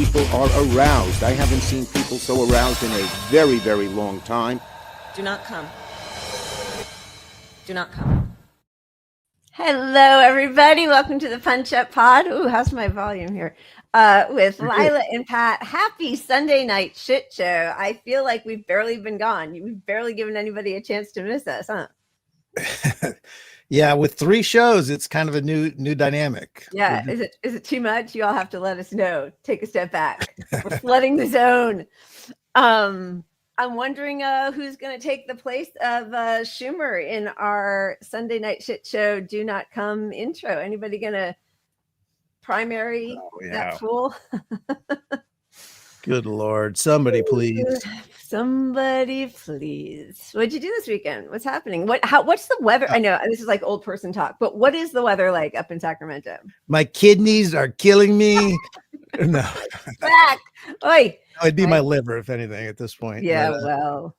people are aroused. I haven't seen people so aroused in a very, very long time. Do not come. Do not come. Hello, everybody. Welcome to the Punch Up Pod. Ooh, how's my volume here? With Lila and Pat. Happy Sunday night shit show. I feel like we've barely been gone. We've barely given anybody a chance to miss us, huh? Yeah, with 3 shows, it's kind of a new dynamic. Yeah, is it too much? You all have to let us know. Take a step back. We're flooding the zone. I'm wondering who's going to take the place of Schumer in our Sunday night shit show Do Not Come intro. Anybody going to primary that fool? Good Lord. Somebody, please. Somebody, please. What'd you do this weekend? What's happening? What's the weather? I know this is like old person talk, but what is the weather like up in Sacramento? My kidneys are killing me. No. Back. Oi. It'd be my liver, if anything, at this point. Yeah, but, well.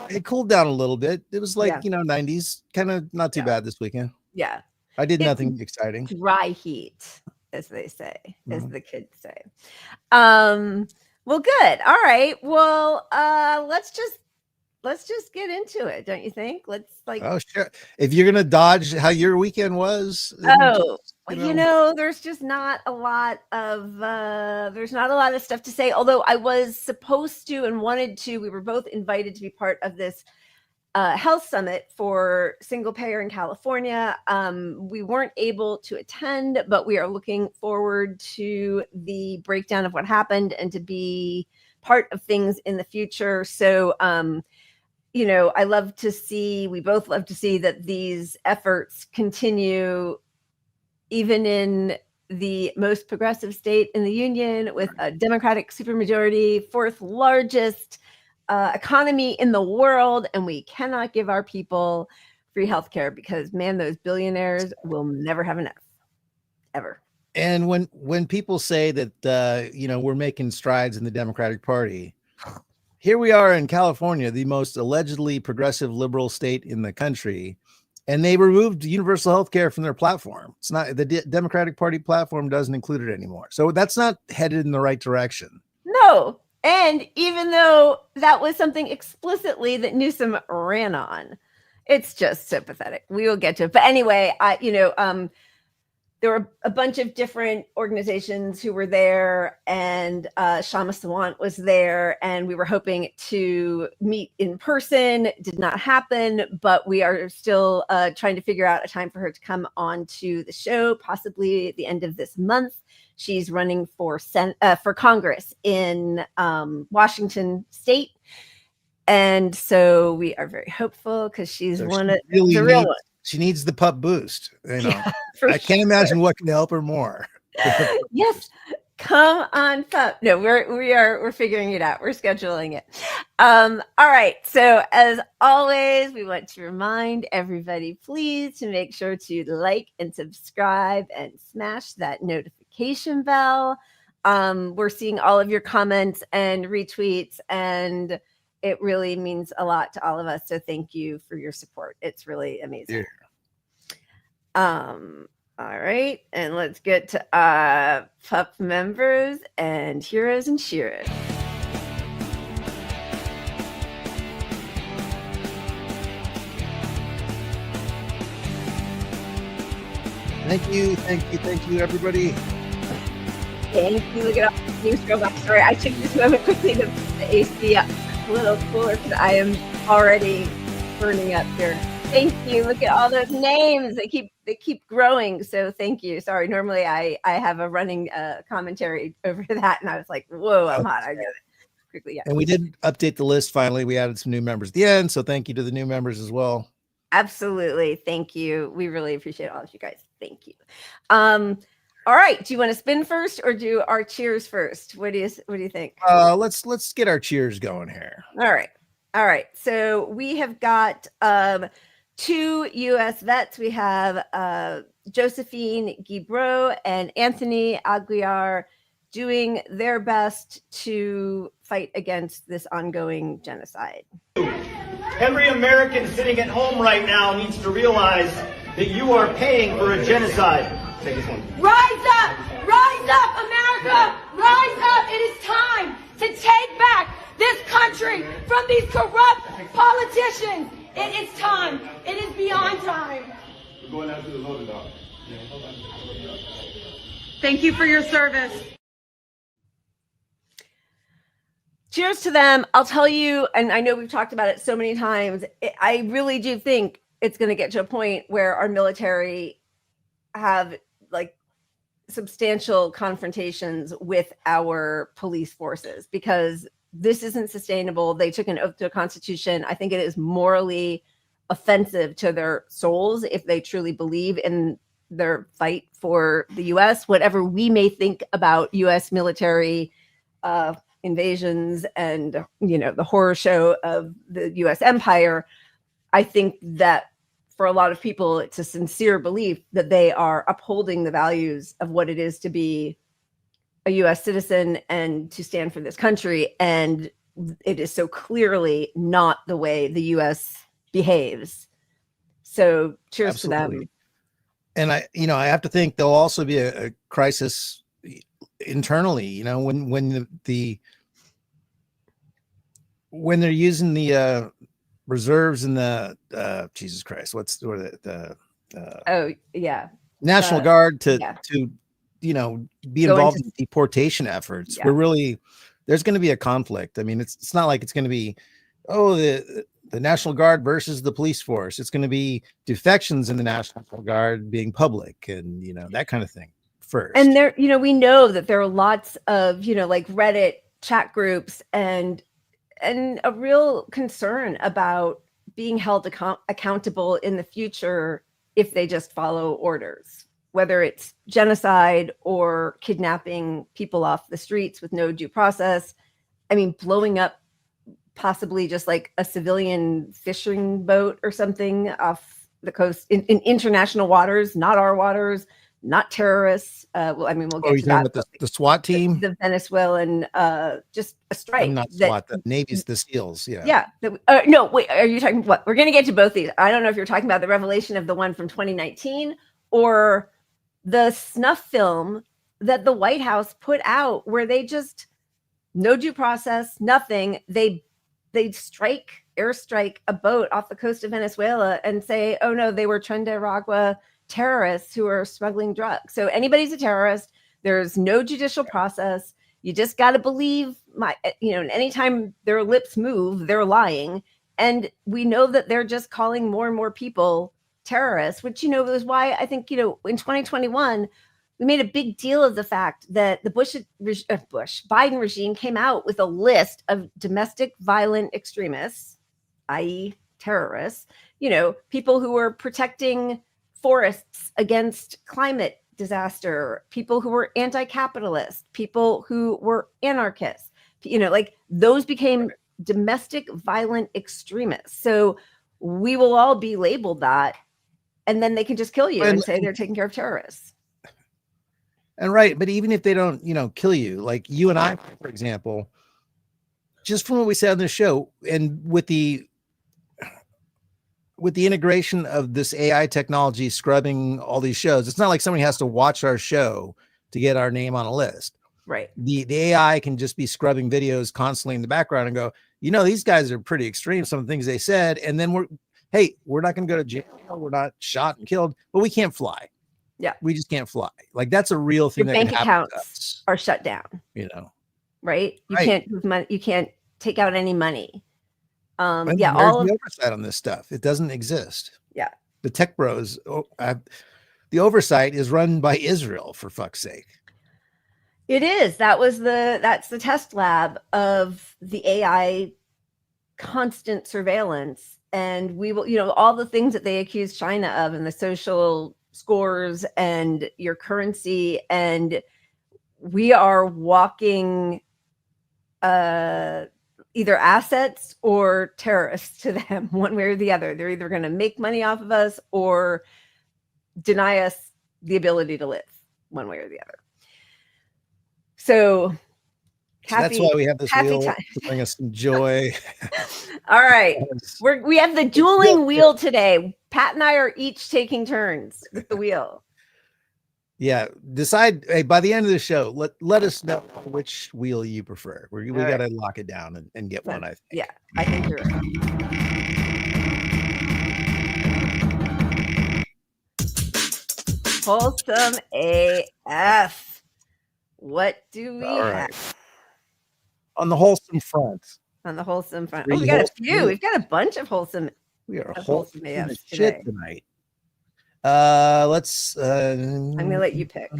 it cooled down a little bit. It was like, 90s. Kind of not too bad this weekend. Yeah. I did nothing exciting. Dry heat, as they say, as the kids say. Well, good. All right. Well, let's just get into it, don't you think? Let's Oh, sure. If you're gonna dodge how your weekend was, there's just not a lot of stuff to say. Although I was supposed to and wanted to, we were both invited to be part of this health summit for single payer in California. We weren't able to attend, but we are looking forward to the breakdown of what happened and to be part of things in the future. So, we both love to see that these efforts continue even in the most progressive state in the union with a Democratic supermajority, 4th largest economy in the world, and we cannot give our people free healthcare because, man, those billionaires will never have enough, ever. And when people say that we're making strides in the Democratic Party, here we are in California, the most allegedly progressive liberal state in the country, and they removed universal health care from their platform. It's not the Democratic Party platform doesn't include it anymore, so that's not headed in the right direction. No. And even though that was something explicitly that Newsom ran on, it's just so pathetic. We will get to it. But anyway, there were a bunch of different organizations who were there, and Shama Sawant was there, and we were hoping to meet in person. It did not happen, but we are still trying to figure out a time for her to come on to the show, possibly at the end of this month. She's running for Congress in Washington State. And so we are very hopeful because she's the real one. She needs the pup boost. Yeah, I can't imagine what can help her more. Yes. Come on, pup. No, we're figuring it out. We're scheduling it. All right. So as always, we want to remind everybody, please, to make sure to like and subscribe and smash that notification bell. We're seeing all of your comments and retweets, and it really means a lot to all of us. So thank you for your support. It's really amazing. Yeah. All right, and let's get to pup members and heroes and shearers. Thank you, everybody. Thank you. Look at all the new scroll back. Sorry, I took this moment quickly to put the AC up a little cooler because I am already burning up here. Thank you. Look at all those names. They keep growing. So thank you. Sorry. Normally I have a running commentary over that, and I was like, whoa, I'm hot. I get it quickly. Yeah. And we did update the list. Finally, we added some new members at the end. So thank you to the new members as well. Absolutely. Thank you. We really appreciate all of you guys. Thank you. All right. Do you want to spin first or do our cheers first? What do you think? Let's get our cheers going here. All right. So we have got 2 U.S. vets. We have Josephine Guibreau and Anthony Aguiar doing their best to fight against this ongoing genocide. Every American sitting at home right now needs to realize that you are paying for a genocide. Take this one. Rise up, America! Rise up! it is time to take back this country from these corrupt politicians. It is time. It is beyond time. We're going out to the voter dog. Thank you for your service. Cheers to them. I'll tell you, and I know we've talked about it so many times, I really do think it's going to get to a point where our military have like substantial confrontations with our police forces, because this isn't sustainable. They took an oath to the Constitution. I think it is morally offensive to their souls if they truly believe in their fight for the U.S. Whatever we may think about U.S. military invasions and, you know, the horror show of the U.S. empire, I think that for a lot of people, it's a sincere belief that they are upholding the values of what it is to be a U.S. citizen and to stand for this country. And it is so clearly not the way the U.S. behaves. So cheers to them. And I have to think there'll also be a crisis internally, you know, when they're using the reserves and the Jesus Christ, National Guard to you know, be involved in deportation efforts. There's going to be a conflict. I mean, it's not like it's going to be the National Guard versus the police force. It's going to be defections in the National Guard being public and, you know, that kind of thing first. And there, you know, we know that there are lots of, you know, like Reddit chat groups and a real concern about being held accountable in the future if they just follow orders, whether it's genocide or kidnapping people off the streets with no due process. I mean, blowing up possibly just like a civilian fishing boat or something off the coast in international waters, not our waters, not terrorists. Well, I mean, we'll get to that. About the SWAT team, the Venezuelan, just a strike. Not SWAT, the Navy's, the SEALs. Yeah. No, wait, are you talking what? We're going to get to both these. I don't know if you're talking about the revelation of the one from 2019 or the snuff film that the White House put out where they just no due process, nothing. They airstrike a boat off the coast of Venezuela and say, oh no, they were Trinidad terrorists who are smuggling drugs. So anybody's a terrorist. There's no judicial process. You just got to believe and anytime their lips move, they're lying. And we know that they're just calling more and more people terrorists, which, you know, is why I think, you know, in 2021, we made a big deal of the fact that the Biden regime came out with a list of domestic violent extremists, i.e. terrorists, you know, people who were protecting forests against climate disaster, people who were anti-capitalist, people who were anarchists, you know, like those became domestic violent extremists. So we will all be labeled that, and then they can just kill you and say they're taking care of terrorists. And right, but even if they don't, you know, kill you, like you and I, for example, just from what we said on the show, and with the integration of this AI technology scrubbing all these shows, it's not like somebody has to watch our show to get our name on a list. Right. The AI can just be scrubbing videos constantly in the background and go, you know, these guys are pretty extreme, some of the things they said, and then we're not going to go to jail, we're not shot and killed, but we can't fly. Yeah, we just can't fly. Like that's a real thing. Your bank accounts are shut down. You know, right? You can't move money. You can't take out any money. All of the oversight on this stuff. It doesn't exist. Yeah, the tech bros. The oversight is run by Israel, for fuck's sake. It is. That's the test lab of the AI constant surveillance, and we will, you know, all the things that they accuse China of, and the social scores and your currency, and we are walking either assets or terrorists to them, one way or the other. They're either going to make money off of us or deny us the ability to live, one way or the other. So that's why we have this wheel to bring us some joy. All right. We have the dueling wheel today. Pat and I are each taking turns with the wheel. Yeah, decide by the end of the show. Let us know which wheel you prefer. We got to lock it down and get one. I think. Yeah, I think you're right. Wholesome AF. What do we All have right. On the wholesome front? on the wholesome front? Three Oh, we got a wholesome few. We've got a bunch of wholesome. We are wholesome wholesome AFs shit today. tonight. Let's. I'm gonna let you pick.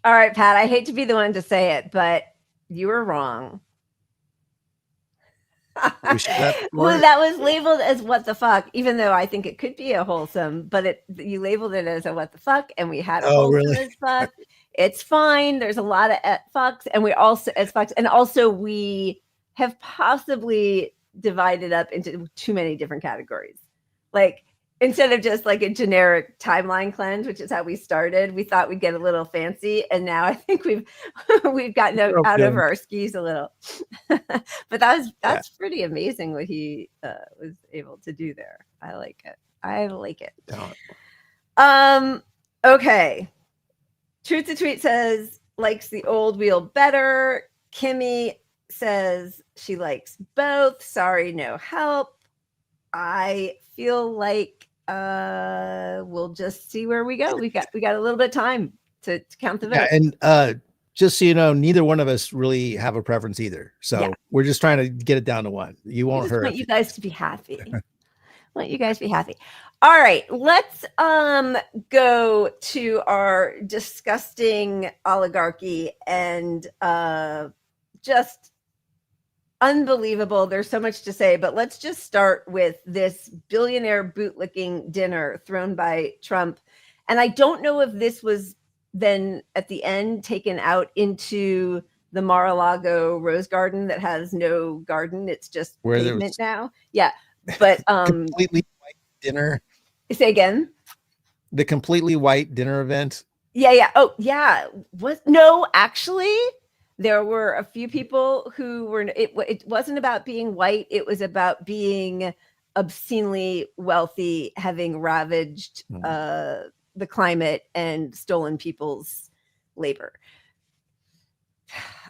All right, Pat, I hate to be the one to say it, but you were wrong. Well, that was labeled as what the fuck, even though I think it could be a wholesome, but you labeled it as a what the fuck, and we had a wholesome as fuck. It's fine. There's a lot of fucks, and we also as fucks, and also we have possibly divided up into too many different categories. Like, instead of just like a generic timeline cleanse, which is how we started, we thought we'd get a little fancy, and now I think we've gotten out over our skis a little. But that's pretty amazing what he was able to do there. I like it. Okay. Truth to Tweet says likes the old wheel better. Kimmy says she likes both. Sorry, no help. I feel like we'll just see where we go. We got a little bit of time to count the votes. Yeah, and just so you know, neither one of us really have a preference either. So we're just trying to get it down to one. You won't hurt. I want you guys to be happy. All right, let's go to our disgusting oligarchy and just unbelievable. There's so much to say, but let's just start with this billionaire bootlicking dinner thrown by Trump. And I don't know if this was then at the end taken out into the Mar-a-Lago Rose Garden that has no garden. It's just pavement now. Yeah. But completely white dinner. Say again. The completely white dinner event. Yeah. Oh, yeah. No, actually, there were a few people who were. It wasn't about being white. It was about being obscenely wealthy, having ravaged the climate and stolen people's labor.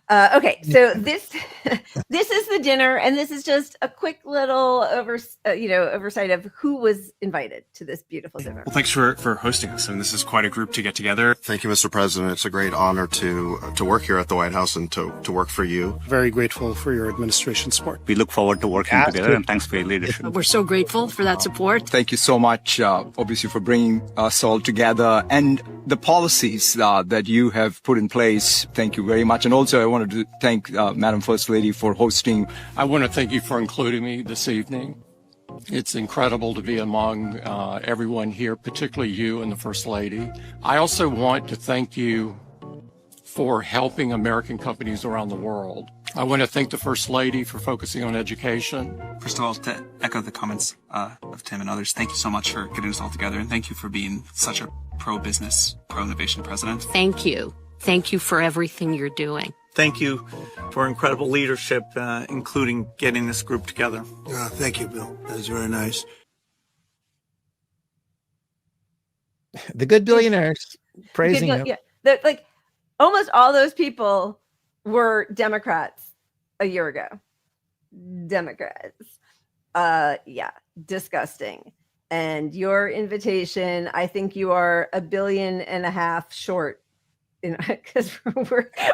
Okay, so this is the dinner, and this is just a quick little oversight of who was invited to this beautiful dinner. Well, thanks for hosting us. I mean, this is quite a group to get together. Thank you, Mr. President. It's a great honor to work here at the White House and to work for you. Very grateful for your administration support. We look forward to working together, and thanks for your leadership. We're so grateful for that support. Thank you so much, obviously, for bringing us all together and the policies that you have put in place. Thank you very much. And also, I wanted to thank Madam First Lady for hosting. I want to thank you for including me this evening. It's incredible to be among everyone here, particularly you and the First Lady. I also want to thank you for helping American companies around the world. I want to thank the First Lady for focusing on education. First of all, to echo the comments of Tim and others, thank you so much for getting us all together, and thank you for being such a pro-business, pro-innovation president. Thank you. Thank you for everything you're doing. Thank you for incredible leadership, including getting this group together. Thank you, Bill. That was very nice. The good billionaires praising him. Yeah, like almost all those people were Democrats a year ago. Democrats. Yeah, disgusting. And your invitation, I think you are $1.5 billion short you know, because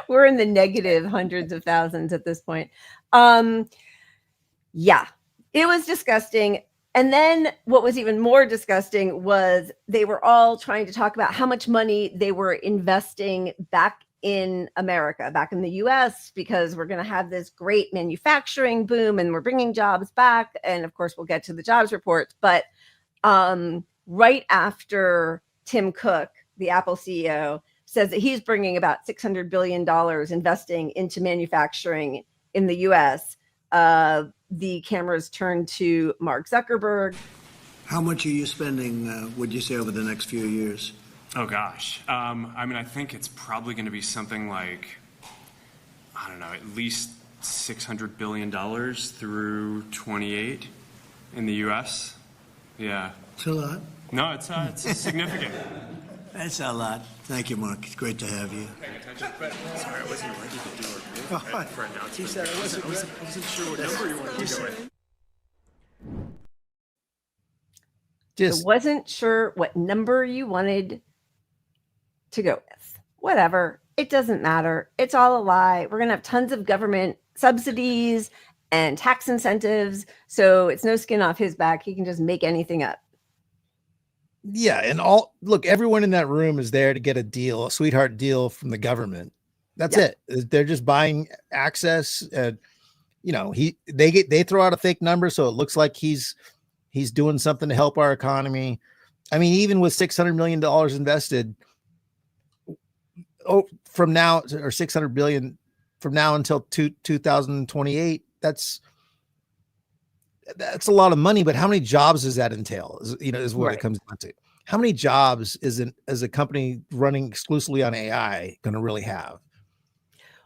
we're in the negative hundreds of thousands at this point. Yeah, it was disgusting. And then what was even more disgusting was they were all trying to talk about how much money they were investing back in America, back in the US, because we're going to have this great manufacturing boom and we're bringing jobs back. And of course, we'll get to the jobs reports. But right after Tim Cook, the Apple CEO, says that he's bringing about $600 billion investing into manufacturing in the US, the cameras turn to Mark Zuckerberg. How much are you spending, would you say, over the next few years? Oh gosh. I mean, I think it's probably going to be something like, I don't know, at least $600 billion through 28 in the U.S. Yeah. It's a lot. No, it's significant. That's a lot. Thank you, Mark. It's great to have you. Sorry, I wasn't ready to do a for announcement. He said I wasn't sure what number you wanted to go with. I wasn't sure what number you wanted to go with. Whatever. It doesn't matter. It's all a lie. We're going to have tons of government subsidies and tax incentives. So it's no skin off his back. He can just make anything up. Yeah. And look, everyone in that room is there to get a deal, a sweetheart deal from the government. That's it. They're just buying access. You know, they throw out a fake number. So it looks like he's doing something to help our economy. I mean, even with $600 million invested from now, or $600 billion from now until 2028, that's a lot of money. But how many jobs does that entail? Is what it comes down to. How many jobs is a company running exclusively on AI going to really have?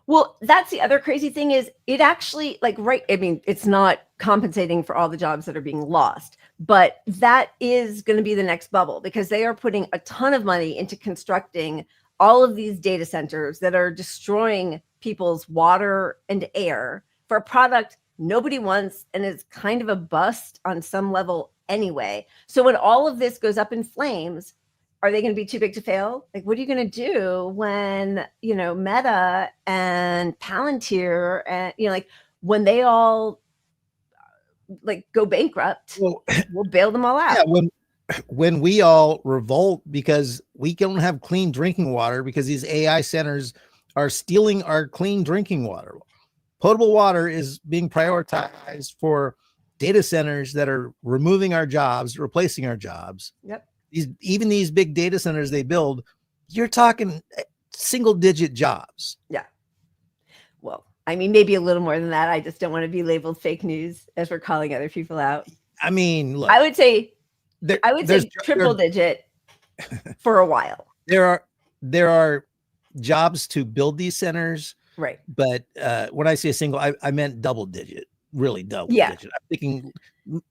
Well, that's the other crazy thing is it actually I mean, it's not compensating for all the jobs that are being lost, but that is going to be the next bubble because they are putting a ton of money into constructing all of these data centers that are destroying people's water and air for a product nobody wants and is kind of a bust on some level anyway. So when all of this goes up in flames, are they going to be too big to fail? Like, what are you going to do when, Meta and Palantir and, when they all go bankrupt, we'll bail them all out. Yeah, when we all revolt because we don't have clean drinking water because these AI centers are stealing our clean drinking water. Potable water is being prioritized for data centers that are removing our jobs, replacing our jobs. Yep. Even these big data centers they build, you're talking single digit jobs. Yeah. Well, I mean, maybe a little more than that. I just don't want to be labeled fake news as we're calling other people out. I mean, look, I would say triple digit for a while. There are jobs to build these centers. Right. But when I say a single, I meant double digit, really double digit. I'm thinking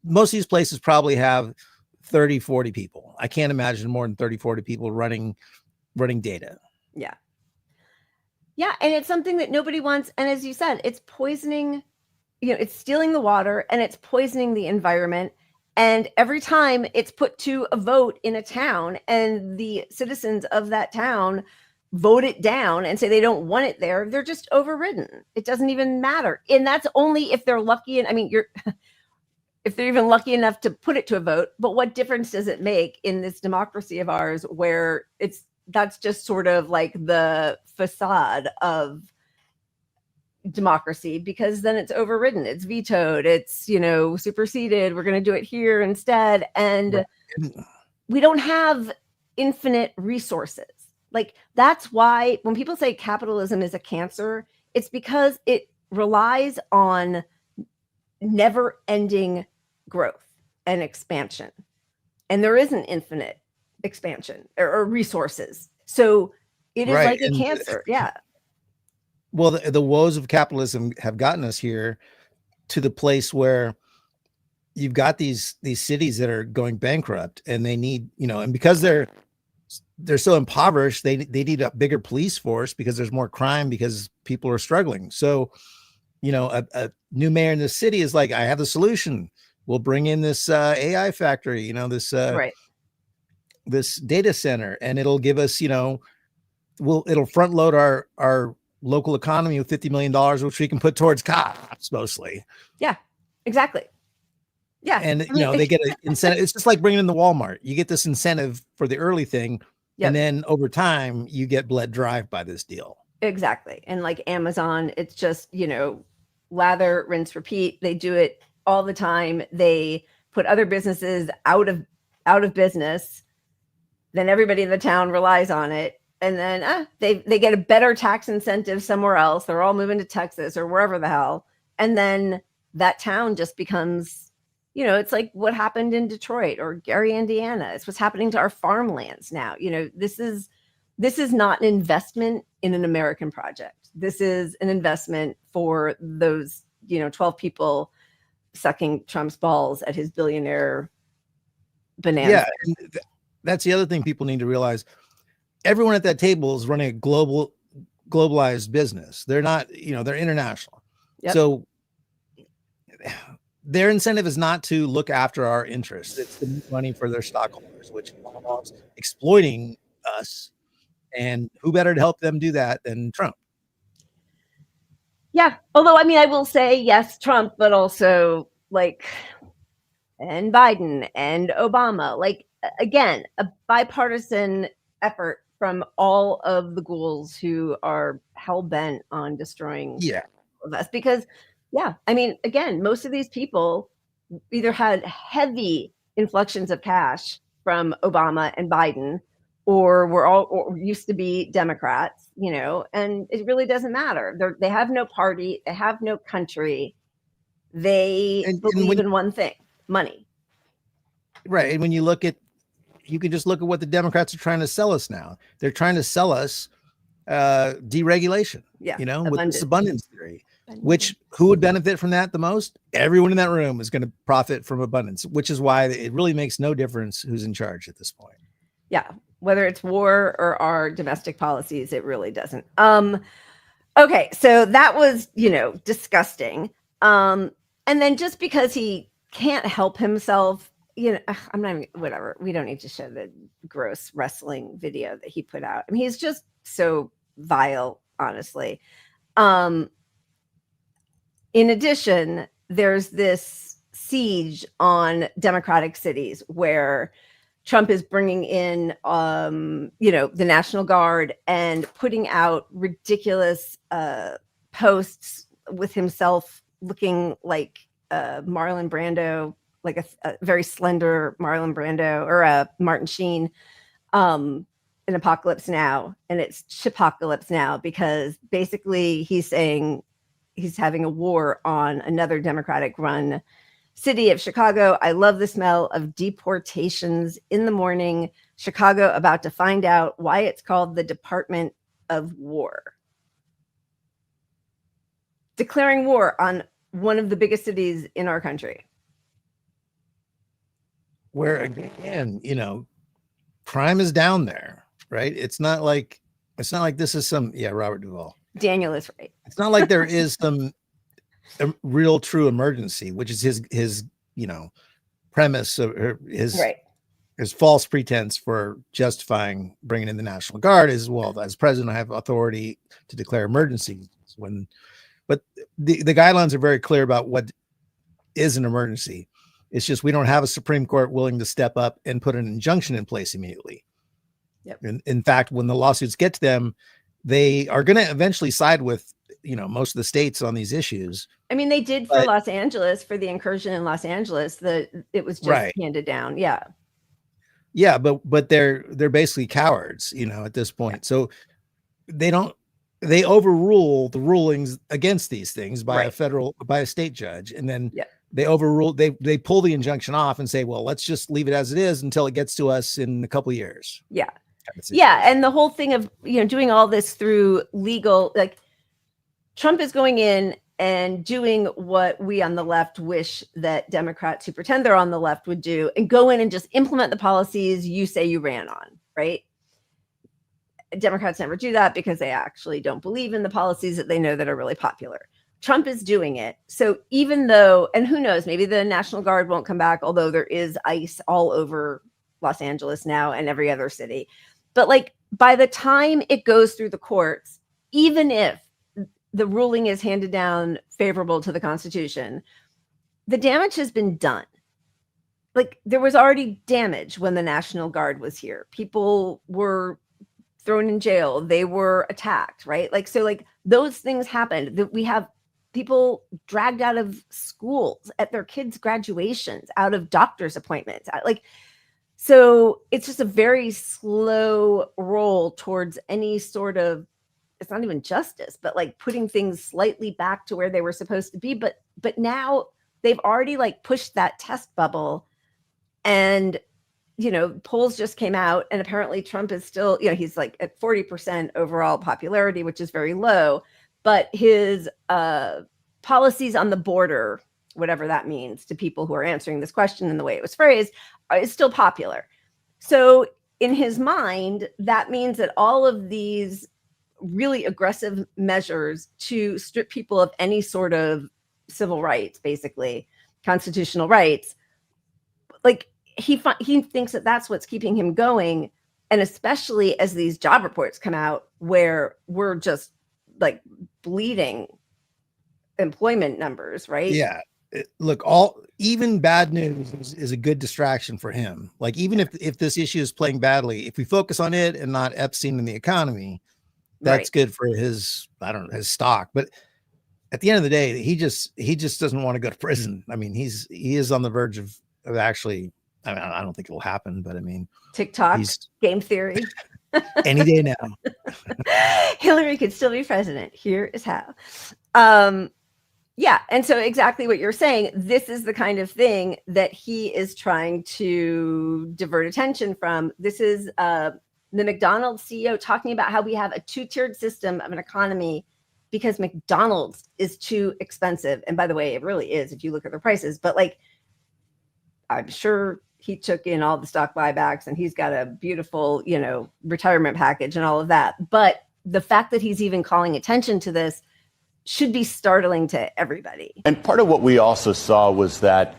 most of these places probably have 30, 40 people. I can't imagine more than 30, 40 people running data. Yeah. Yeah. And it's something that nobody wants. And as you said, it's poisoning, it's stealing the water and it's poisoning the environment. And every time it's put to a vote in a town and the citizens of that town vote it down and say they don't want it there, they're just overridden. It doesn't even matter. And that's only if they're lucky. And I mean, if they're even lucky enough to put it to a vote, but what difference does it make in this democracy of ours where that's just sort of like the facade of democracy, because then it's overridden, it's vetoed, it's, superseded. We're going to do it here instead. And we don't have infinite resources. That's why when people say capitalism is a cancer, it's because it relies on never ending growth and expansion. And there isn't infinite expansion or resources. So it is like a cancer. Yeah. Well, the woes of capitalism have gotten us here to the place where you've got these cities that are going bankrupt and they need, and because they're so impoverished, they need a bigger police force because there's more crime because people are struggling. So, a new mayor in the city is like, I have the solution. We'll bring in this AI factory, this data center, and it'll give us, it'll front load our local economy with $50 million, which we can put towards cops mostly. Yeah, exactly. Yeah. And they get an incentive. It's just like bringing in the Walmart. You get this incentive for the early thing. Yep. And then over time you get bled dry by this deal. Exactly. And like Amazon, it's just, lather, rinse, repeat. They do it all the time. They put other businesses out of business. Then everybody in the town relies on it. And then they get a better tax incentive somewhere else. They're all moving to Texas or wherever the hell. And then that town just becomes, it's like what happened in Detroit or Gary, Indiana. It's what's happening to our farmlands now. This is not an investment in an American project. This is an investment for those, 12 people sucking Trump's balls at his billionaire bonanza. Yeah. And that's the other thing people need to realize. Everyone at that table is running a globalized business. They're not, they're international. Yep. So their incentive is not to look after our interests. It's to make money for their stockholders, which involves exploiting us. And who better to help them do that than Trump? Yeah. Although, I will say yes, Trump, but also and Biden and Obama, again, a bipartisan effort from all of the ghouls who are hell bent on destroying all of us. Because, again, most of these people either had heavy influxes of cash from Obama and Biden, or or used to be Democrats, and it really doesn't matter. They have no party, they have no country. They believe in one thing: money. Right. And when you can just look at what the Democrats are trying to sell us now. They're trying to sell us deregulation, with this abundance theory, which who would benefit from that the most? Everyone in that room is going to profit from abundance, which is why it really makes no difference who's in charge at this point. Yeah. Whether it's war or our domestic policies, it really doesn't. Okay. So that was, disgusting. And then just because he can't help himself, I'm not even, whatever. We don't need to show the gross wrestling video that he put out. He's just so vile, honestly. In addition, there's this siege on Democratic cities where Trump is bringing in, the National Guard and putting out ridiculous posts with himself looking like Marlon Brando, like a very slender Marlon Brando or a Martin Sheen in Apocalypse Now. And it's Shipocalypse Now because basically he's saying he's having a war on another Democratic run city of Chicago. I love the smell of deportations in the morning. Chicago about to find out why it's called the Department of War. Declaring war on one of the biggest cities in our country. Where again, crime is down there, right? It's not like this is some, Robert Duvall. Daniel is right. It's not like there is some real true emergency, which is his premise of his false pretense for justifying bringing in the National Guard is, well, as president, I have authority to declare emergencies but the guidelines are very clear about what is an emergency. It's just we don't have a Supreme Court willing to step up and put an injunction in place immediately. Yep. In fact, when the lawsuits get to them, they are going to eventually side with most of the states on these issues. They did for Los Angeles, for the incursion in Los Angeles. It was just handed down. Yeah, but they're basically cowards, at this point. So they overrule the rulings against these things by a state judge, and then they overrule. They pull the injunction off and say, well, let's just leave it as it is until it gets to us in a couple of years. Yeah. Yeah. And the whole thing of, doing all this through legal, Trump is going in and doing what we on the left wish that Democrats who pretend they're on the left would do, and go in and just implement the policies you say you ran on, right? Democrats never do that because they actually don't believe in the policies that they know that are really popular. Trump is doing it. So even though, and who knows, maybe the National Guard won't come back, although there is ICE all over Los Angeles now and every other city. But like by the time it goes through the courts, even if the ruling is handed down favorable to the Constitution, the damage has been done. Like there was already damage when the National Guard was here. People were thrown in jail. They were attacked, right? Like, so like those things happened. That we have people dragged out of schools at their kids' graduations, out of doctor's appointments. Like, so it's just a very slow roll towards any sort of, it's not even justice, but like putting things slightly back to where they were supposed to be. But now they've already like pushed that test bubble. And, you know, polls just came out and apparently Trump is still, you know, he's like at 40% overall popularity, which is very low, but his policies on the border, whatever that means to people who are answering this question and the way it was phrased, is still popular. So in his mind, that means that all of these really aggressive measures to strip people of any sort of civil rights, basically constitutional rights, like he thinks that that's what's keeping him going. And especially as these job reports come out where we're just like bleeding employment numbers, right? Yeah. Look, even bad news is a good distraction for him. Like even if this issue is playing badly, if we focus on it and not Epstein and the economy, that's good for his, I don't know, his stock. But at the end of the day, he just doesn't want to go to prison. I mean, he is on the verge of actually, I mean, I don't think it will happen, but I mean, TikTok, game theory. Any day now. Hillary could still be president. Here is how. Yeah. And so exactly what you're saying, this is the kind of thing that he is trying to divert attention from. This is the McDonald's CEO talking about how we have a two-tiered system of an economy because McDonald's is too expensive. And by the way, it really is if you look at the prices, but like, I'm sure he took in all the stock buybacks and he's got a beautiful, you know, retirement package and all of that. But the fact that he's even calling attention to this should be startling to everybody. And part of what we also saw was that,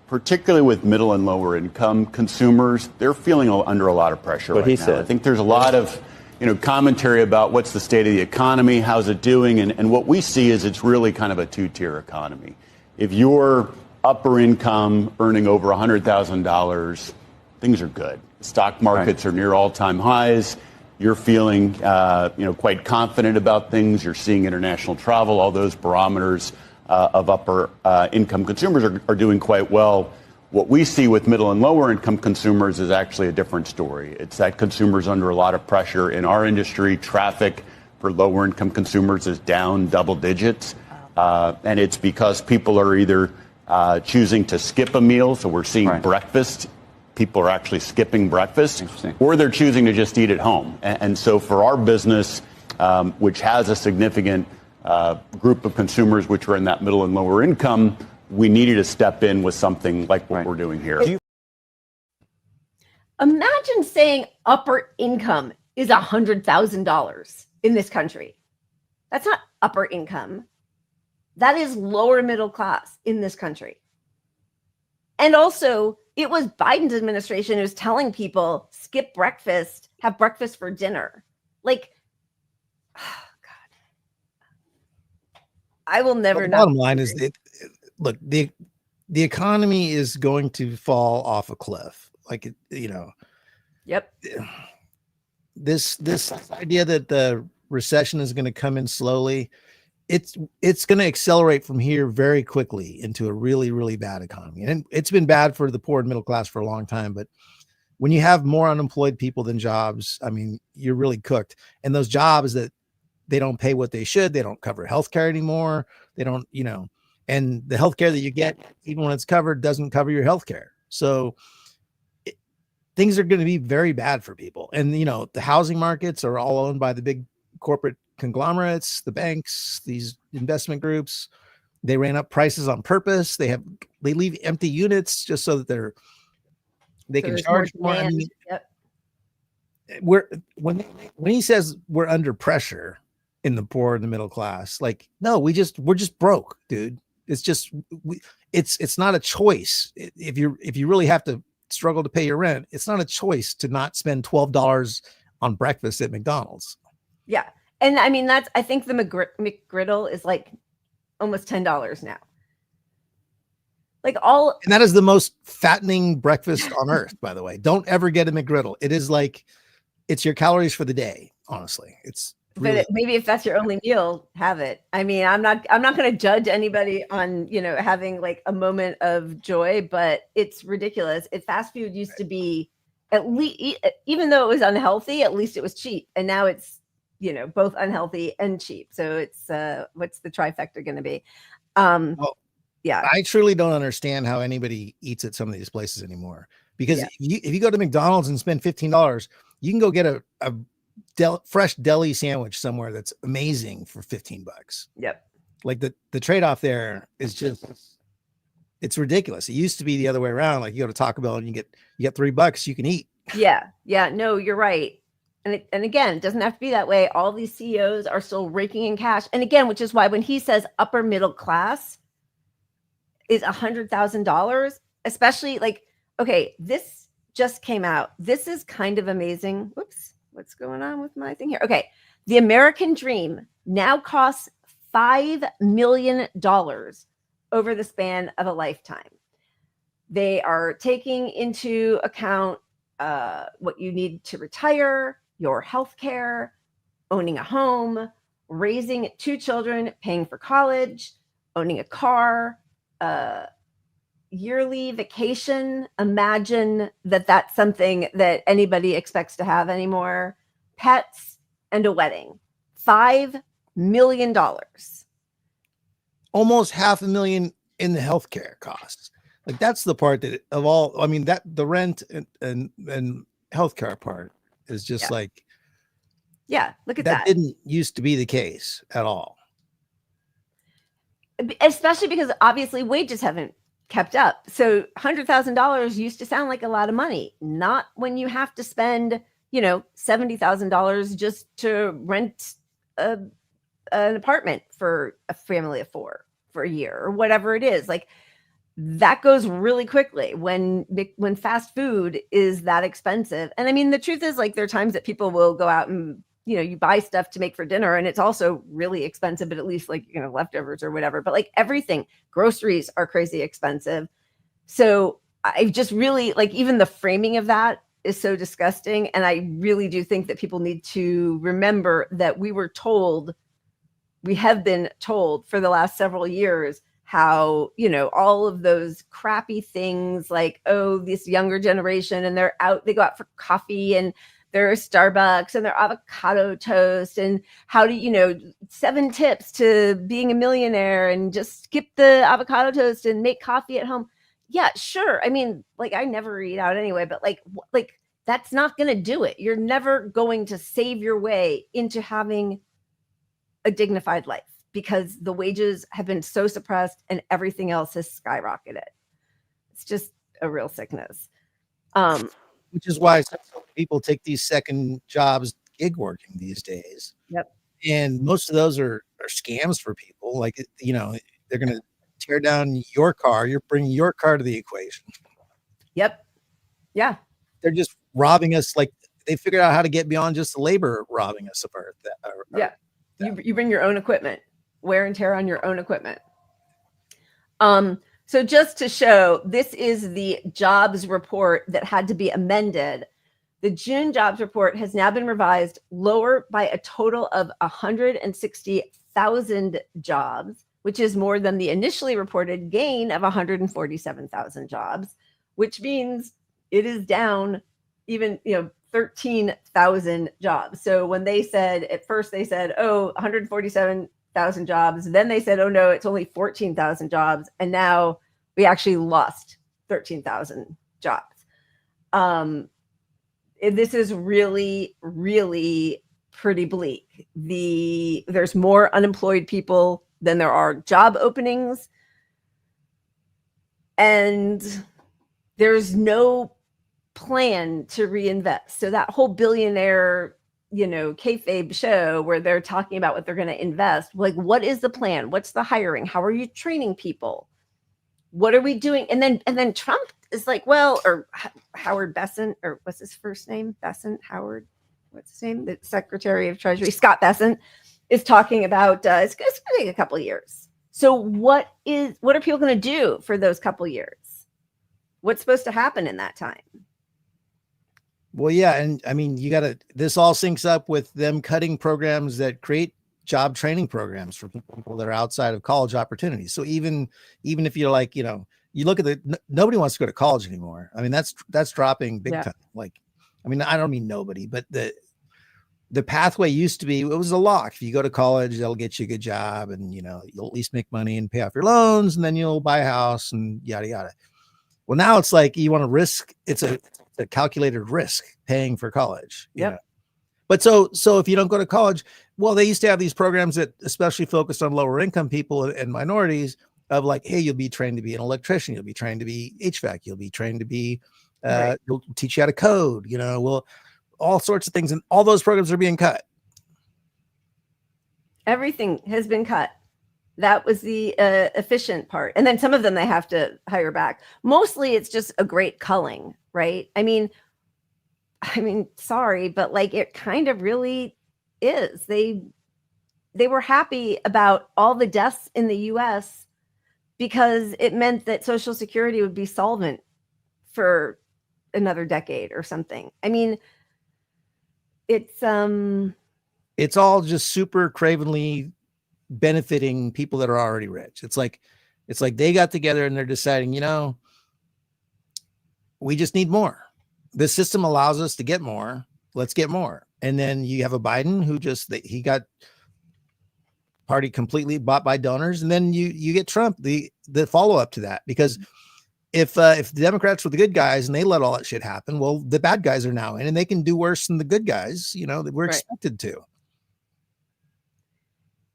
particularly with middle and lower income consumers, they're feeling under a lot of pressure right now. I think there's a lot of, you know, commentary about what's the state of the economy, how's it doing, and what we see is it's really kind of a two-tier economy. If you're upper income, earning over $100,000, things are good. Stock markets are near all-time highs. You're feeling, quite confident about things. You're seeing international travel. All those barometers of upper income consumers are doing quite well. What we see with middle and lower income consumers is actually a different story. It's that consumers under a lot of pressure in our industry. Traffic for lower income consumers is down double digits. And it's because people are either choosing to skip a meal. So we're seeing breakfast. People are actually skipping breakfast, or they're choosing to just eat at home. And so for our business, which has a significant group of consumers which are in that middle and lower income, we needed to step in with something like what we're doing here. Imagine saying upper income is $100,000 in this country. That's not upper income. That is lower middle class in this country. And also, it was Biden's administration who was telling people, skip breakfast, have breakfast for dinner. Like, oh God. I will never know. The bottom line is that, look, the economy is going to fall off a cliff. Like, you know. Yep. This idea that the recession is going to come in slowly, it's going to accelerate from here very quickly into a really, really bad economy. And it's been bad for the poor and middle class for a long time. But when you have more unemployed people than jobs, I mean, you're really cooked. And those jobs that they don't pay what they should, they don't cover healthcare anymore. They don't, you know, and the healthcare that you get, even when it's covered, doesn't cover your healthcare. So things are going to be very bad for people. And, you know, the housing markets are all owned by the big corporate conglomerates, the banks, these investment groups. They ran up prices on purpose. They leave empty units just so that they can charge more. I mean, when he says we're under pressure in the poor and the middle class, like, no, we're just broke, dude. It's just it's not a choice. If you really have to struggle to pay your rent, it's not a choice to not spend $12 on breakfast at McDonald's. Yeah. And I mean, I think the McGriddle is like almost $10 now. And that is the most fattening breakfast on earth, by the way. Don't ever get a McGriddle. It is like, it's your calories for the day. Honestly, it's really, but maybe if that's your only meal, have it. I mean, I'm not going to judge anybody on, having like a moment of joy, but it's ridiculous. Fast food used to be, at least, even though it was unhealthy, at least it was cheap. And now it's, both unhealthy and cheap. So it's, what's the trifecta going to be? Yeah. I truly don't understand how anybody eats at some of these places anymore, because if you go to McDonald's and spend $15, you can go get a fresh deli sandwich somewhere that's amazing for $15. Yep. Like the trade-off there is just, it's ridiculous. It used to be the other way around. Like you go to Taco Bell and you get $3 you can eat. Yeah. Yeah. No, you're right. And again, it doesn't have to be that way. All these CEOs are still raking in cash. And again, which is why when he says upper middle class is $100,000, especially like, okay, this just came out. This is kind of amazing. Whoops. What's going on with my thing here? Okay. The American dream now costs $5 million over the span of a lifetime. They are taking into account what you need to retire, your health care, owning a home, raising 2 children, paying for college, owning a car, yearly vacation. Imagine that that's something that anybody expects to have anymore. Pets and a wedding. $5 million. Almost $500,000 in the healthcare costs. Like that's the part that of all, I mean, that the rent and healthcare part is just like, yeah, look at that. That didn't used to be the case at all. Especially because obviously wages haven't kept up. So $100,000 used to sound like a lot of money, not when you have to spend, $70,000 just to rent an apartment for a family of 4 for a year or whatever it is. Like that goes really quickly when fast food is that expensive. And I mean, the truth is like there are times that people will go out and, you buy stuff to make for dinner and it's also really expensive, but at least like, leftovers or whatever, but like everything, groceries are crazy expensive. So I just really like, even the framing of that is so disgusting. And I really do think that people need to remember that we have been told for the last several years how, all of those crappy things like, oh, this younger generation and they go out for coffee and their Starbucks and their avocado toast and how do 7 tips to being a millionaire and just skip the avocado toast and make coffee at home. Yeah, sure. I mean, like I never eat out anyway, but like that's not going to do it. You're never going to save your way into having a dignified life because the wages have been so suppressed and everything else has skyrocketed. It's just a real sickness. Which is why some people take these second jobs, gig working these days. Yep. And most of those are scams for people. Like, they're going to tear down your car. You're bringing your car to the equation. Yep. Yeah. They're just robbing us. Like they figured out how to get beyond just the labor robbing us apart. Yeah. You bring your own equipment, wear and tear on your own equipment. So just to show, this is the jobs report that had to be amended. The June jobs report has now been revised lower by a total of 160,000 jobs, which is more than the initially reported gain of 147,000 jobs, which means it is down even, 13,000 jobs. So when they said, at first they said, 147,000 jobs. Then they said, oh no, it's only 14,000 jobs. And now we actually lost 13,000 jobs. This is really, really pretty bleak. There's more unemployed people than there are job openings. And there's no plan to reinvest. So that whole billionaire kayfabe show where they're talking about what they're going to invest. Like, what is the plan? What's the hiring? How are you training people? What are we doing? And then Trump is like, well, or Howard Besant, or what's his first name? Besant, Howard. what's his name? The Secretary of Treasury, Scott Bessent, is talking about it's going to take a couple of years. So what are people going to do for those couple of years? What's supposed to happen in that time? Well, yeah. And I mean, this all syncs up with them cutting programs that create job training programs for people that are outside of college opportunities. So even if you're like, you look at nobody wants to go to college anymore. I mean, that's dropping big time. Like, I mean, I don't mean nobody, but the pathway used to be, it was a lock. If you go to college, they'll get you a good job and, you'll at least make money and pay off your loans and then you'll buy a house and yada, yada. Well, now it's like you want to risk. It's a calculated risk paying for college. Yeah. But so if you don't go to college, well, they used to have these programs that especially focused on lower income people and minorities of like, hey, you'll be trained to be an electrician. You'll be trained to be HVAC. You'll be trained to be, You'll teach you how to code, well, all sorts of things. And all those programs are being cut. Everything has been cut. That was the efficient part. And then some of them they have to hire back. Mostly it's just a great culling, right? I mean, sorry, but like it kind of really is. They were happy about all the deaths in the US because it meant that Social Security would be solvent for another decade or something. I mean, it's all just super cravenly benefiting people that are already rich. It's like they got together and they're deciding, we just need more. The system allows us to get more. Let's get more. And then you have a Biden who he got party completely bought by donors. And then you get Trump, the follow-up to that, because if the Democrats were the good guys and they let all that shit happen, well, the bad guys are now in and they can do worse than the good guys, that we're expected to.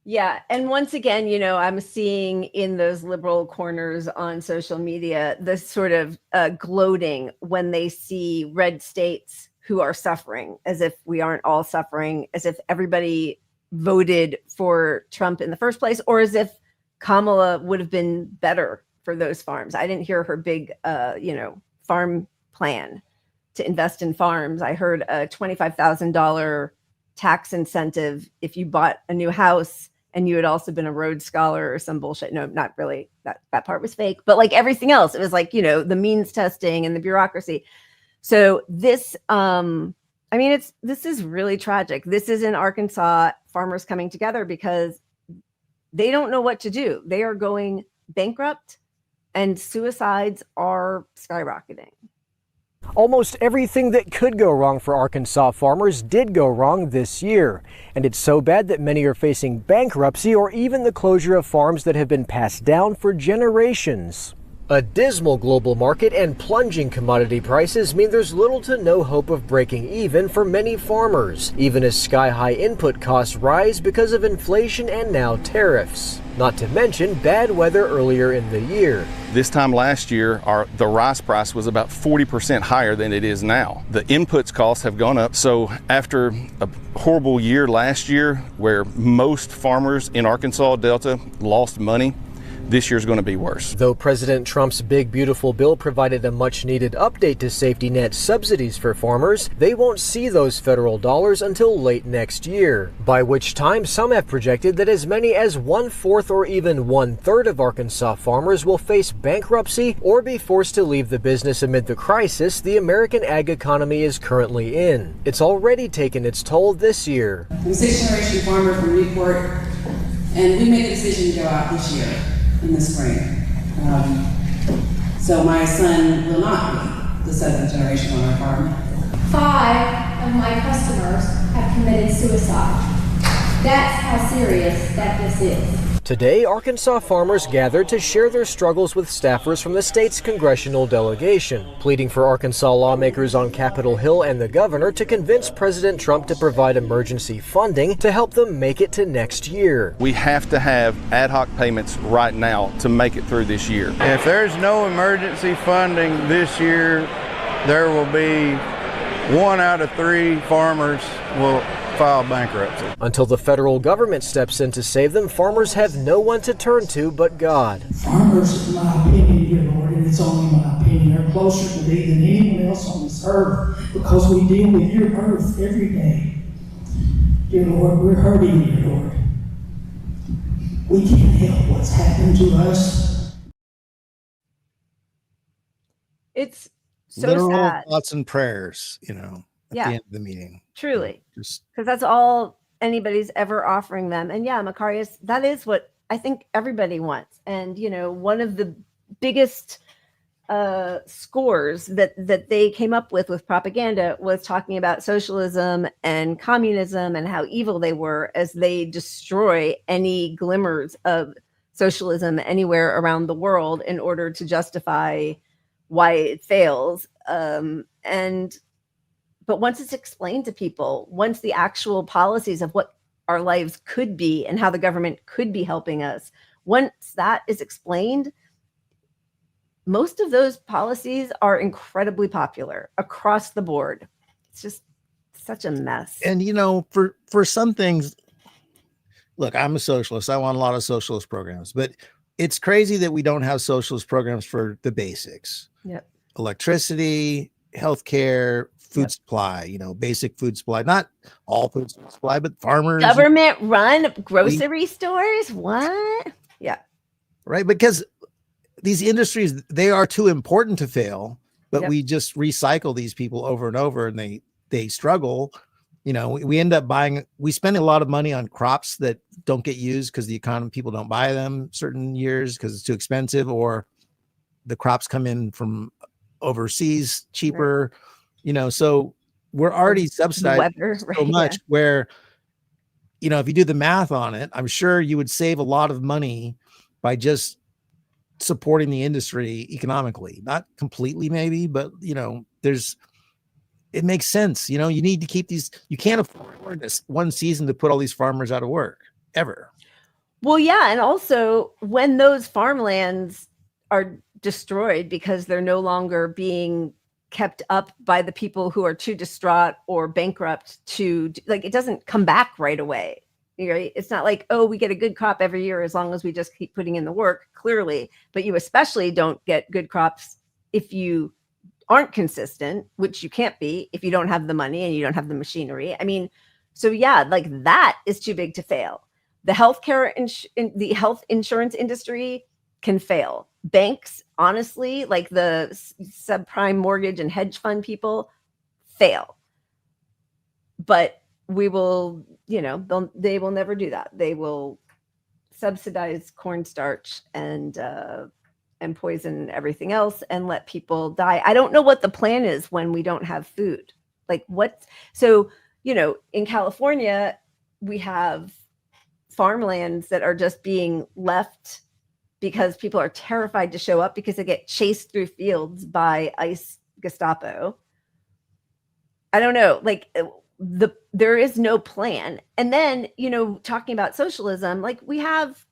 Yeah. And once again, I'm seeing in those liberal corners on social media, this sort of gloating when they see red states who are suffering, as if we aren't all suffering, as if everybody voted for Trump in the first place, or as if Kamala would have been better for those farms. I didn't hear her big, farm plan to invest in farms. I heard a $25,000 tax incentive if you bought a new house and you had also been a Rhodes Scholar or some bullshit. No, not really. That part was fake. But like everything else, it was like, the means testing and the bureaucracy. So this, this is really tragic. This is in Arkansas, farmers coming together because they don't know what to do. They are going bankrupt and suicides are skyrocketing. Almost everything that could go wrong for Arkansas farmers did go wrong this year. And it's so bad that many are facing bankruptcy or even the closure of farms that have been passed down for generations. A dismal global market and plunging commodity prices mean there's little to no hope of breaking even for many farmers, even as sky-high input costs rise because of inflation and now tariffs. Not to mention bad weather earlier in the year. This time last year, the rice price was about 40% higher than it is now. The inputs costs have gone up. So after a horrible year last year, where most farmers in Arkansas Delta lost money, this year's going to be worse. Though President Trump's big, beautiful bill provided a much-needed update to safety net subsidies for farmers, they won't see those federal dollars until late next year, by which time some have projected that as many as 1/4 or even 1/3 of Arkansas farmers will face bankruptcy or be forced to leave the business amid the crisis the American ag economy is currently in. It's already taken its toll this year. I'm a sixth-generation farmer from Newport, and we made the decision to go out this year. In the spring. So my son will not be the seventh generation on our farm. 5 of my customers have committed suicide. That's how serious that this is. Today, Arkansas farmers gathered to share their struggles with staffers from the state's congressional delegation, pleading for Arkansas lawmakers on Capitol Hill and the governor to convince President Trump to provide emergency funding to help them make it to next year. We have to have ad hoc payments right now to make it through this year. If there's no emergency funding this year, there will be 1 out of 3 farmers will file bankruptcy. Until the federal government steps in to save them, farmers have no one to turn to but God. Farmers, in my opinion, dear Lord, and it's only my opinion, are closer to thee than anyone else on this earth because we deal with your earth every day. Dear Lord, we're hurting here, Lord. We can't help what's happened to us. It's so Literal sad. thoughts and prayers, at Yeah. the end of the meeting. Truly. Just Because that's all anybody's ever offering them. And yeah, Macarius, that is what I think everybody wants. And, one of the biggest scores that they came up with propaganda was talking about socialism and communism and how evil they were as they destroy any glimmers of socialism anywhere around the world in order to justify why it fails. But once it's explained to people, once the actual policies of what our lives could be and how the government could be helping us, once that is explained, most of those policies are incredibly popular across the board. It's just such a mess. And for some things, look, I'm a socialist. I want a lot of socialist programs, but it's crazy that we don't have socialist programs for the basics. Yep. Electricity, healthcare, food supply, basic food supply, not all food supply, but farmers. Government run grocery stores. What? Yeah. Right. Because these industries, they are too important to fail, but Yep. we just recycle these people over and over and they struggle. We end up we spend a lot of money on crops that don't get used because the economy, people don't buy them certain years because it's too expensive, or the crops come in from overseas cheaper, so we're already subsidized weather, so right, much yeah. where, if you do the math on it, I'm sure you would save a lot of money by just supporting the industry economically, not completely maybe, but it makes sense. You need to keep these, you can't afford this one season to put all these farmers out of work ever. Well, yeah. And also when those farmlands are destroyed because they're no longer being kept up by the people who are too distraught or bankrupt to, like, it doesn't come back right away. Right? It's not like, oh, we get a good crop every year as long as we just keep putting in the work, clearly. But you especially don't get good crops if you aren't consistent, which you can't be if you don't have the money and you don't have the machinery. I mean, so yeah, like that is too big to fail. The healthcare, the health insurance industry can fail. Banks, honestly, like the subprime mortgage and hedge fund people, fail. But we will, they will never do that. They will subsidize cornstarch and poison everything else and let people die. I don't know what the plan is when we don't have food. Like in California, we have farmlands that are just being left because people are terrified to show up because they get chased through fields by ICE Gestapo. I don't know, there is no plan. And then, talking about socialism, like we have,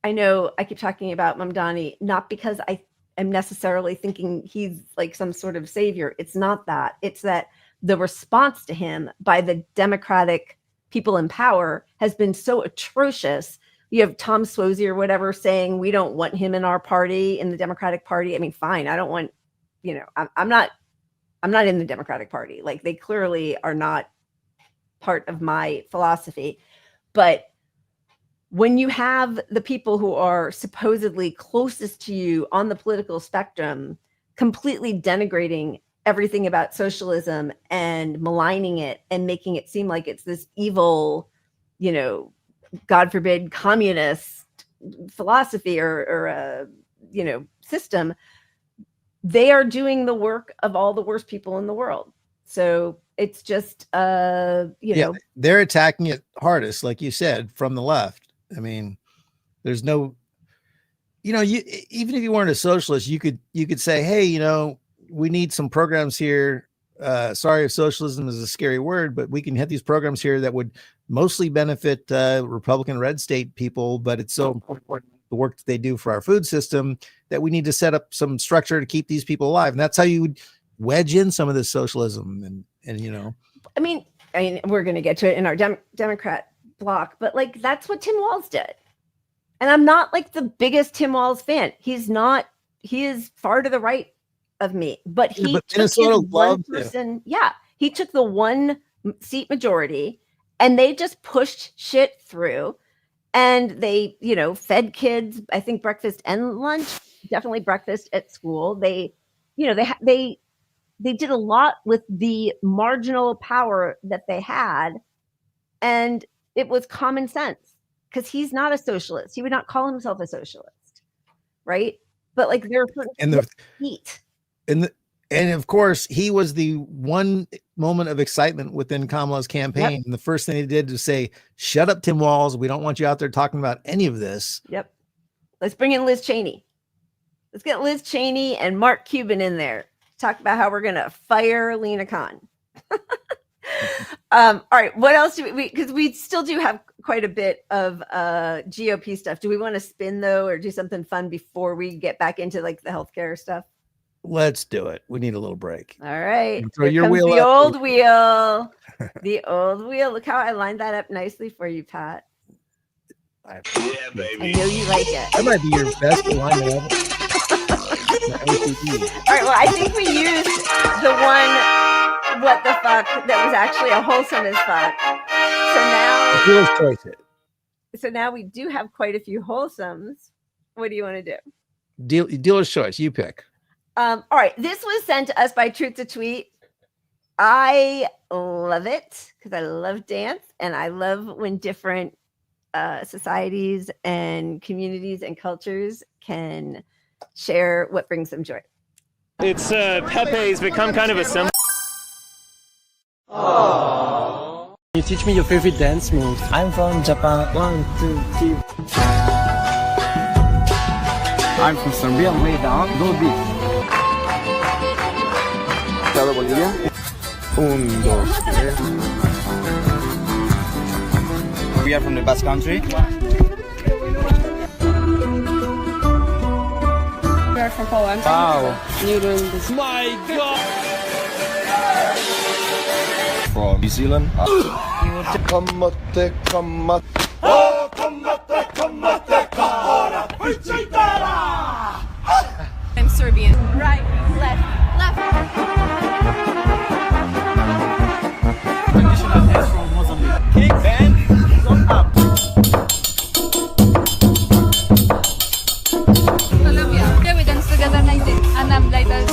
I know I keep talking about Mamdani, not because I am necessarily thinking he's like some sort of savior. It's not that. It's that the response to him by the Democratic people in power has been so atrocious. You have Tom Suozzi or whatever saying we don't want him in our party, in the Democratic Party. I mean, fine. I don't want, I'm not in the Democratic Party. Like, they clearly are not part of my philosophy. But when you have the people who are supposedly closest to you on the political spectrum completely denigrating everything about socialism and maligning it and making it seem like it's this evil, God forbid, communist philosophy or system, they are doing the work of all the worst people in the world. So it's just, they're attacking it hardest, like you said, from the left. I mean, there's no, even if you weren't a socialist, you could say, hey, we need some programs here. Sorry if socialism is a scary word, but we can have these programs here that would mostly benefit Republican red state people, but it's so important, the work that they do for our food system, that we need to set up some structure to keep these people alive. And that's how you would wedge in some of this socialism. And I mean, we're going to get to it in our Democrat block, but like, that's what Tim Walz did. And I'm not like the biggest Tim Walz fan. He is far to the right of me, but he but took Minnesota his one loved him. person. Yeah, he took the one seat majority, and they just pushed shit through. And they, fed kids, I think breakfast and lunch, definitely breakfast at school. They, they did a lot with the marginal power that they had. And it was common sense because he's not a socialist. He would not call himself a socialist. Right. But like they're And the heat. And of course, he was the one moment of excitement within Kamala's campaign. Yep. And the first thing he did was say, shut up, Tim Walz. We don't want you out there talking about any of this. Yep. Let's bring in Liz Cheney. Let's get Liz Cheney and Mark Cuban in there. Talk about how we're going to fire Lena Khan. All right. What else do we, because we still do have quite a bit of GOP stuff. Do we want to spin though, or do something fun before we get back into like the healthcare stuff? Let's do it. We need a little break. All right. Throw your comes wheel the up. old wheel. The old wheel. Look how I lined that up nicely for you, Pat. Yeah, baby. I know you like it. That might be your best line ever. All right. Well, I think we used the one what the fuck that was actually a wholesome as fuck. Dealer's choice. So now we do have quite a few wholesomes. What do you want to do? Dealer's choice. You pick. All right. This was sent to us by Truth to Tweet. I love it because I love dance and I love when different societies and communities and cultures can share what brings them joy. It's Pepe's become kind of a symbol. Aww. Can you teach me your favorite dance move? I'm from Japan. 1, 2, 3. I'm from Serbia. Way down. Go deep. Bolivia. 1, 2, 3. We are from the Basque Country. We are from Poland. Wow. You're doing this. My God. From New Zealand. I'm Serbian. Right, left, left. Traditional dance from Mozambique. Kick and jump up. Colombia. Yeah, we dance together like this. And I'm like that.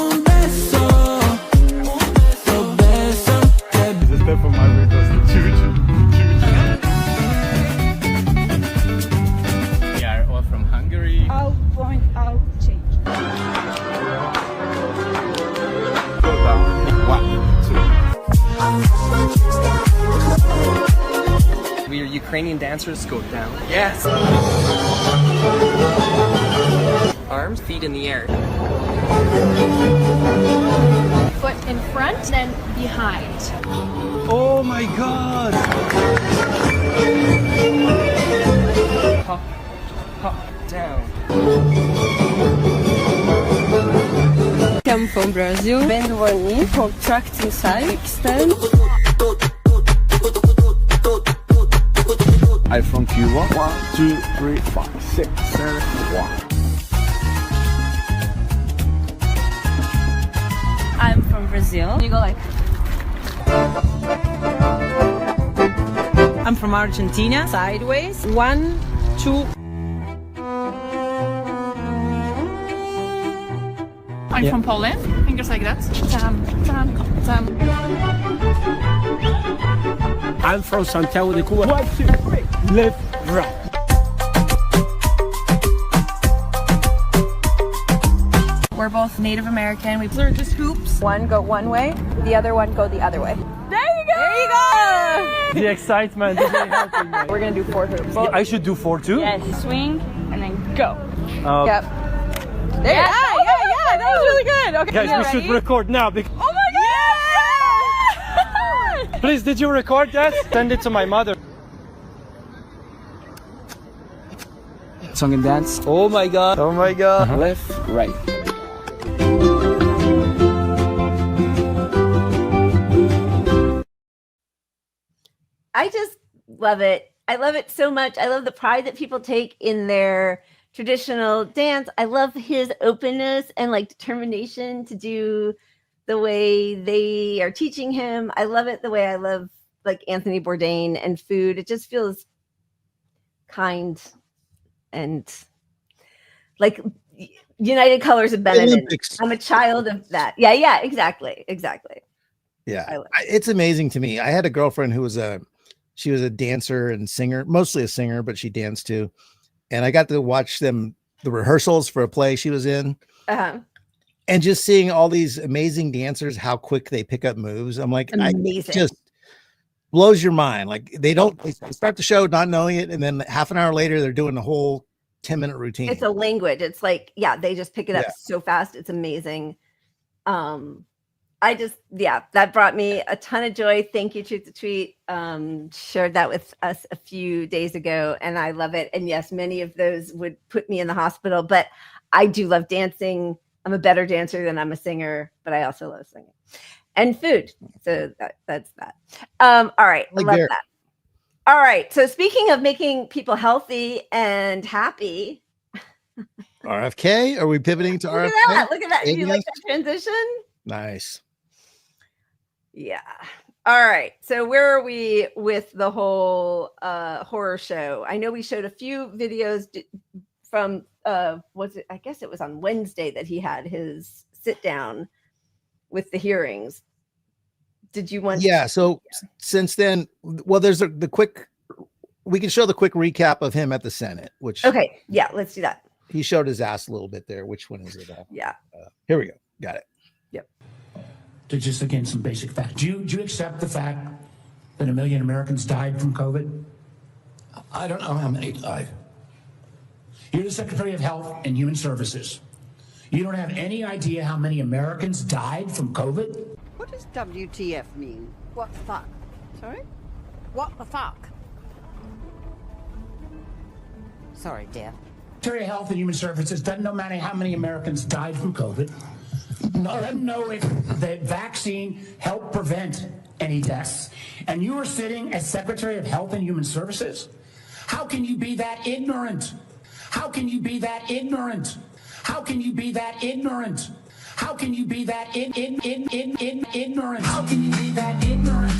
This is step from my request. We are all from Hungary. Out, point, out, change. Go down. 1, 2. We are Ukrainian dancers. Go down. Yes. Arms, feet in the air. Foot in front, then behind. Oh my God. Hop, hop, down. I'm from Brazil. Bend one knee, contract inside, extend. I'm from Cuba. 1, 2, 3, 5, 6, 7, 1. I'm from Brazil. You go like. I'm from Argentina. Sideways. 1, 2. I'm from Poland. Fingers like that. Tam, tam, tam. I'm from Santiago de Cuba. 1, 2, 3. Left, right. We're both Native American. We learn just hoops. One go one way, the other one go the other way. There you go! There you go! The excitement is really helping me. We're gonna do 4 hoops. I should do 4 too? Yes. Swing and then go. Yep. There yeah, that was really good. Okay, guys, we ready? should record now. Oh my God! Please, did you record that? Send it to my mother. Song and dance. Oh my God. Oh my God. Left, right. I just love it. I love it so much. I love the pride that people take in their traditional dance. I love his openness and like determination to do the way they are teaching him. I love it the way I love like Anthony Bourdain and food. It just feels kind and like United Colors of Benetton. I'm a child of that. Yeah, exactly. Yeah, it's amazing to me. I had a girlfriend who was she was a dancer and singer, mostly a singer, but she danced too. And I got to watch the rehearsals for a play she was in. And just seeing all these amazing dancers, how quick they pick up moves. I'm like, amazing. Just blows your mind. Like they start the show not knowing it. And then half an hour later, they're doing the whole 10-minute routine. It's a language. It's like, they just pick it up so fast. It's amazing. That brought me a ton of joy. Thank you, Truth to Tweet. Shared that with us a few days ago, and I love it. And yes, many of those would put me in the hospital, but I do love dancing. I'm a better dancer than I'm a singer, but I also love singing and food. So that's that. All right. I love that. All right. So speaking of making people healthy and happy. RFK, are we pivoting to RFK? Look at that. Do you like that transition? Nice. Yeah. All right. So where are we with the whole horror show? I know we showed a few videos from I guess it was on Wednesday that he had his sit down with the hearings. Did you want since then, well, there's we can show the quick recap of him at the Senate, which let's do that. He showed his ass a little bit there. Which one is it? Here we go. Got it. Yep. To just again some basic facts. Do you accept the fact that 1 million Americans died from COVID? I don't know how many died. You're the Secretary of Health and Human Services. You don't have any idea how many Americans died from COVID? What does WTF mean? What the fuck? Sorry? What the fuck? Sorry, dear. Secretary of Health and Human Services doesn't know how many Americans died from COVID. Doesn't know if the vaccine helped prevent any deaths. And you are sitting as Secretary of Health and Human Services? How can you be that ignorant? How can you be that ignorant? How can you be that ignorant? How can you be that ignorant? How can you be that ignorant?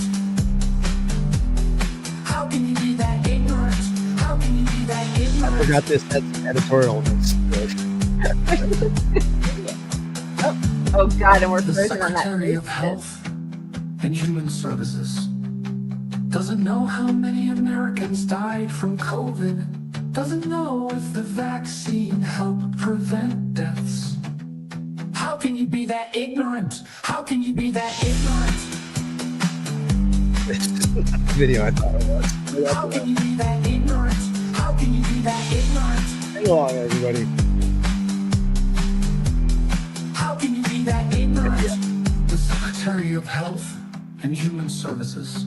How can you be that ignorant? How can you be that ignorant? I forgot this editorial. Oh God, and we're frozen on that. The Secretary of Health and Human Services doesn't know how many Americans died from COVID. Doesn't know if the vaccine helped prevent deaths. How can you be that ignorant? How can you be that ignorant? Video I thought it was. How can you be that ignorant? How can you be that ignorant? Hang along, everybody. How can you be that ignorant? The Secretary of Health and Human Services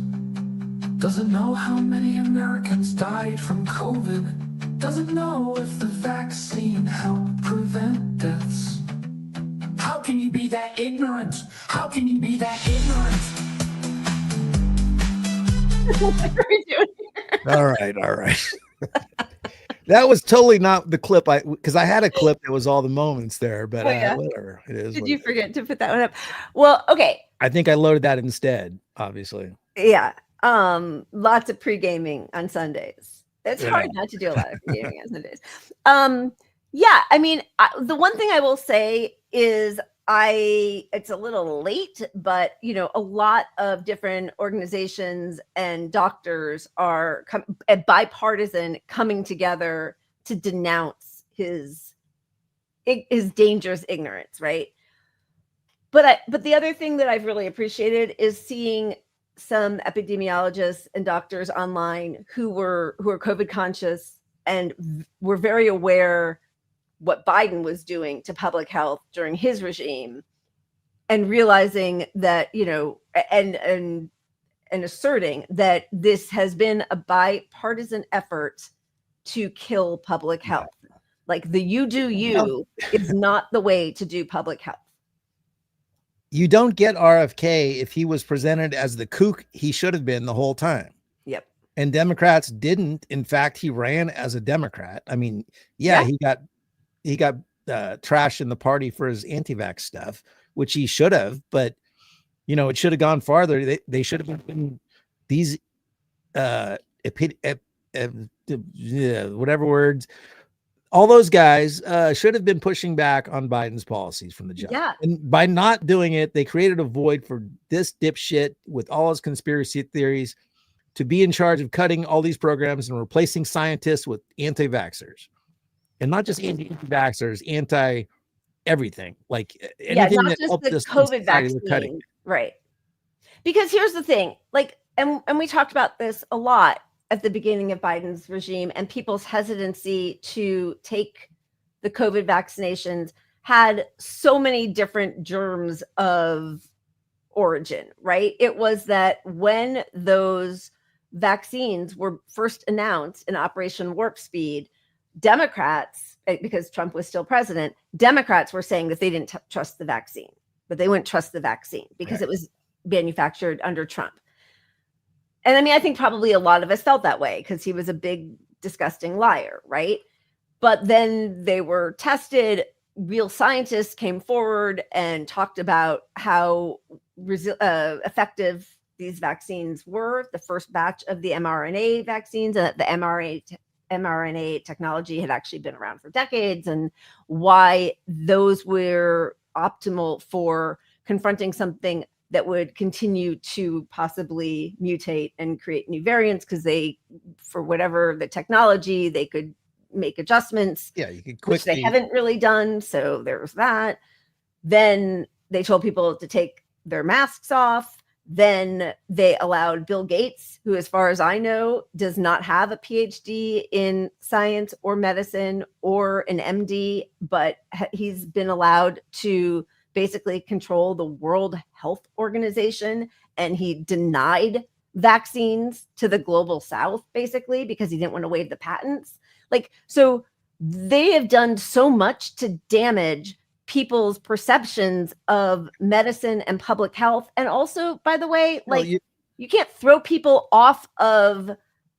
doesn't know how many Americans died from COVID. Doesn't know if the vaccine helped prevent deaths. How can you be that ignorant? How can you be that ignorant? All right. That was totally not the clip because I had a clip that was all the moments there, but whatever it is. Did you forget to put that one up? Well, okay. I think I loaded that instead, obviously. Yeah. Lots of pre-gaming on Sundays. It's hard not to do a lot of pre-gaming on Sundays. I mean, the one thing I will say is it's a little late, but a lot of different organizations and doctors are bipartisan coming together to denounce his dangerous ignorance, right? But the other thing that I've really appreciated is seeing some epidemiologists and doctors online who were COVID conscious and were very aware what Biden was doing to public health during his regime, and realizing that, and asserting that this has been a bipartisan effort to kill public health. Like the you do you is not the way to do public health. You don't get RFK if he was presented as the kook he should have been the whole time. Yep. And Democrats didn't. In fact, he ran as a Democrat. I mean, yeah. he got trashed in the party for his anti-vax stuff, which he should have, but you know, it should have gone farther. They should have been these whatever words, all those guys should have been pushing back on Biden's policies from the jump. Yeah. And by not doing it, they created a void for this dipshit with all his conspiracy theories to be in charge of cutting all these programs and replacing scientists with anti-vaxxers. And not just anti-vaxxers, anti-everything. Like anything not that just helped the this COVID society, they're cutting. vaccine. Right. Because here's the thing, like, and we talked about this a lot at the beginning of Biden's regime, and people's hesitancy to take the COVID vaccinations had so many different germs of origin, right? It was that when those vaccines were first announced in Operation Warp Speed, Democrats, because Trump was still president, Democrats were saying that they didn't trust the vaccine, but they wouldn't trust the vaccine because it was manufactured under Trump. And I mean, I think probably a lot of us felt that way because he was a big, disgusting liar, right? But then they were tested. Real scientists came forward and talked about how effective these vaccines were, the first batch of the mRNA vaccines, and that the mRNA technology had actually been around for decades, and why those were optimal for confronting something that would continue to possibly mutate and create new variants because they, for whatever the technology, they could make adjustments. Yeah, you could quickly. Which they haven't really done. So there's that. Then they told people to take their masks off. Then they allowed Bill Gates, who, as far as I know, does not have a PhD in science or medicine or an MD, but he's been allowed to basically control the World Health Organization. And he denied vaccines to the global South, basically, because he didn't want to waive the patents. Like, so they have done so much to damage people's perceptions of medicine and public health. And also, by the way, like, you can't throw people off of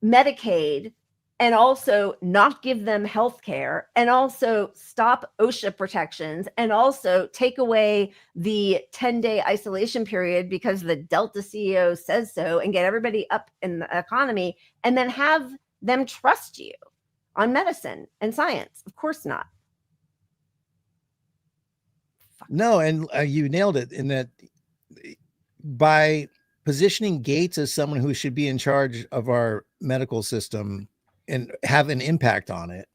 Medicaid and also not give them health care, and also stop OSHA protections, and also take away the 10-day isolation period because the Delta CEO says so, and get everybody up in the economy, and then have them trust you on medicine and science. Of course not. No, and you nailed it in that by positioning Gates as someone who should be in charge of our medical system and have an impact on it,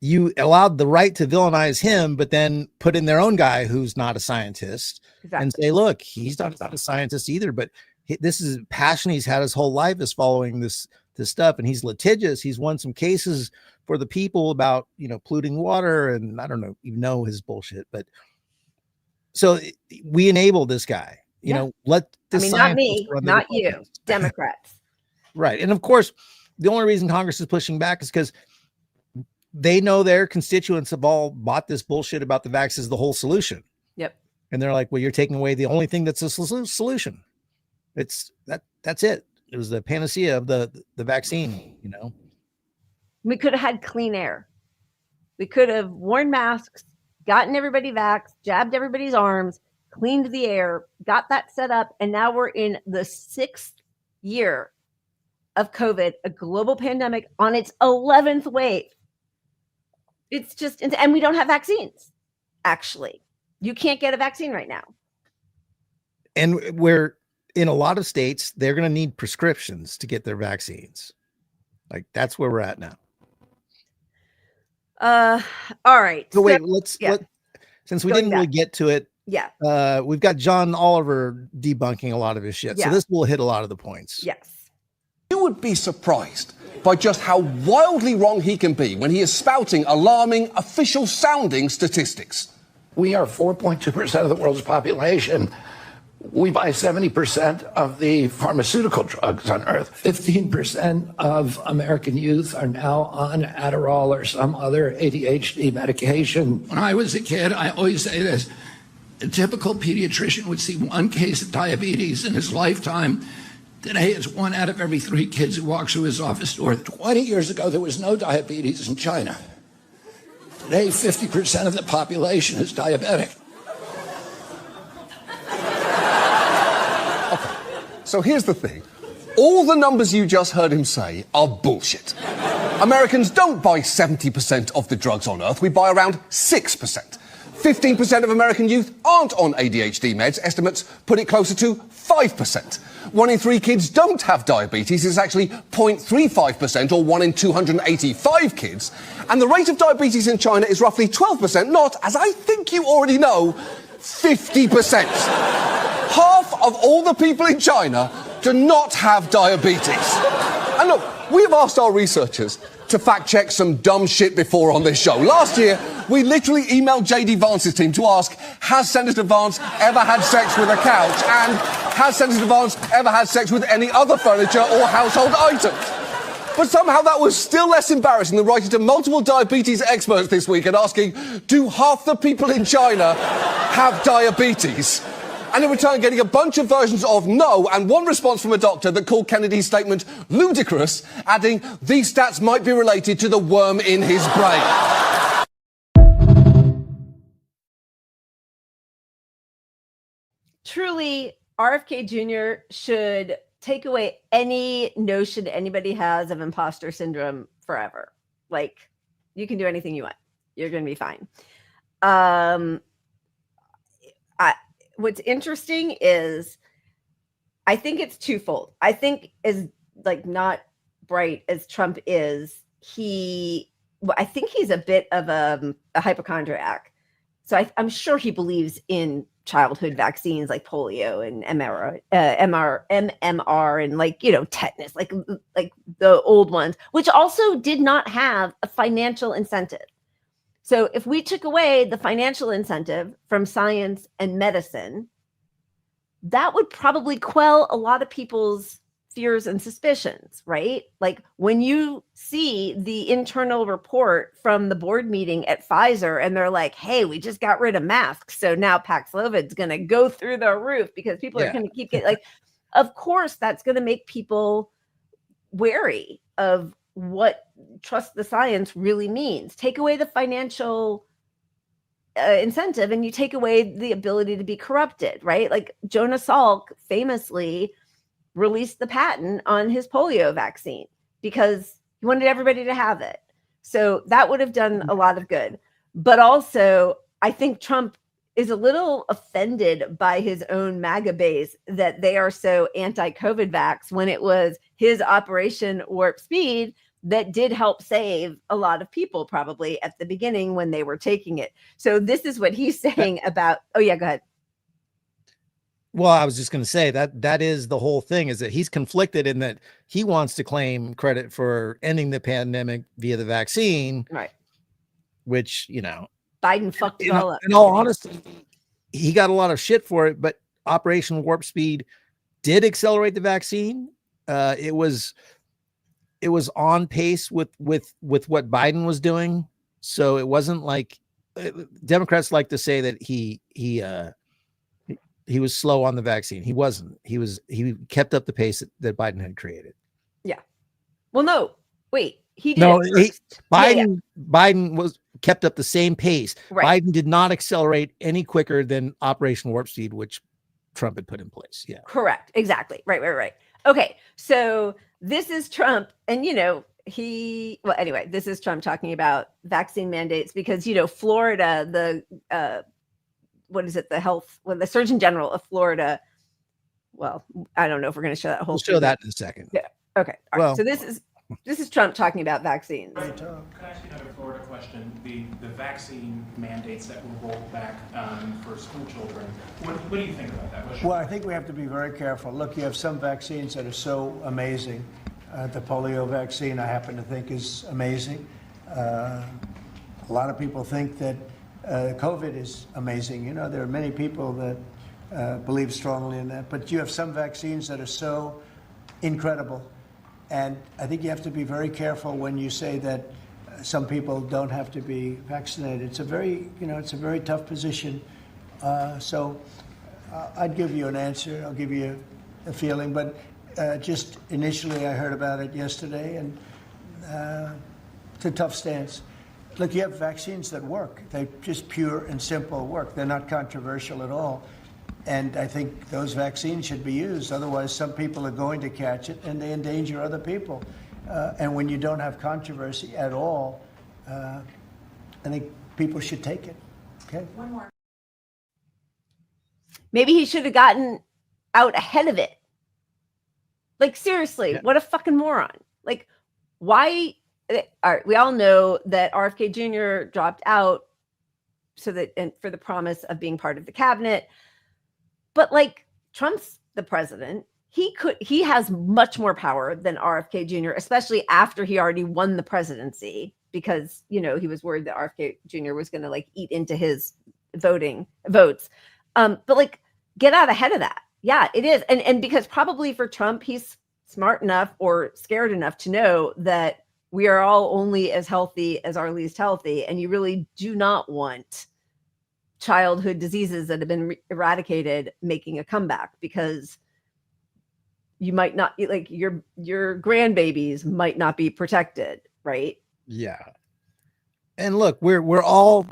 you allowed the right to villainize him, but then put in their own guy who's not a scientist and say, look, he's not a scientist either, but this is passion he's had his whole life is following this stuff, and he's litigious. He's won some cases for the people about, you know, polluting water, and I don't know, you know, his bullshit. But so we enable this guy, you know, let the not me, not you, Democrats. Right. And of course, the only reason Congress is pushing back is because they know their constituents have all bought this bullshit about the vax is the whole solution. Yep. And they're like, well, you're taking away the only thing that's a solution. It's that's it. It was the panacea of the vaccine, you know. We could have had clean air. We could have worn masks, gotten everybody vaxxed, jabbed everybody's arms, cleaned the air, got that set up, and now we're in the 6th year of COVID, a global pandemic on its 11th wave. It's just, and we don't have vaccines. Actually, you can't get a vaccine right now. And we're in a lot of states, they're going to need prescriptions to get their vaccines. Like, that's where we're at now. All right. So wait, since we didn't really get to it. Yeah. We've got John Oliver debunking a lot of his shit. So this will hit a lot of the points. Yes. You would be surprised by just how wildly wrong he can be when he is spouting alarming, official-sounding statistics. We are 4.2% of the world's population. We buy 70% of the pharmaceutical drugs on Earth. 15% of American youth are now on Adderall or some other ADHD medication. When I was a kid, I always say this, a typical pediatrician would see one case of diabetes in his lifetime. Today, it's 1 out of every 3 kids who walks through his office door. 20 years ago, there was no diabetes in China. Today, 50% of the population is diabetic. Okay. So here's the thing. All the numbers you just heard him say are bullshit. Americans don't buy 70% of the drugs on Earth. We buy around 6%. 15% of American youth aren't on ADHD meds. Estimates put it closer to 5%. 1 in 3 kids don't have diabetes. It's actually 0.35%, or 1 in 285 kids. And the rate of diabetes in China is roughly 12%, not, as I think you already know, 50%. Half of all the people in China do not have diabetes. And look, we have asked our researchers to fact-check some dumb shit before on this show. Last year, we literally emailed J.D. Vance's team to ask, has Senator Vance ever had sex with a couch? And has Senator Vance ever had sex with any other furniture or household items? But somehow that was still less embarrassing than writing to multiple diabetes experts this week and asking, do half the people in China have diabetes? And in return, getting a bunch of versions of no, and one response from a doctor that called Kennedy's statement ludicrous, adding, these stats might be related to the worm in his brain. Truly, RFK Jr. should take away any notion anybody has of imposter syndrome forever. Like, you can do anything you want. You're going to be fine. What's interesting is I think it's twofold. I think as not bright as Trump is, I think he's a bit of a hypochondriac. So I'm sure he believes in childhood vaccines like polio and MMR and tetanus, like the old ones, which also did not have a financial incentive. So if we took away the financial incentive from science and medicine, that would probably quell a lot of people's fears and suspicions, right? Like when you see the internal report from the board meeting at Pfizer and they're like, hey, we just got rid of masks. So now Paxlovid's going to go through the roof because people are going to keep getting of course, that's going to make people wary of what trust the science really means. Take away the financial incentive and you take away the ability to be corrupted, right? Like Jonas Salk famously released the patent on his polio vaccine because he wanted everybody to have it. So that would have done a lot of good. But also, I think Trump is a little offended by his own MAGA base that they are so anti-COVID vax when it was his Operation Warp Speed that did help save a lot of people probably at the beginning when they were taking it. So this is what he's saying about, oh yeah, go ahead. Well, I was just going to say that is the whole thing, is that he's conflicted in that he wants to claim credit for ending the pandemic via the vaccine. Right. Which, Biden fucked it all up. In all honesty, he got a lot of shit for it, but Operation Warp Speed did accelerate the vaccine. It was on pace with what Biden was doing. So it wasn't like Democrats like to say that he was slow on the vaccine. He wasn't. He kept up the pace that Biden had created. Yeah. Well, no, wait. He did. No, Biden kept up the same pace. Right. Biden did not accelerate any quicker than Operation Warp Speed, which Trump had put in place. Yeah. Correct. Exactly. Right. Okay. So this is Trump, and this is Trump talking about vaccine mandates because Florida, the the Surgeon General of Florida. Well, I don't know if we're going to show that whole. We'll show that in a second. Yeah. Okay. All right. So this is Trump talking about vaccines. Can I ask you another Florida question? The vaccine mandates that were rolled back for school children. What do you think about that? Well, I think we have to be very careful. Look, you have some vaccines that are so amazing. The polio vaccine, I happen to think, is amazing. A lot of people think that COVID is amazing. There are many people that believe strongly in that. But you have some vaccines that are so incredible. And I think you have to be very careful when you say that some people don't have to be vaccinated. It's a very tough position. So I'd give you an answer. I'll give you a feeling. But just initially I heard about it yesterday, and it's a tough stance. Look, you have vaccines that work. They just pure and simple work. They're not controversial at all. And I think those vaccines should be used. Otherwise, some people are going to catch it, and they endanger other people. And when you don't have controversy at all, I think people should take it. Okay? One more. Maybe he should have gotten out ahead of it. Like, seriously, what a fucking moron. Like, why? All right, we all know that RFK Jr. dropped out so that, and for the promise of being part of the cabinet. But like, Trump's the president. He has much more power than RFK Jr., especially after he already won the presidency, because, you know, he was worried that RFK Jr. was going to like eat into his votes. But like, get out ahead of that. Yeah, it is. And because probably for Trump, he's smart enough or scared enough to know that we are all only as healthy as our least healthy. And you really do not want childhood diseases that have been eradicated making a comeback, because you might not, like, your grandbabies might not be protected, right? Yeah. And look, we're all,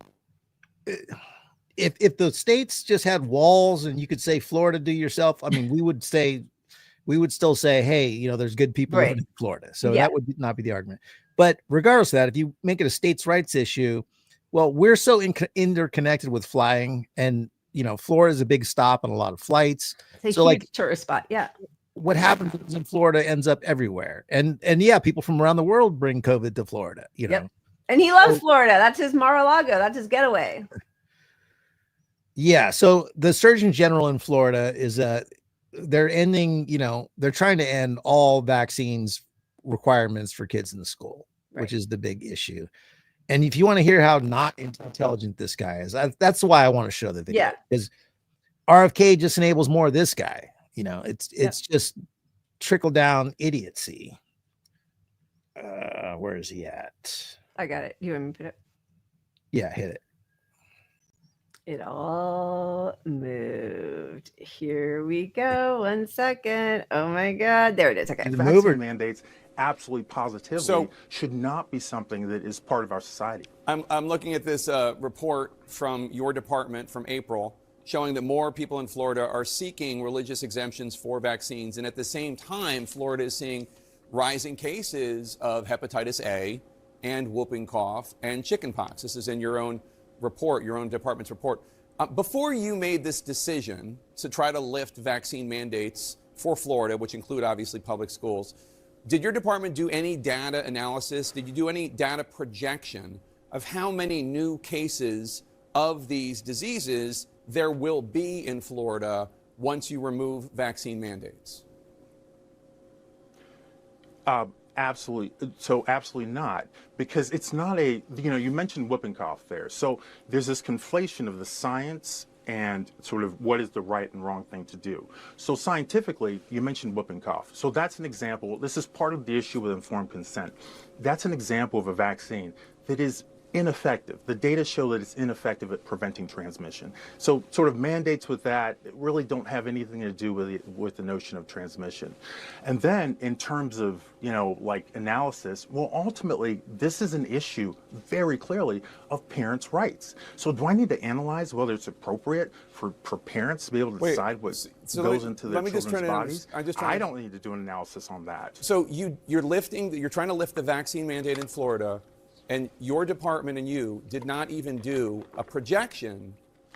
if the states just had walls and you could say Florida do yourself, I mean, we would still say, hey, you know, there's good people living in Florida. So that would not be the argument. But regardless of that, if you make it a states' rights issue, well, we're so interconnected with flying, and, you know, Florida is a big stop on a lot of flights. It's a so huge like tourist spot. Yeah. What happens in Florida ends up everywhere. And yeah, people from around the world bring COVID to Florida, you know. And he loves Florida. That's his Mar-a-Lago. That's his getaway. Yeah. So the Surgeon General in Florida is they're ending, you know, they're trying to end all vaccines requirements for kids in the school, which is the big issue. And if you want to hear how not intelligent this guy is, that's why I want to show the video. Because RFK just enables more of this guy. You know, it's just trickle down idiocy. Where is he at? I got it. You want me to put it? Yeah, hit it. It all moved. Here we go. 1 second. Oh my God. There it is. Okay. The vaccine mandates absolutely positively should not be something that is part of our society. I'm looking at this report from your department from April, showing that more people in Florida are seeking religious exemptions for vaccines. And at the same time, Florida is seeing rising cases of hepatitis A and whooping cough and chickenpox. This is in your own report, your own department's report. Before you made this decision to try to lift vaccine mandates for Florida, which include obviously public schools, did your department do any data analysis? Did you do any data projection of how many new cases of these diseases there will be in Florida once you remove vaccine mandates? Absolutely. So absolutely not, because it's not a, you know, you mentioned whooping cough there. So there's this conflation of the science and sort of what is the right and wrong thing to do. So scientifically, you mentioned whooping cough. So that's an example. This is part of the issue with informed consent. That's an example of a vaccine that is ineffective. The data show that it's ineffective at preventing transmission. So sort of mandates with that really don't have anything to do with the notion of transmission. And then in terms of, you know, like analysis, well, ultimately, this is an issue very clearly of parents' rights. So do I need to analyze whether it's appropriate for parents to be able to decide what goes into their children's bodies? I don't need to do an analysis on that. So you're trying to lift the vaccine mandate in Florida, and your department and you did not even do a projection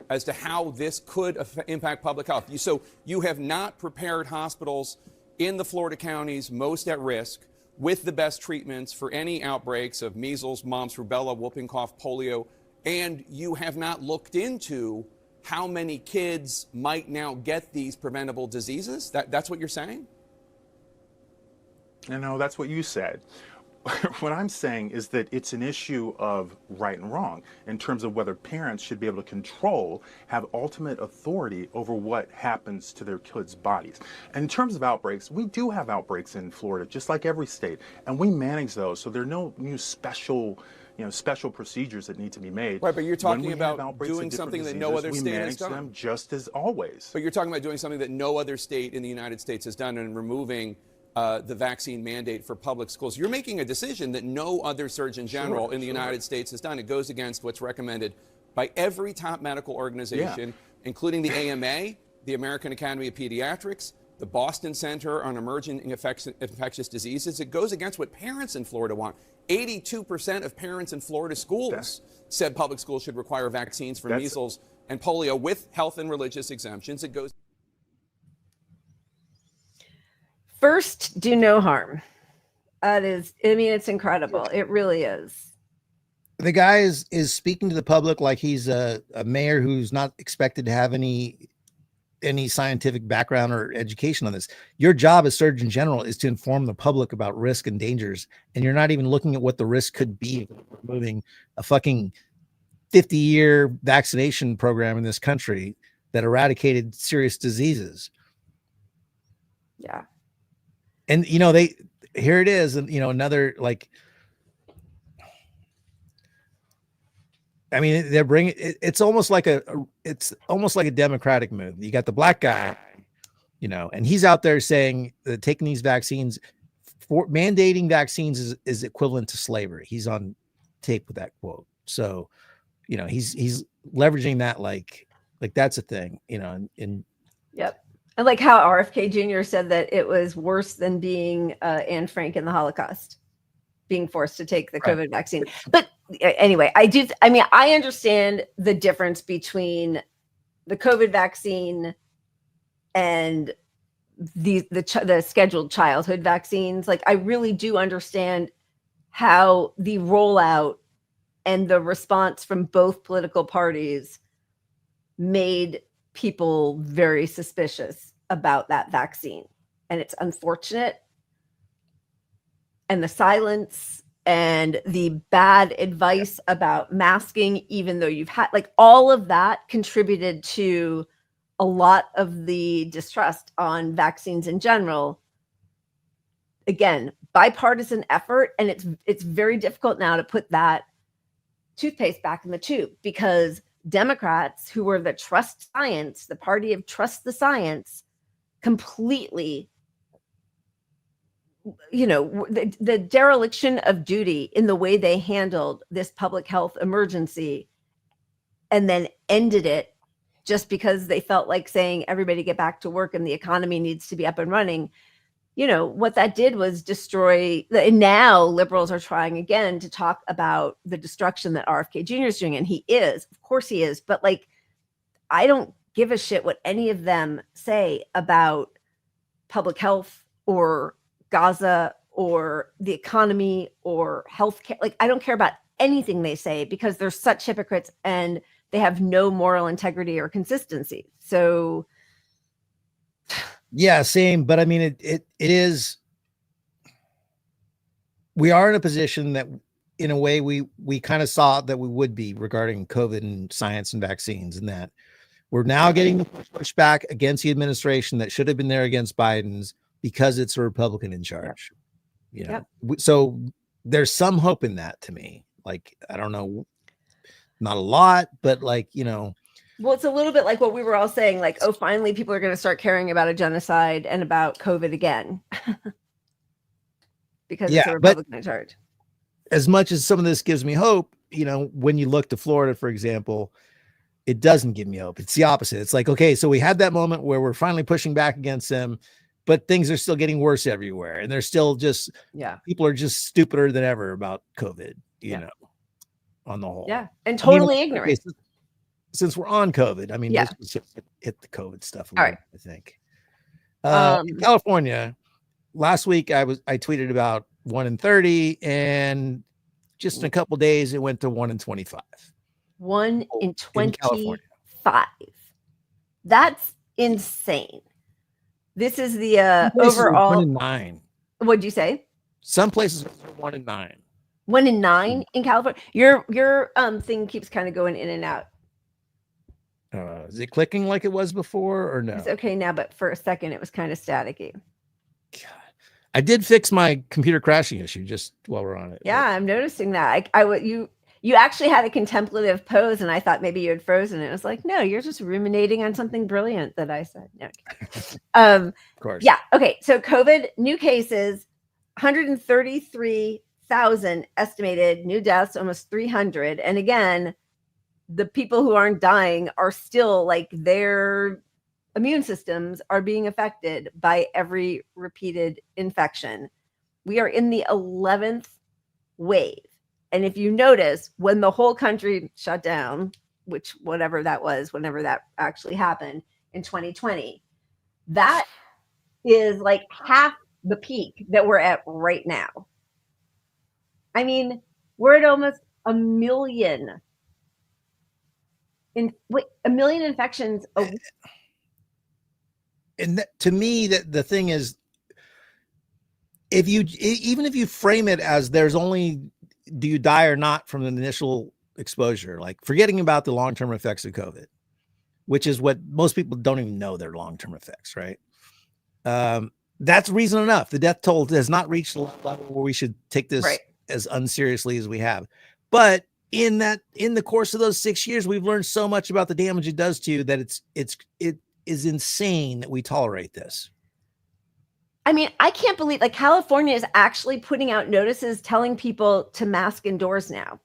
as to how this could impact public health. So you have not prepared hospitals in the Florida counties most at risk with the best treatments for any outbreaks of measles, mumps, rubella, whooping cough, polio, and you have not looked into how many kids might now get these preventable diseases? That's what you're saying? No, that's what you said. What I'm saying is that it's an issue of right and wrong in terms of whether parents should be able to control, have ultimate authority over what happens to their kids' bodies. And in terms of outbreaks, we do have outbreaks in Florida, just like every state, and we manage those. So there are no new special, special procedures that need to be made. Right, but you're When talking we have about outbreaks of doing different something that no diseases, other we state has manage done. them just as always. But you're talking about doing something that no other state in the United States has done and removing the vaccine mandate for public schools. You're making a decision that no other Surgeon General in the United States has done. It goes against what's recommended by every top medical organization, including the AMA, the American Academy of Pediatrics, the Boston Center on Emerging Infectious Diseases. It goes against what parents in Florida want. 82% of parents in Florida schools said public schools should require vaccines for measles and polio with health and religious exemptions. It goes. First, do no harm. That is, I mean, it's incredible. It really is. The guy is speaking to the public like he's a mayor who's not expected to have any scientific background or education on this. Your job as Surgeon General is to inform the public about risk and dangers, and you're not even looking at what the risk could be removing a fucking 50-year vaccination program in this country that eradicated serious diseases. Yeah. And here it is, and another, like, I mean, they're bringing it's almost like a Democratic move. You got the black guy, and he's out there saying that taking these vaccines, for mandating vaccines is equivalent to slavery. He's on tape with that quote. So, he's leveraging that like that's a thing, and Yep. And like how RFK Jr. said that it was worse than being Anne Frank in the Holocaust, being forced to take the COVID vaccine. But anyway, I understand the difference between the COVID vaccine and the scheduled childhood vaccines. Like, I really do understand how the rollout and the response from both political parties made people very suspicious about that vaccine. And it's unfortunate. And the silence and the bad advice about masking, even though you've had, like, all of that contributed to a lot of the distrust on vaccines in general. Again, bipartisan effort. And it's very difficult now to put that toothpaste back in the tube, because Democrats, who were the trust science, the party of trust the science, completely, the dereliction of duty in the way they handled this public health emergency, and then ended it just because they felt like saying everybody get back to work and the economy needs to be up and running. What that did was destroy. And now liberals are trying again to talk about the destruction that RFK Jr. is doing. And he is, of course he is. But like, I don't give a shit what any of them say about public health or Gaza or the economy or healthcare. Like, I don't care about anything they say, because they're such hypocrites and they have no moral integrity or consistency. So yeah, same. But I mean, it is, we are in a position that in a way we kind of saw that we would be regarding COVID and science and vaccines, and that we're now getting the pushback against the administration that should have been there against Biden's, because it's a Republican in charge. So there's some hope in that to me. Like, I don't know, not a lot, but like, well, it's a little bit like what we were all saying, like, oh, finally people are going to start caring about a genocide and about COVID again. Because it's a Republican in charge. As much as some of this gives me hope, when you look to Florida, for example, it doesn't give me hope. It's the opposite. It's like, okay, so we had that moment where we're finally pushing back against them, but things are still getting worse everywhere. And they're still just, people are just stupider than ever about COVID, on the whole. Yeah. And totally ignorant. Okay, since we're on COVID, I mean, let's just hit the COVID stuff. I think. In California, last week I tweeted about 1 in 30, and just in a couple of days it went to 1 in 25. 1 in 25. That's insane. This is the overall 1 in 9. What'd you say? Some places are 1 in 9. 1 in 9 in California. Your thing keeps kind of going in and out. Is it clicking like it was before, or no? It's okay now, but for a second it was kind of staticky. God, I did fix my computer crashing issue just while we're on it. Yeah, I'm noticing that. You actually had a contemplative pose, and I thought maybe you had frozen. It was like, no, you're just ruminating on something brilliant that I said. No. Of course. Yeah. Okay. So COVID new cases, 133,000 estimated, new deaths, almost 300. And again, the people who aren't dying are still like their immune systems are being affected by every repeated infection. We are in the 11th wave. And if you notice, when the whole country shut down, which whatever that was, whenever that actually happened in 2020, that is like half the peak that we're at right now. I mean, we're at almost a million infections a week. And to me, that the thing is, even if you frame it as there's only, do you die or not from the initial exposure, like forgetting about the long-term effects of COVID, which is what most people don't even know their long-term effects, right? That's reason enough. The death toll has not reached the level where we should take this as unseriously as we have. But in the course of those 6 years, we've learned so much about the damage it does to you that it is insane that we tolerate this. I mean, I can't believe like California is actually putting out notices telling people to mask indoors now,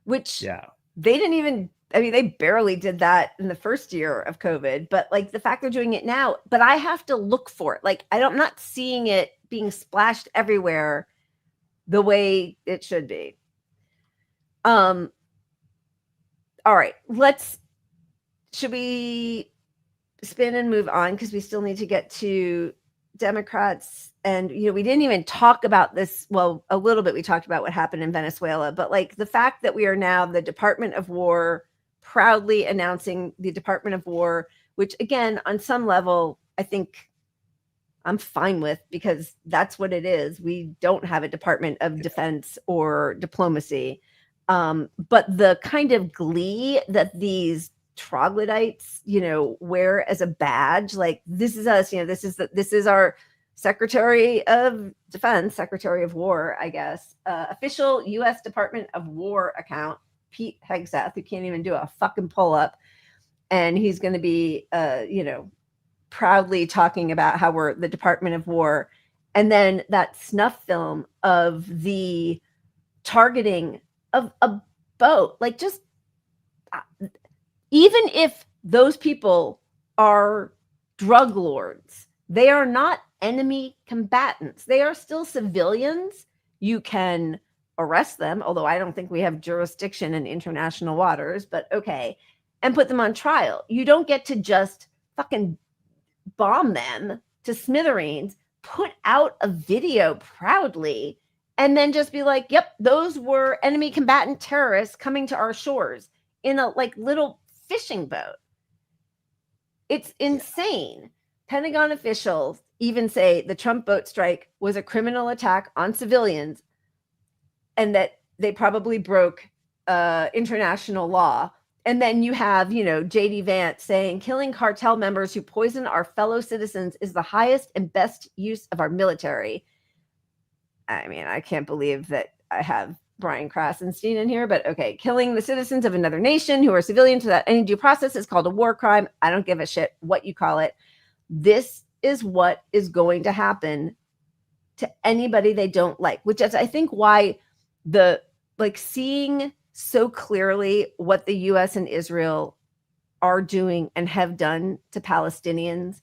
which they didn't even, I mean, they barely did that in the first year of COVID, but like the fact they're doing it now, but I have to look for it. Like I'm not seeing it being splashed everywhere the way it should be. All right, should we spin and move on? Because we still need to get to Democrats. And, you know, we didn't even talk about this. Well, a little bit, we talked about what happened in Venezuela, but like the fact that we are now the Department of War proudly announcing the Department of War, which again, on some level, I think I'm fine with because that's what it is. We don't have a Department of Defense or diplomacy. But the kind of glee that these troglodytes, you know, wear as a badge, like this is us, you know, this is our Secretary of Defense, Secretary of War, I guess, official U.S. Department of War account, Pete Hegseth, who can't even do a fucking pull-up. And he's going to be, you know, proudly talking about how we're the Department of War. And then that snuff film of the targeting of a boat, like just even if those people are drug lords, they are not enemy combatants. They are still civilians. You can arrest them, although I don't think we have jurisdiction in international waters, but okay, and put them on trial. You don't get to just fucking bomb them to smithereens, put out a video proudly, and then just be like, yep, those were enemy combatant terrorists coming to our shores in a like little fishing boat. It's insane. Pentagon officials even say the Trump boat strike was a criminal attack on civilians and that they probably broke international law. And then you have, you know, J.D. Vance saying killing cartel members who poison our fellow citizens is the highest and best use of our military. I mean, I can't believe that I have Brian Krasenstein in here, but okay. Killing the citizens of another nation who are civilians without any due process is called a war crime. I don't give a shit what you call it. This is what is going to happen to anybody they don't like, which is, I think, why the like seeing so clearly what the U.S. and Israel are doing and have done to Palestinians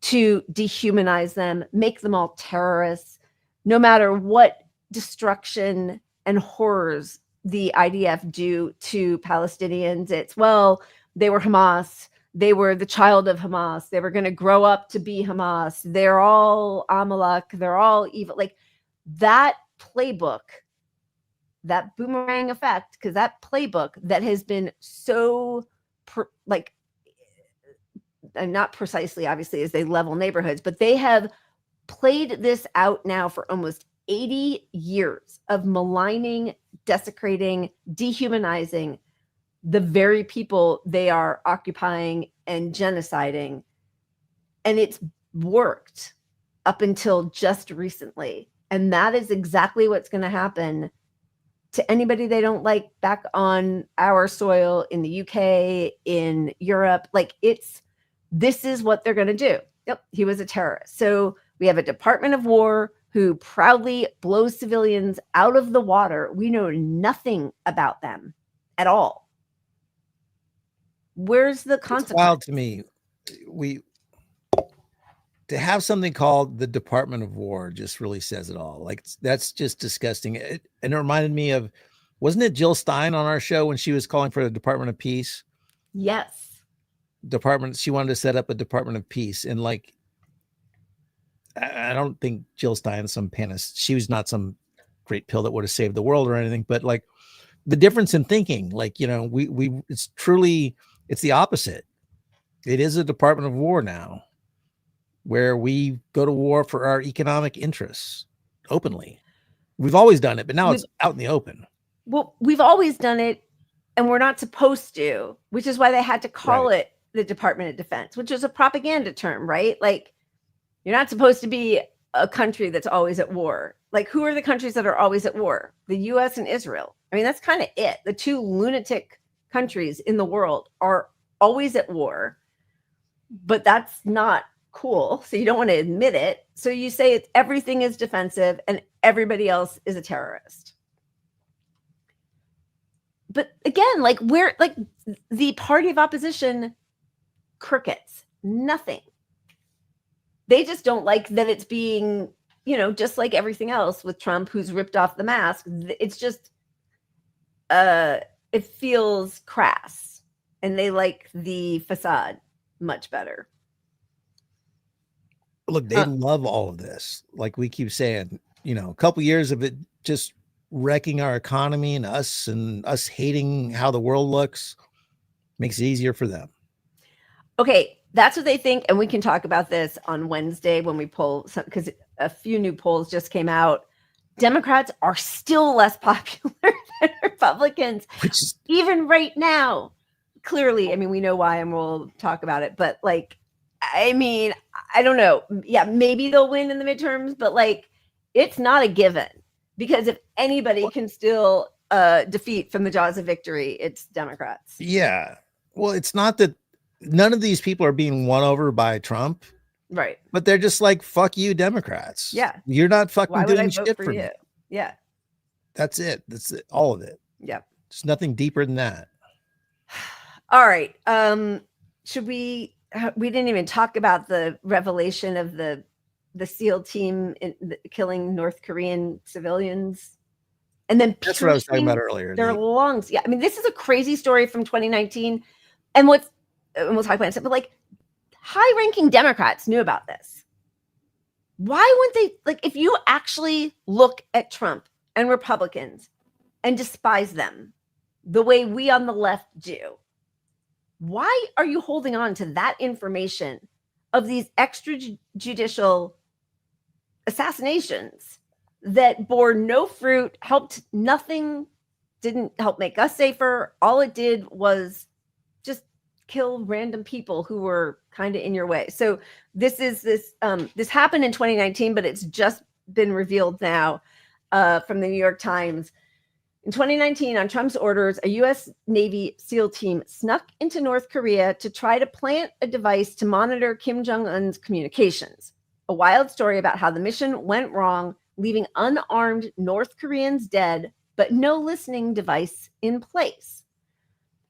to dehumanize them, make them all terrorists, no matter what destruction and horrors the IDF do to Palestinians. It's, well, they were Hamas. They were the child of Hamas. They were going to grow up to be Hamas. They're all Amalek. They're all evil. Like that playbook, that boomerang effect, because that playbook that has been so not precisely, obviously, as they level neighborhoods, but they have played this out now for almost 80 years of maligning, desecrating, dehumanizing the very people they are occupying and genociding. And it's worked. up until just recently. And that is exactly what's going to happen to anybody they don't like back on our soil in the UK, in Europe. Like this is what they're going to do. Yep, he was a terrorist. So we have a Department of War who proudly blows civilians out of the water. We know nothing about them at all. Where's the consequence? It's wild to me. To have something called the Department of War just really says it all. Like, that's just disgusting. And it reminded me of, wasn't it Jill Stein on our show when she was calling for the Department of Peace? Yes. She wanted to set up a Department of Peace. And like, I don't think Jill Stein's some panist. She was not some great pill that would have saved the world or anything, but like the difference in thinking, like, you know, it's the opposite. It is a Department of War now, where we go to war for our economic interests openly. We've always done it, but now it's out in the open. Well, we've always done it, and we're not supposed to, which is why they had to call it the Department of Defense, which is a propaganda term, right? Like, you're not supposed to be a country that's always at war. Like, who are the countries that are always at war? The US and Israel. I mean, that's kind of it. The two lunatic countries in the world are always at war, but that's not cool. So you don't want to admit it. So you say everything is defensive and everybody else is a terrorist. But again, like, we're like the party of opposition, crickets, nothing. They just don't like that it's being, you know, just like everything else with Trump, who's ripped off the mask. It's just, it feels crass, and they like the facade much better. Look, they love all of this. Like we keep saying, you know, a couple years of it just wrecking our economy and us hating how the world looks makes it easier for them. Okay, that's what they think, and we can talk about this on Wednesday when we poll, because a few new polls just came out. Democrats are still less popular than Republicans, even right now. Clearly, I mean, we know why, and we'll talk about it. But like, I mean, I don't know. Yeah, maybe they'll win in the midterms, but like, it's not a given, because if anybody can still defeat from the jaws of victory, it's Democrats. Yeah. Well, it's not that none of these people are being won over by Trump. Right. But they're just like, fuck you, Democrats. Yeah. You're not fucking Why would doing I vote shit for for you? me. Yeah. That's it. That's it. All of it. Yeah. There's nothing deeper than that. All right. Should we didn't even talk about the revelation of the SEAL team killing North Korean civilians, and then that's what I was talking about earlier. Their lungs. Yeah. I mean, this is a crazy story from 2019. And we'll talk about it, but like, high-ranking Democrats knew about this. Why wouldn't they? Like, if you actually look at Trump and Republicans and despise them the way we on the left do, why are you holding on to that information of these extrajudicial assassinations that bore no fruit, helped nothing, didn't help make us safer? All it did was just kill random people who were kind of in your way. So this happened in 2019, but it's just been revealed now from the New York Times. In 2019, on Trump's orders, a U.S. Navy SEAL team snuck into North Korea to try to plant a device to monitor Kim Jong-un's communications. A wild story about how the mission went wrong, leaving unarmed North Koreans dead, but no listening device in place.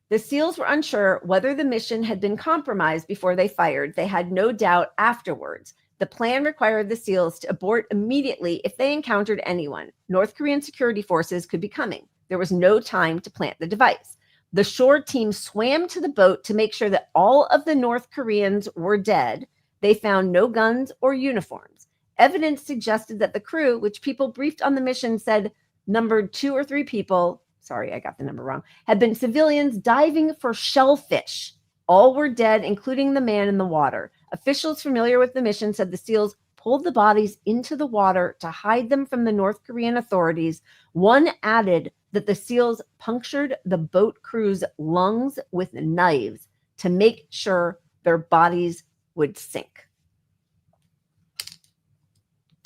The SEALs were unsure whether the mission had been compromised before they fired. They had no doubt afterwards. The plan required the SEALs to abort immediately if they encountered anyone. North Korean security forces could be coming. There was no time to plant the device. The shore team swam to the boat to make sure that all of the North Koreans were dead. They found no guns or uniforms. Evidence suggested that the crew, which people briefed on the mission said numbered 2 or 3 people, sorry, I got the number wrong, had been civilians diving for shellfish. All were dead, including the man in the water. Officials familiar with the mission said the SEALs pulled the bodies into the water to hide them from the North Korean authorities. One added that the SEALs punctured the boat crew's lungs with knives to make sure their bodies would sink.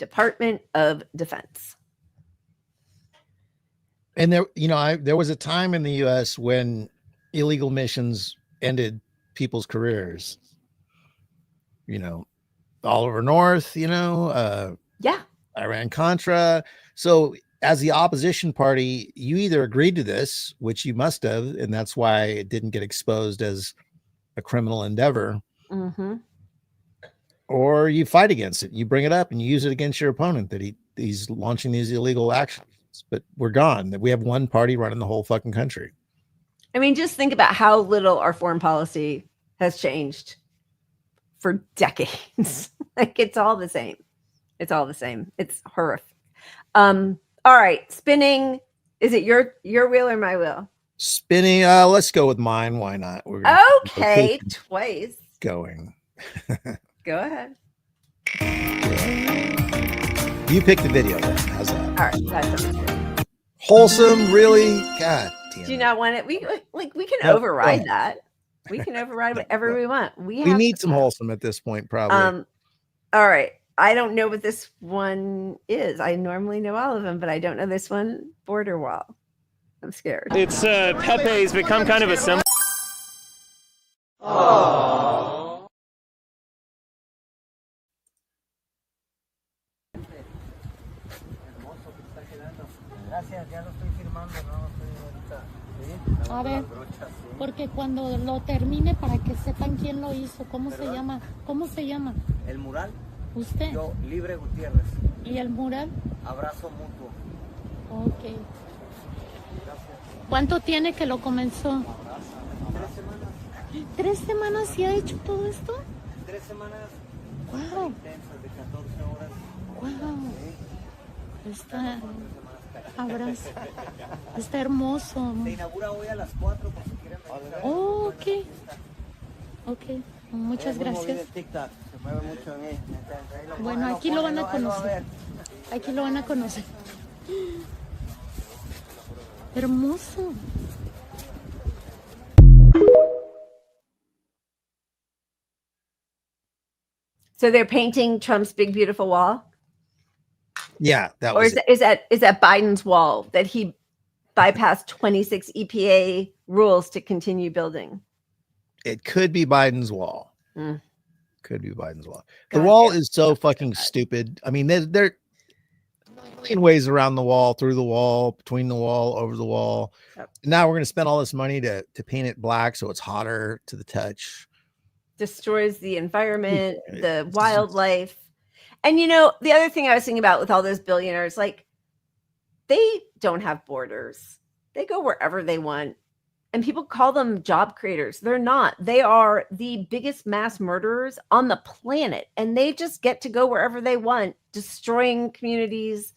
Department of Defense. And there was a time in the U.S. when illegal missions ended people's careers. Oliver North, Iran Contra. So as the opposition party, you either agreed to this, which you must have, and that's why it didn't get exposed as a criminal endeavor, or you fight against it. You bring it up and you use it against your opponent that he's launching these illegal actions. But we're gone. We have one party running the whole fucking country. I mean, just think about how little our foreign policy has changed for decades. Like, it's all the same. It's all the same. It's horrific. All right, spinning. Is it your wheel or my wheel? Spinning. Let's go with mine. Why not? We're okay, twice. Going. Go ahead. You pick the video then. How's that? All right, that sounds good. Wholesome, really? God damn. Do you not want it? We can override that. We can override whatever we want. We need some wholesome at this point, probably. All right. I don't know what this one is. I normally know all of them, but I don't know this one. Border wall. I'm scared. It's Pepe's become kind of a symbol. Aww. A ver, porque cuando lo termine para que sepan quién lo hizo, ¿cómo se llama? ¿Cómo se llama? El mural. ¿Usted? Yo, Libre Gutiérrez. ¿Y el mural? Abrazo mutuo. Ok. ¿Cuánto tiene que lo comenzó? 3 semanas. ¿3 semanas y ha hecho todo esto? 3 semanas. Wow. Intensas de 14 horas. Wow. Está... Abrazo. Está hermoso. Se inaugura hoy a las 4 por si quieren venir. Oh, ok. Ok. Muchas gracias. Se mueve mucho en bueno, aquí lo van a conocer. Aquí lo van a conocer. Hermoso. So they're painting Trump's big beautiful wall? Yeah, that or was is that Biden's wall that he bypassed 26 EPA rules to continue building? It could be Biden's wall. Mm. Could be Biden's wall. The wall is so fucking stupid. I mean, there are a million ways around the wall, through the wall, between the wall, over the wall. Yep. Now we're going to spend all this money to paint it black so it's hotter to the touch. Destroys the environment, the wildlife. And the other thing I was thinking about with all those billionaires, like, they don't have borders. They go wherever they want. And people call them job creators. They're not. They are the biggest mass murderers on the planet. And they just get to go wherever they want, destroying communities,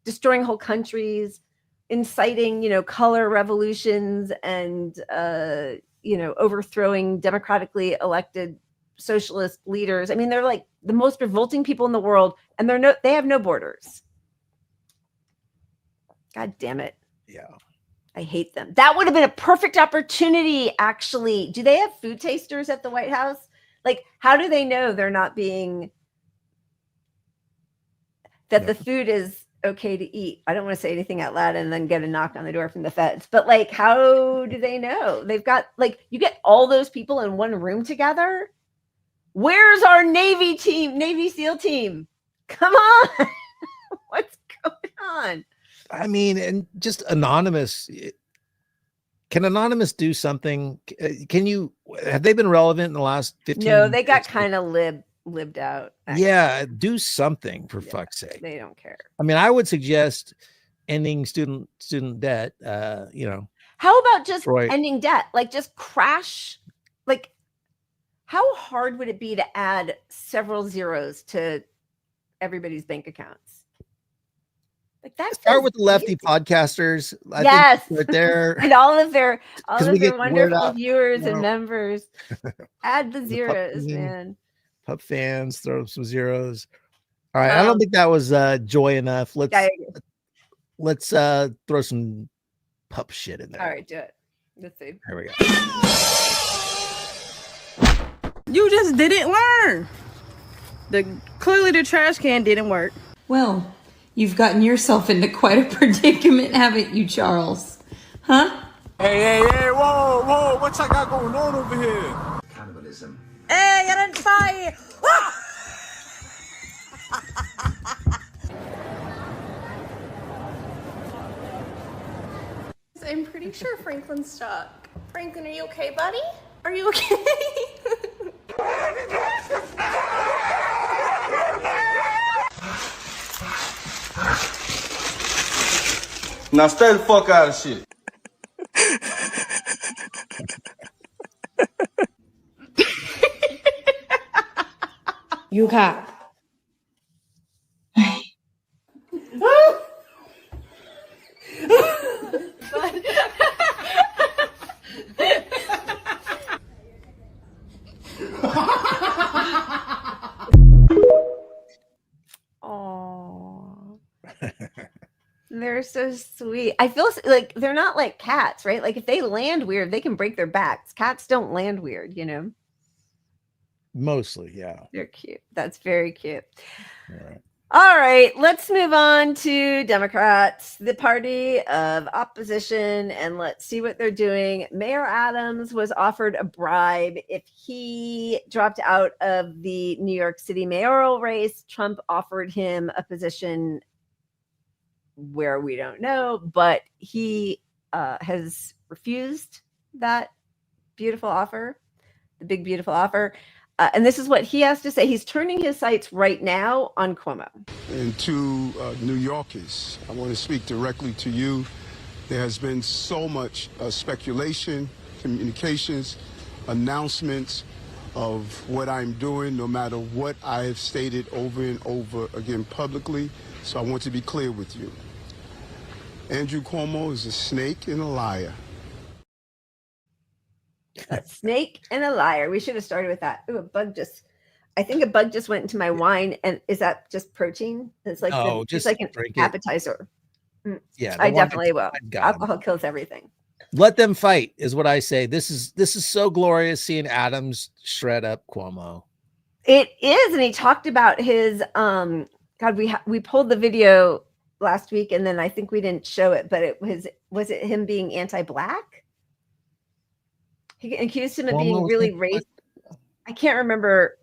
destroying whole countries, inciting, color revolutions and, overthrowing democratically elected socialist leaders. I mean, they're like the most revolting people in the world, and they have no borders. God damn it. Yeah. I hate them. That would have been a perfect opportunity, actually. Do they have food tasters at the White House? Like, how do they know they're not being, that the food is okay to eat? I don't want to say anything out loud and then get a knock on the door from the feds. But, like, how do they know? They've got, like, you get all those people in one room together. Where's our Navy team, Navy SEAL team? Come on. What's going on? I mean, and just Anonymous. Can Anonymous do something? Have they been relevant in the last 15 No, they got kind of lived out. Actually. Yeah, do something for fuck's sake. They don't care. I mean, I would suggest ending student debt. How about just ending debt? Like, just crash. Like, how hard would it be to add several zeros to everybody's bank accounts? Like, that start with the lefty podcasters. Yes, I think right there, and all of their wonderful viewers and members. Add the zeros, man. Pup fans, throw some zeros. All right, I don't think that was joy enough. Let's throw some pup shit in there. All right, do it. Let's see. Here we go. You just didn't learn. Clearly the trash can didn't work. Well, you've gotten yourself into quite a predicament, haven't you, Charles? Huh? Hey, whoa, what y'all got going on over here? Cannibalism. Hey, I didn't fight! I'm pretty sure Franklin's stuck. Franklin, are you okay, buddy? Are you okay? Now stay the fuck out of shit. Yuka. Oh, they're so sweet. I feel like they're not like cats, right? Like if they land weird, they can break their backs. Cats don't land weird, you know? Mostly, yeah. They're cute. That's very cute. All right. All right, let's move on to Democrats, the party of opposition, and let's see what they're doing. Mayor Adams was offered a bribe if he dropped out of the New York City mayoral race. Trump offered him a position where we don't know, but he has refused that beautiful offer, the big, beautiful offer. And this is what he has to say. He's turning his sights right now on Cuomo. And to New Yorkers, I want to speak directly to you. There has been so much speculation, communications, announcements of what I'm doing, no matter what I have stated over and over again publicly. So I want to be clear with you. Andrew Cuomo is a snake and a liar. A snake and a liar. We should have started with that. Ooh, I think a bug just went into my wine. And is that just protein? It's like, it's like an appetizer. Yeah, I definitely will. Alcohol kills everything. Let them fight is what I say. This is so glorious seeing Adams shred up Cuomo. It is. And he talked about his, God, we pulled the video last week and then I think we didn't show it, but was it him being anti-Black? He accused him of being really racist. I can't remember.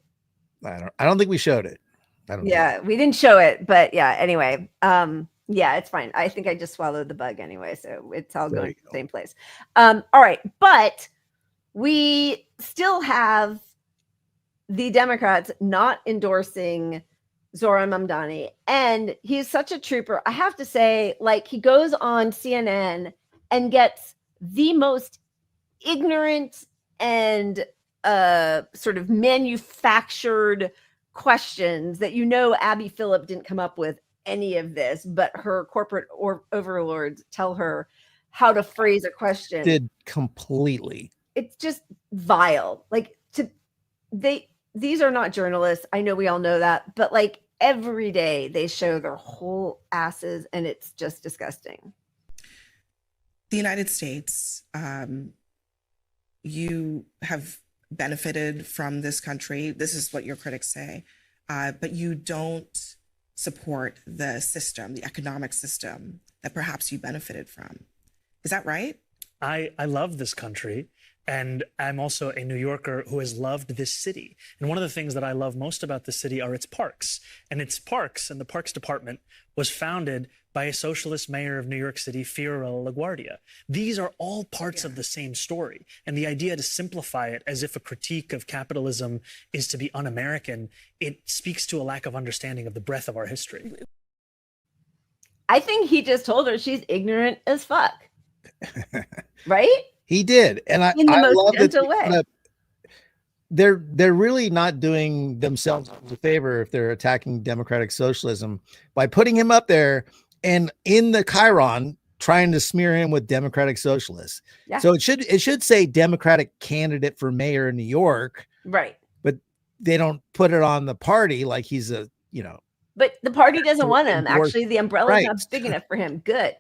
I don't think we showed it. We didn't show it, but yeah, anyway. Yeah, it's fine. I think I just swallowed the bug anyway, so it's all going to the same place. All right, but we still have the Democrats not endorsing Zohran Mamdani, and he's such a trooper. I have to say, like, he goes on CNN and gets the most ignorant and sort of manufactured questions that Abby Phillip didn't come up with any of this, but her corporate overlords tell her how to phrase a question. Did completely. It's just vile. Like these are not journalists. I know we all know that, but like every day they show their whole asses and it's just disgusting. The United States, you have benefited from this country. This is what your critics say, but you don't support the system, the economic system that perhaps you benefited from. Is that right? I love this country. And I'm also a New Yorker who has loved this city. And one of the things that I love most about the city are its parks. And its parks and the Parks Department was founded by a socialist mayor of New York City, Fiorello LaGuardia. These are all parts of the same story. And the idea to simplify it as if a critique of capitalism is to be un-American, it speaks to a lack of understanding of the breadth of our history. I think he just told her she's ignorant as fuck. Right? He did, and I love that. They're really not doing themselves a favor if they're attacking democratic socialism by putting him up there and in the Chiron trying to smear him with democratic socialists. Yeah. So it should say Democratic candidate for mayor in New York, right? But they don't put it on the party like he's But the party doesn't want him. Actually, the umbrella's not big enough for him. Good.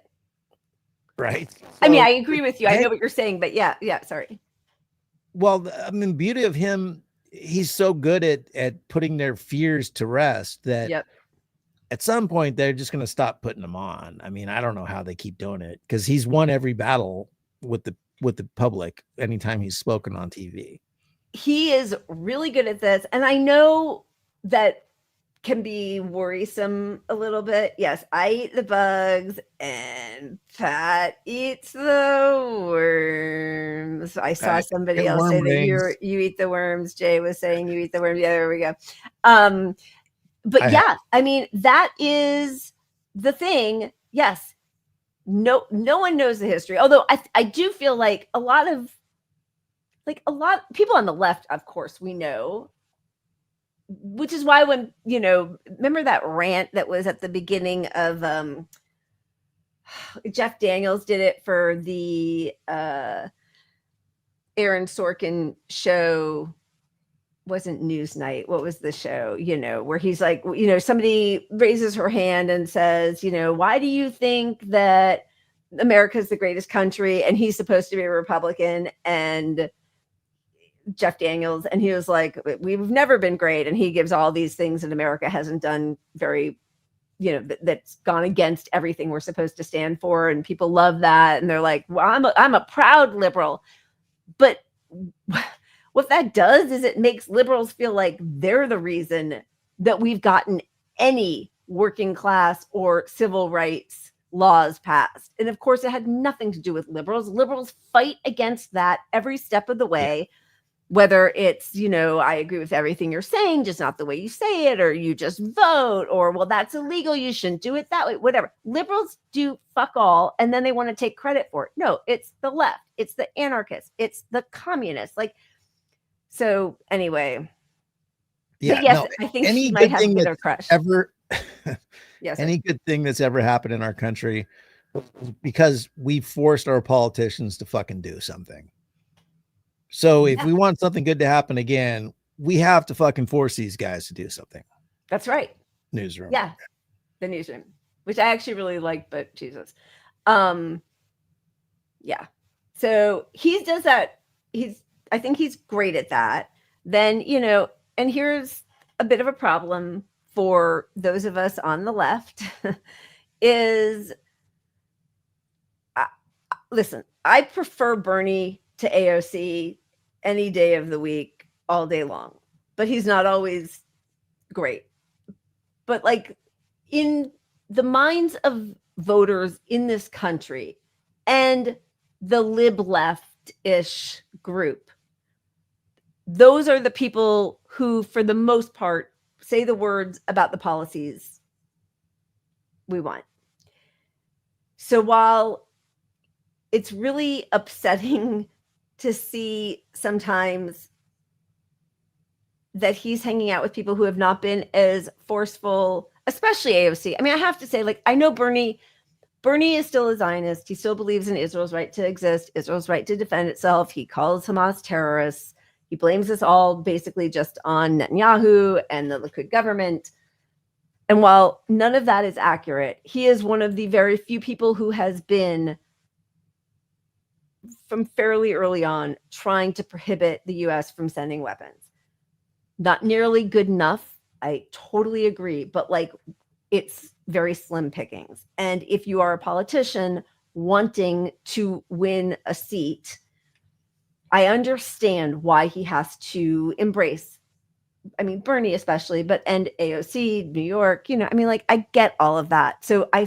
Right. I mean, I agree with you. I know what you're saying, but yeah, sorry. Well, I mean, beauty of him, he's so good at putting their fears to rest that at some point they're just going to stop putting him on. I mean, I don't know how they keep doing it because he's won every battle with the public anytime he's spoken on TV. He is really good at this, and I know that can be worrisome a little bit. Yes, I eat the bugs and Pat eats the worms. I saw somebody else say that you eat the worms. Jay was saying you eat the worms. Yeah, there we go. But yeah, I mean, that is the thing. Yes. No one knows the history. Although I do feel like a lot of people on the left, of course, we know. Which is why when, remember that rant that was at the beginning of Jeff Daniels did it for the Aaron Sorkin show, wasn't Newsnight. What was the show, where he's like, somebody raises her hand and says, why do you think that America's the greatest country? And he's supposed to be a Republican, and Jeff Daniels, and he was like, we've never been great, and he gives all these things that America hasn't done very, that's gone against everything we're supposed to stand for, and people love that, and they're like, well, I'm a proud liberal. But what that does is it makes liberals feel like they're the reason that we've gotten any working class or civil rights laws passed. And of course, it had nothing to do with liberals. Liberals fight against that every step of the way. Whether it's, I agree with everything you're saying, just not the way you say it, or you just vote, or, well, that's illegal, you shouldn't do it that way, whatever. Liberals do fuck all, and then they want to take credit for it. No, it's the left. It's the anarchists. It's the communists. So anyway. Yeah, but yes, I think she might have been a crush. Yes, any good thing that's ever happened in our country, because we forced our politicians to fucking do something. So if we want something good to happen again, we have to fucking force these guys to do something. That's right. Newsroom. Yeah. The newsroom, which I actually really like, but Jesus. Yeah. So he does that. I think he's great at that. Then, and here's a bit of a problem for those of us on the left is, listen, I prefer Bernie to AOC any day of the week, all day long, but he's not always great. But in the minds of voters in this country and the lib left-ish group, those are the people who, for the most part, say the words about the policies we want. So while it's really upsetting to see sometimes that he's hanging out with people who have not been as forceful, especially AOC. I mean, I have to say, I know Bernie is still a Zionist. He still believes in Israel's right to exist, Israel's right to defend itself. He calls Hamas terrorists. He blames us all basically just on Netanyahu and the Likud government. And while none of that is accurate, he is one of the very few people who has been, from fairly early on, trying to prohibit the U.S. from sending weapons. Not nearly good enough. I totally agree. But it's very slim pickings. And if you are a politician wanting to win a seat, I understand why he has to embrace, Bernie especially, and AOC, New York, I get all of that. So I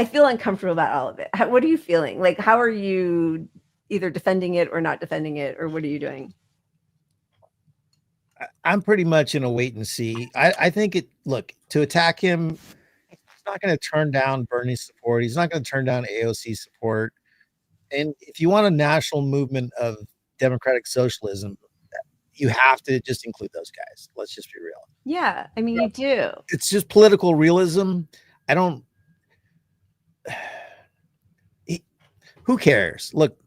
feel uncomfortable about all of it. What are you feeling? How are you either defending it or not defending it, or what are you doing? I'm pretty much in a wait and see. I think to attack him, he's not going to turn down Bernie's support. He's not going to turn down AOC's support. And if you want a national movement of democratic socialism, you have to just include those guys. Let's just be real. Yeah, you do. It's just political realism. Who cares? Look,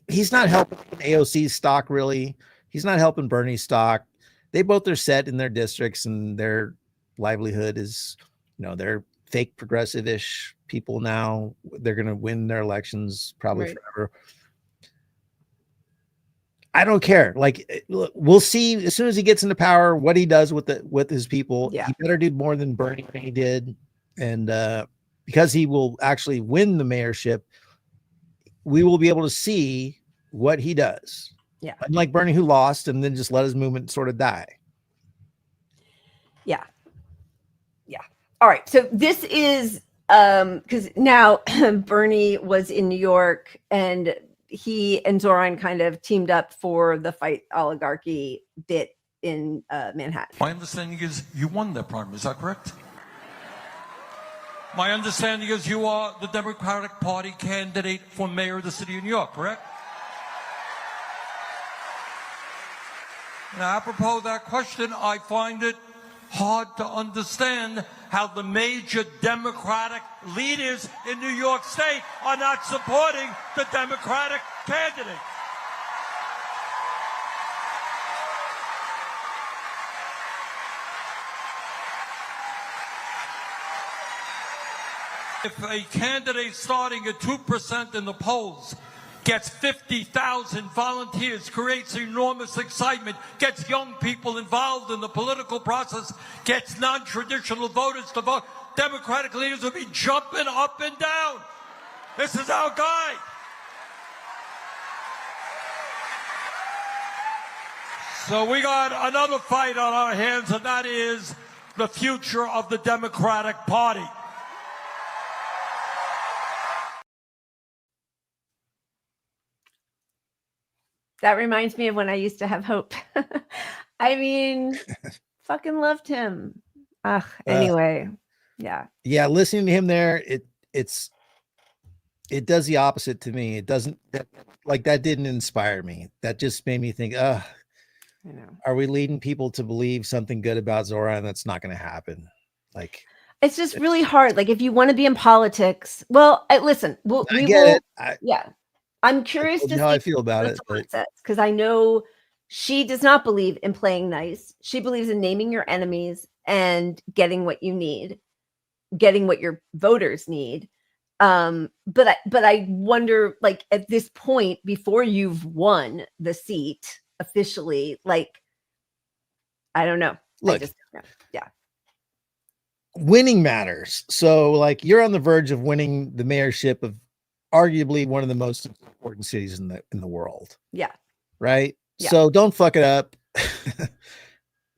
he's not helping AOC's stock, really. He's not helping Bernie's stock. They both are set in their districts, and their livelihood is, they're fake progressive-ish people now. They're going to win their elections probably forever. I don't care. Like, we'll see as soon as he gets into power what he does with his people. Yeah. He better do more than Bernie did, and because he will actually win the mayorship, we will be able to see what he does. Yeah. Unlike Bernie, who lost and then just let his movement sort of die. Yeah. Yeah. All right. So this is because now Bernie was in New York and he and Zoran kind of teamed up for the fight oligarchy bit in Manhattan. My understanding is you won that primary. Is that correct? My understanding is you are the Democratic Party candidate for mayor of the city of New York, correct? Now, apropos of that question, I find it hard to understand how the major Democratic leaders in New York State are not supporting the Democratic candidate. If a candidate starting at 2% in the polls gets 50,000 volunteers, creates enormous excitement, gets young people involved in the political process, gets non-traditional voters to vote, Democratic leaders will be jumping up and down. This is our guy. So we got another fight on our hands, and that is the future of the Democratic Party. That reminds me of when I used to have hope. I mean, fucking loved him. Anyway, yeah. Yeah, listening to him there, it does the opposite to me. It doesn't that didn't inspire me. That just made me think, I know. Are we leading people to believe something good about Zoran? That's not going to happen. Like, it's just really hard. Like, if you want to be in politics, well, listen, we get will. it. Yeah. I'm curious to see how I feel about it, because I know she does not believe in playing nice. She believes in naming your enemies and getting what you need, getting what your voters need. But I wonder, like, at this point, before you've won the seat officially, like, I don't know. Look, yeah. Winning matters. So, like, you're on the verge of winning the mayorship of arguably one of the most important cities in the world. Yeah. Right. Yeah. So don't fuck it up.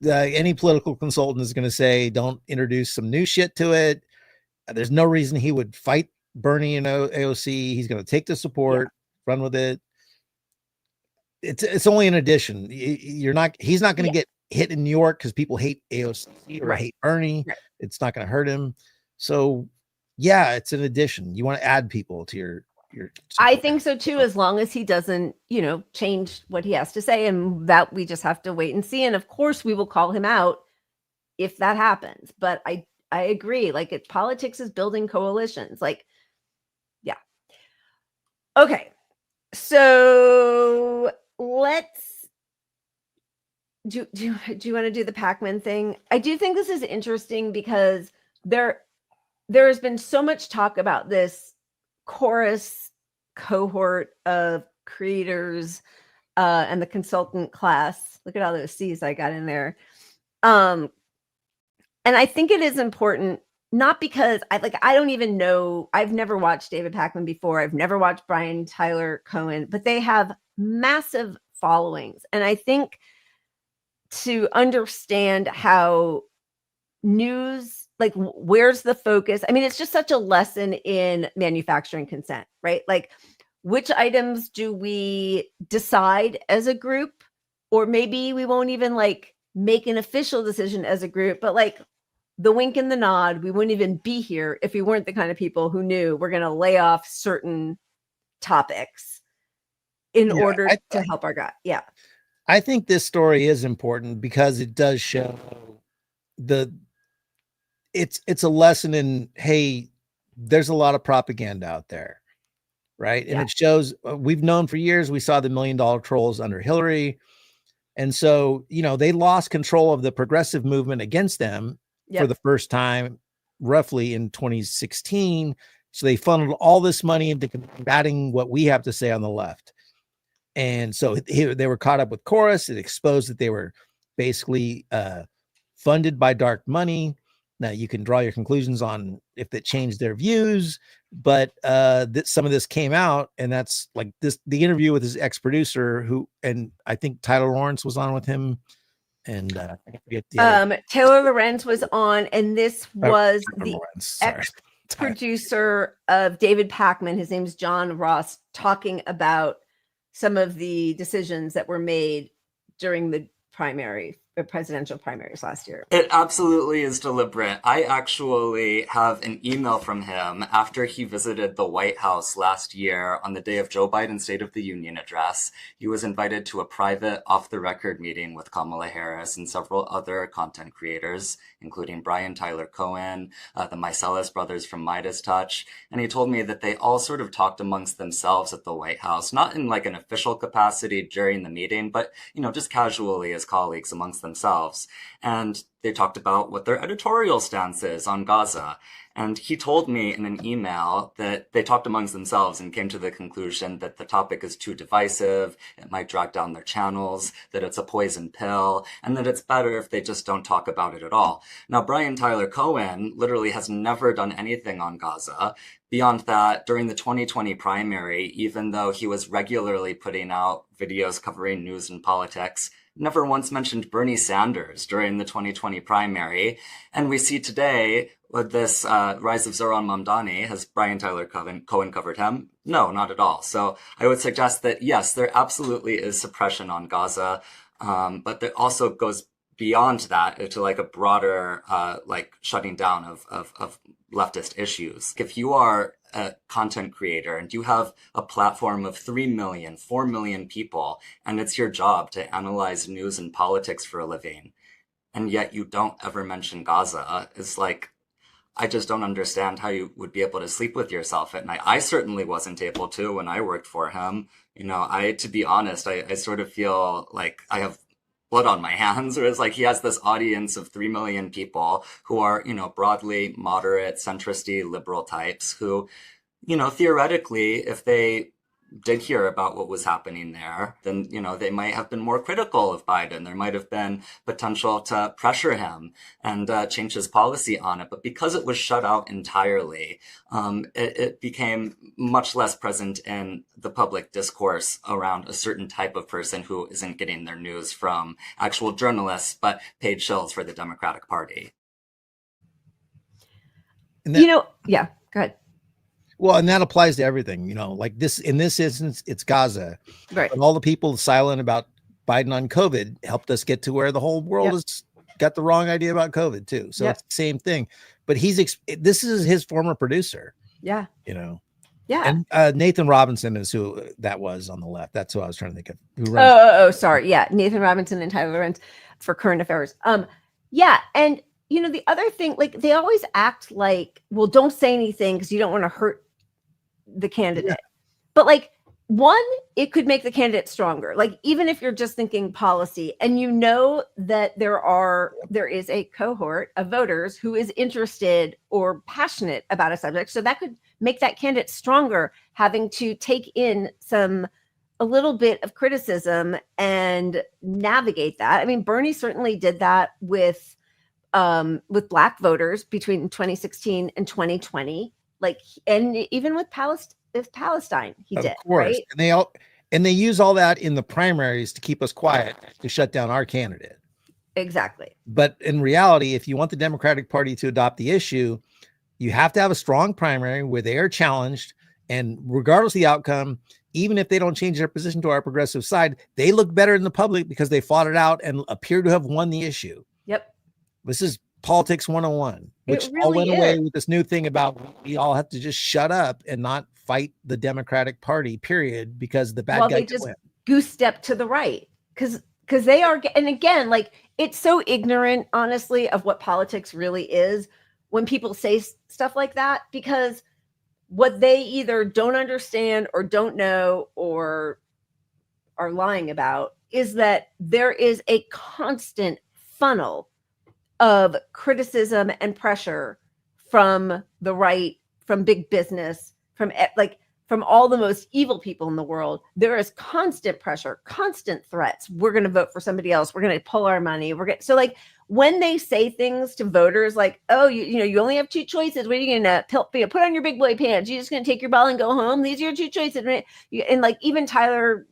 Any political consultant is going to say, don't introduce some new shit to it. There's no reason he would fight Bernie and AOC. He's going to take the support, run with it. It's only an addition. He's not going to get hit in New York because people hate AOC or hate Bernie. Right. It's not going to hurt him. So yeah, it's an addition. You want to add people to your I think so too, as long as he doesn't, change what he has to say, and that we just have to wait and see. And of course we will call him out if that happens. But I agree. Like, politics is building coalitions. Like, yeah. Okay. So let's do you want to do the Pac-Man thing? I do think this is interesting because there has been so much talk about this chorus cohort of creators and the consultant class. Look at all those C's I got in there. And I think it is important, not because I don't even know. I've never watched David Pakman before. I've never watched Brian Tyler Cohen, but they have massive followings. And I think to understand how news, like, where's the focus? I mean, it's just such a lesson in manufacturing consent, right? Like, which items do we decide as a group? Or maybe we won't even like make an official decision as a group, but like the wink and the nod, we wouldn't even be here if we weren't the kind of people who knew we're going to lay off certain topics in order to help our guy. Yeah. I think this story is important because it does show it's a lesson in, hey, there's a lot of propaganda out there, right? And it shows, we've known for years, we saw the $1 million trolls under Hillary. And so, they lost control of the progressive movement against them for the first time, roughly in 2016. So they funneled all this money into combating what we have to say on the left. And so they were caught up with chorus. It exposed that they were basically funded by dark money. Now you can draw your conclusions on if that changed their views, but some of this came out, and that's like the interview with his ex-producer, and I think Tyler Lawrence was on with him, and I forget the other. Taylor Lorenz was on, and this was the Sorry. ex-producer of David Pakman. His name's John Ross, talking about some of the decisions that were made during the presidential primaries last year. It absolutely is deliberate. I actually have an email from him after he visited the White House last year on the day of Joe Biden's State of the Union address. He was invited to a private off-the-record meeting with Kamala Harris and several other content creators, including Brian Tyler Cohen, the Mycelis brothers from Midas Touch. And he told me that they all sort of talked amongst themselves at the White House, not in like an official capacity during the meeting, but, just casually as colleagues amongst themselves. And they talked about what their editorial stance is on Gaza. And he told me in an email that they talked amongst themselves and came to the conclusion that the topic is too divisive, it might drag down their channels, that it's a poison pill, and that it's better if they just don't talk about it at all. Now, Brian Tyler Cohen literally has never done anything on Gaza. Beyond that, during the 2020 primary, even though he was regularly putting out videos covering news and politics, never once mentioned Bernie Sanders during the 2020 primary. And we see today with this rise of Zohran Mamdani, has Brian Tyler Cohen covered him? No, not at all. So I would suggest that, yes, there absolutely is suppression on Gaza, but there also goes beyond that to like a broader shutting down of leftist issues. If you are a content creator and you have a platform of 3 million, 4 million people, and it's your job to analyze news and politics for a living, and yet you don't ever mention Gaza, it's like, I just don't understand how you would be able to sleep with yourself at night. I certainly wasn't able to when I worked for him. To be honest, I sort of feel like I have blood on my hands, or it's like he has this audience of 3 million people who are, broadly moderate, centristy, liberal types who, theoretically, if they did hear about what was happening there, then, they might have been more critical of Biden. There might have been potential to pressure him and change his policy on it. But because it was shut out entirely, it became much less present in the public discourse around a certain type of person who isn't getting their news from actual journalists, but paid shills for the Democratic Party. Yeah, go ahead. Well, and that applies to everything, like this, in this instance, it's Gaza. Right. And all the people silent about Biden on COVID helped us get to where the whole world has got the wrong idea about COVID too. So it's the same thing, but this is his former producer. Yeah. Yeah. And Nathan Robinson is who that was on the left. That's who I was trying to think of. Sorry. Yeah. Nathan Robinson and Tyler Lorenz for current affairs. Yeah. And the other thing, like they always act like, well, don't say anything because you don't want to hurt the candidate. But like, one, it could make the candidate stronger. Like, even if you're just thinking policy and that there is a cohort of voters who is interested or passionate about a subject. So that could make that candidate stronger, having to take in a little bit of criticism and navigate that. I mean, Bernie certainly did that with Black voters between 2016 and 2020, and even with Palestine, he did. Of course, right? And they use all that in the primaries to keep us quiet, to shut down our candidate. Exactly. But in reality, if you want the Democratic Party to adopt the issue, you have to have a strong primary where they are challenged, and regardless of the outcome, even if they don't change their position to our progressive side, they look better in the public because they fought it out and appear to have won the issue. Yep. This is politics 101, which all went away with this new thing about we all have to just shut up and not fight the Democratic Party, period, because the bad guy they just goose step to the right because they are. And again, like, it's so ignorant, honestly, of what politics really is when people say stuff like that, because what they either don't understand or don't know or are lying about is that there is a constant funnel of criticism and pressure from the right, from big business, from from all the most evil people in the world, there is constant pressure, constant threats. We're going to vote for somebody else. We're going to pull our money. So like when they say things to voters like, oh, you only have two choices. What are you going to put on your big boy pants? You're just going to take your ball and go home. These are your two choices. And like even Tyler,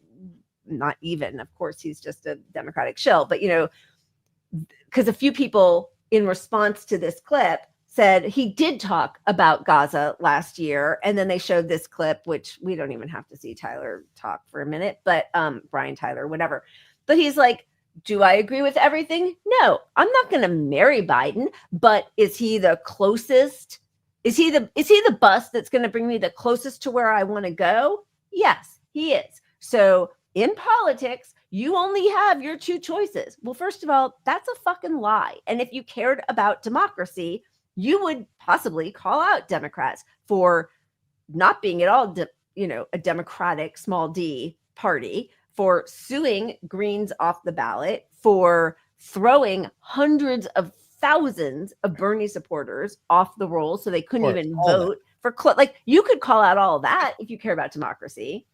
not even, of course, he's just a Democratic shill, but because a few people in response to this clip said he did talk about Gaza last year. And then they showed this clip, which we don't even have to see Tyler talk for a minute, but Brian Tyler, whatever. But he's like, do I agree with everything? No, I'm not going to marry Biden, but is he the closest? Is he the bus that's going to bring me the closest to where I want to go? Yes, he is. So in politics, you only have your two choices. Well, first of all, that's a fucking lie. And if you cared about democracy, you would possibly call out Democrats for not being at all, a Democratic small d party, for suing Greens off the ballot, for throwing hundreds of thousands of Bernie supporters off the rolls so they couldn't even vote for. Like you could call out all of that if you care about democracy.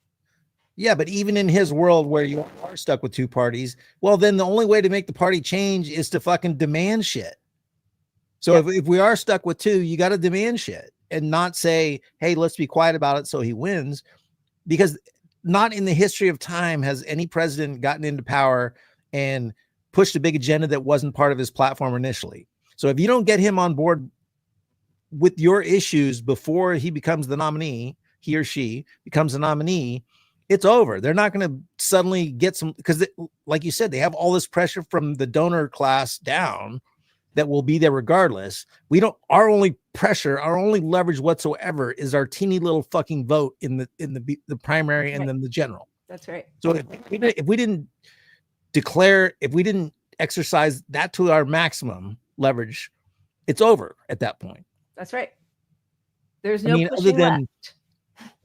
Yeah, but even in his world where you are stuck with two parties, well, then the only way to make the party change is to fucking demand shit. So if we are stuck with two, you got to demand shit and not say, hey, let's be quiet about it so he wins. Because not in the history of time has any president gotten into power and pushed a big agenda that wasn't part of his platform initially. So if you don't get him on board with your issues before he becomes the nominee, he or she becomes the nominee, it's over. They're not going to suddenly get some, because like you said, they have all this pressure from the donor class down that will be there regardless. Our only pressure, our only leverage whatsoever is our teeny little fucking vote in the primary and then the general. That's right. So if we didn't exercise that to our maximum leverage, it's over at that point. That's right. There's no pushing left.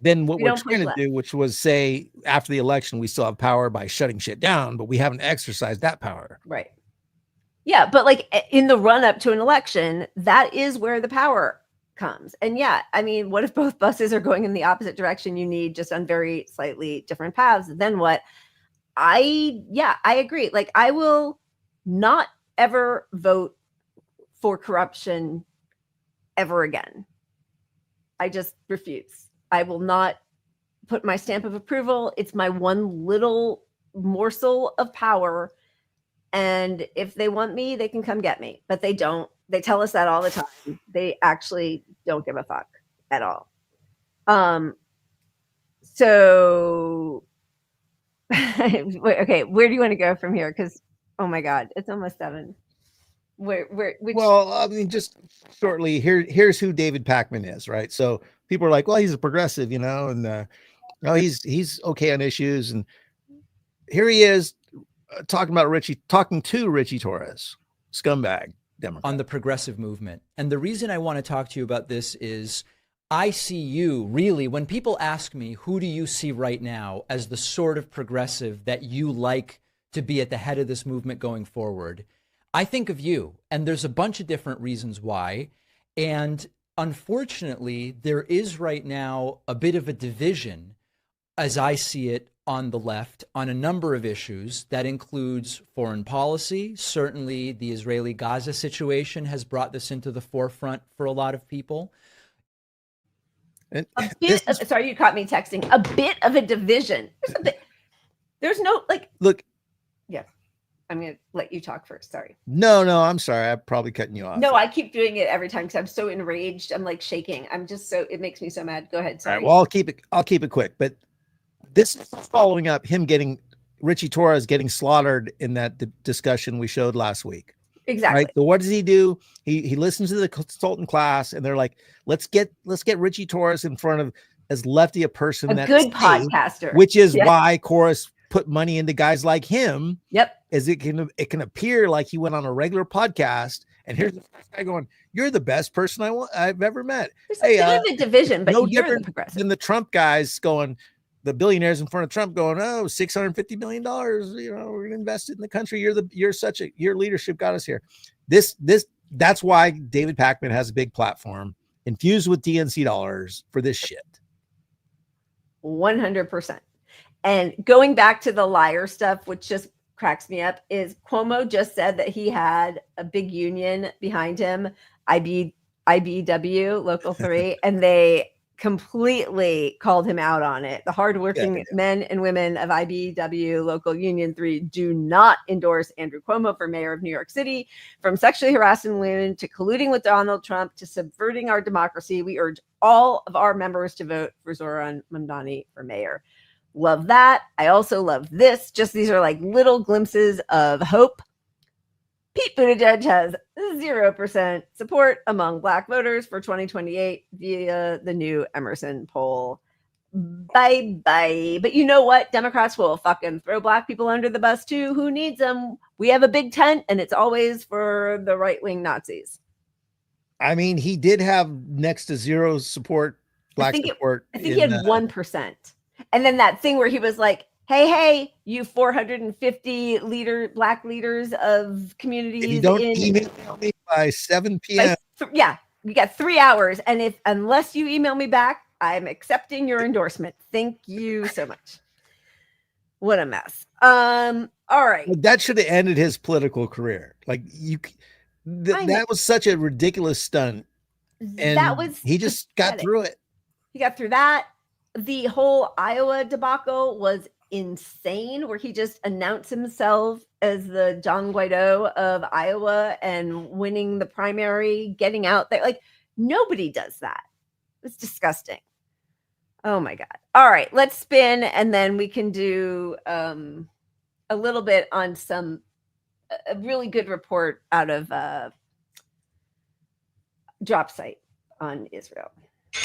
Then what we're trying to do, which was say after the election, we still have power by shutting shit down, but we haven't exercised that power. Right. Yeah. But like in the run up to an election, that is where the power comes. And yeah, I mean, what if both buses are going in the opposite direction? You need just on very slightly different paths. Then what? I agree. Like I will not ever vote for corruption ever again. I just refuse. I will not put my stamp of approval. It's my one little morsel of power. And if they want me, they can come get me, but they don't. They tell us that all the time. They actually don't give a fuck at all. So, okay, where do you want to go from here? Because, oh my God, it's almost 7. Well, I mean, just shortly, here's who David Pakman is, right? So people are like, well, he's a progressive, and he's okay on issues. And here he is talking to Richie Torres, scumbag Democrat. On the progressive movement. And the reason I want to talk to you about this is I see you really, when people ask me, who do you see right now as the sort of progressive that you like to be at the head of this movement going forward? I think of you, and there's a bunch of different reasons why. And unfortunately, there is right now a bit of a division, as I see it, on the left on a number of issues. That includes foreign policy. Certainly, the Israeli-Gaza situation has brought this into the forefront for a lot of people. Sorry, you caught me texting. A bit of a division. There's no look. Yeah. I'm going to let you talk first. Sorry. No, I'm sorry. I'm probably cutting you off. No, I keep doing it every time because I'm so enraged. I'm like shaking. It makes me so mad. Go ahead. Sorry. All right, well, I'll keep it quick. But this is following up him Richie Torres getting slaughtered in that discussion we showed last week. Exactly. Right. So what does he do? He listens to the consultant class, and they're like, let's get Richie Torres in front of as lefty a person, a good podcaster, which is why Chorus put money into guys like him. Yep. As it can appear like he went on a regular podcast, and here's the guy going, "You're the best person I've ever met." There's a bit of a division, but no you're different the progressive than the Trump guys going, the billionaires in front of Trump going, "Oh, $650 million, we're gonna invest it in the country. Your leadership got us here." That's why David Pakman has a big platform infused with DNC dollars for this shit. 100%. And going back to the liar stuff, which just cracks me up, is Cuomo just said that he had a big union behind him, IBW, Local 3, and they completely called him out on it. The hardworking men and women of IBW Local Union 3 do not endorse Andrew Cuomo for mayor of New York City. From sexually harassing women to colluding with Donald Trump to subverting our democracy, we urge all of our members to vote for Zohran Mamdani for mayor. Love that. I also love this. Just these are like little glimpses of hope. Pete Buttigieg has 0% support among Black voters for 2028 via the new Emerson poll. Bye-bye. But you know what? Democrats will fucking throw Black people under the bus too. Who needs them? We have a big tent, and it's always for the right-wing Nazis. I mean, he did have next to zero support, Black support. I think he had 1%. And then that thing where he was like, hey, you 450 Black leaders of communities. If you don't email me by 7 p.m. Yeah, you got 3 hours. And unless you email me back, I'm accepting your endorsement. Thank you so much. What a mess. All right. That should have ended his political career. Like that was such a ridiculous stunt. And he just got through it. He got through that. The whole Iowa debacle was insane, where he just announced himself as the John Guaido of Iowa and winning the primary, getting out there. Like, nobody does that. It's disgusting. Oh my God. All right, let's spin, and then we can do a little bit on a really good report out of Drop Site on Israel.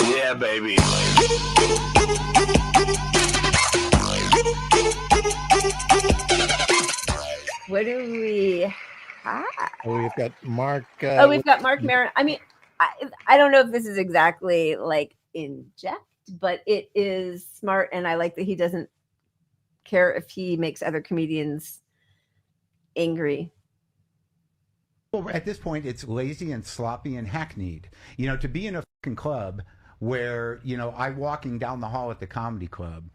Yeah, baby. What do we have? Oh, we've got Mark. We've got Mark Maron. I mean, I don't know if this is exactly like inject, but it is smart, and I like that he doesn't care if he makes other comedians angry. Well, at this point, it's lazy and sloppy and hackneyed. You know, to be in a fucking club where, you know, I'm walking down the hall at the comedy club,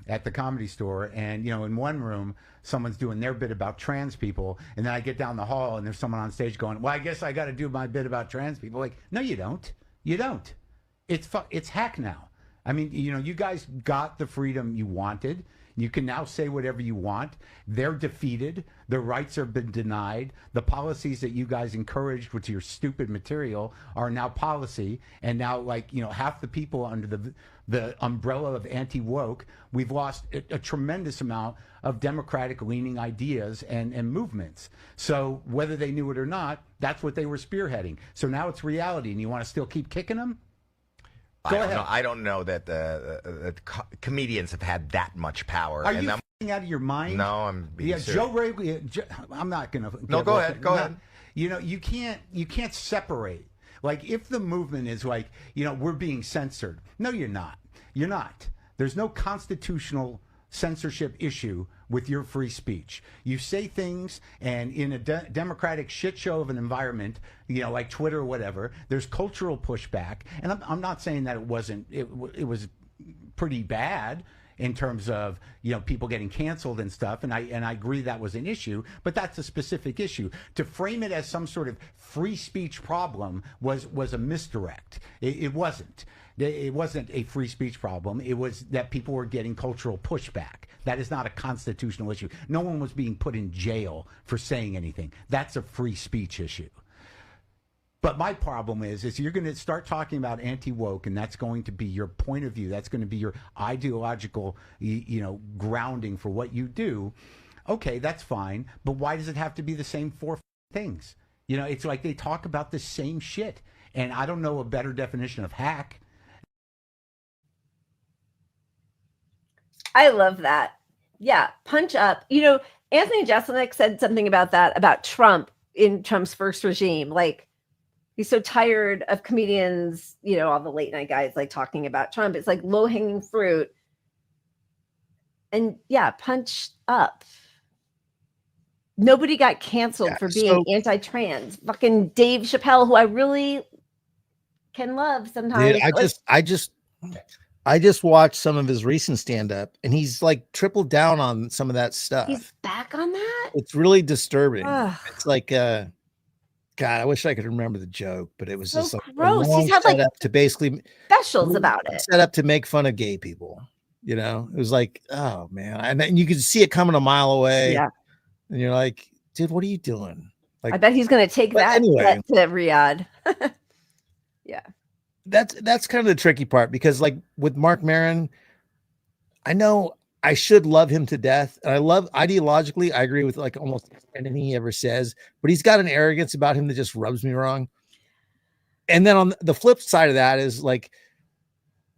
at the Comedy Store, and, you know, in one room, someone's doing their bit about trans people, and then I get down the hall and there's someone on stage going, well, I guess I got to do my bit about trans people. Like, no, you don't. You don't. It's hack now. I mean, you know, you guys got the freedom you wanted. You can now say whatever you want. They're defeated. Their rights have been denied. The policies that you guys encouraged with your stupid material are now policy. And now, like, you know, half the people under the umbrella of anti-woke, we've lost a tremendous amount of democratic-leaning ideas and movements. So whether they knew it or not, that's what they were spearheading. So now it's reality, and you want to still keep kicking them? I don't know that the comedians have had that much power. Are you f***ing out of your mind? No, I'm being serious. Joe Rogan. I'm not gonna. No, go ahead. Go ahead. You know, you can't separate. Like, if the movement is like, you know, we're being censored. No, you're not. You're not. There's no constitutional censorship issue with your free speech. You say things, and in a democratic shit show of an environment, you know, like Twitter or whatever, there's cultural pushback. And I'm not saying that it was pretty bad in terms of, you know, people getting canceled and stuff, and I agree that was an issue, but that's a specific issue. To frame it as some sort of free speech problem was a misdirect. It wasn't. It wasn't a free speech problem. It was that people were getting cultural pushback. That is not a constitutional issue. No one was being put in jail for saying anything. That's a free speech issue. But my problem is you're going to start talking about anti-woke, and that's going to be your point of view. That's going to be your ideological, you know, grounding for what you do. Okay, that's fine. But why does it have to be the same four things? You know, it's like they talk about the same shit. And I don't know a better definition of hack. I love that. Yeah, punch up. You know, Anthony Jeselnik said something about that, about Trump in Trump's first regime. Like, he's so tired of comedians, you know, all the late night guys like talking about Trump. It's like low hanging fruit. And yeah, punch up. Nobody got canceled for being anti-trans. Fucking Dave Chappelle, who I really can love sometimes. Dude, I just watched some of his recent stand-up, and he's like tripled down on some of that stuff. He's back on that? It's really disturbing. Ugh. It's like God, I wish I could remember the joke, but it was So just like gross. a long He's had like setup to basically specials about it. set up to make fun of gay people. You know, it was like, oh man, and then you could see it coming a mile away. Yeah. And you're like, dude, what are you doing? Like, I bet he's going to take that anyway to Riyadh. Yeah. That's kind of the tricky part, because like with Mark Maron, I know I should love him to death, and I love ideologically, I agree with like almost anything he ever says, but he's got an arrogance about him that just rubs me wrong. And then on the flip side of that is like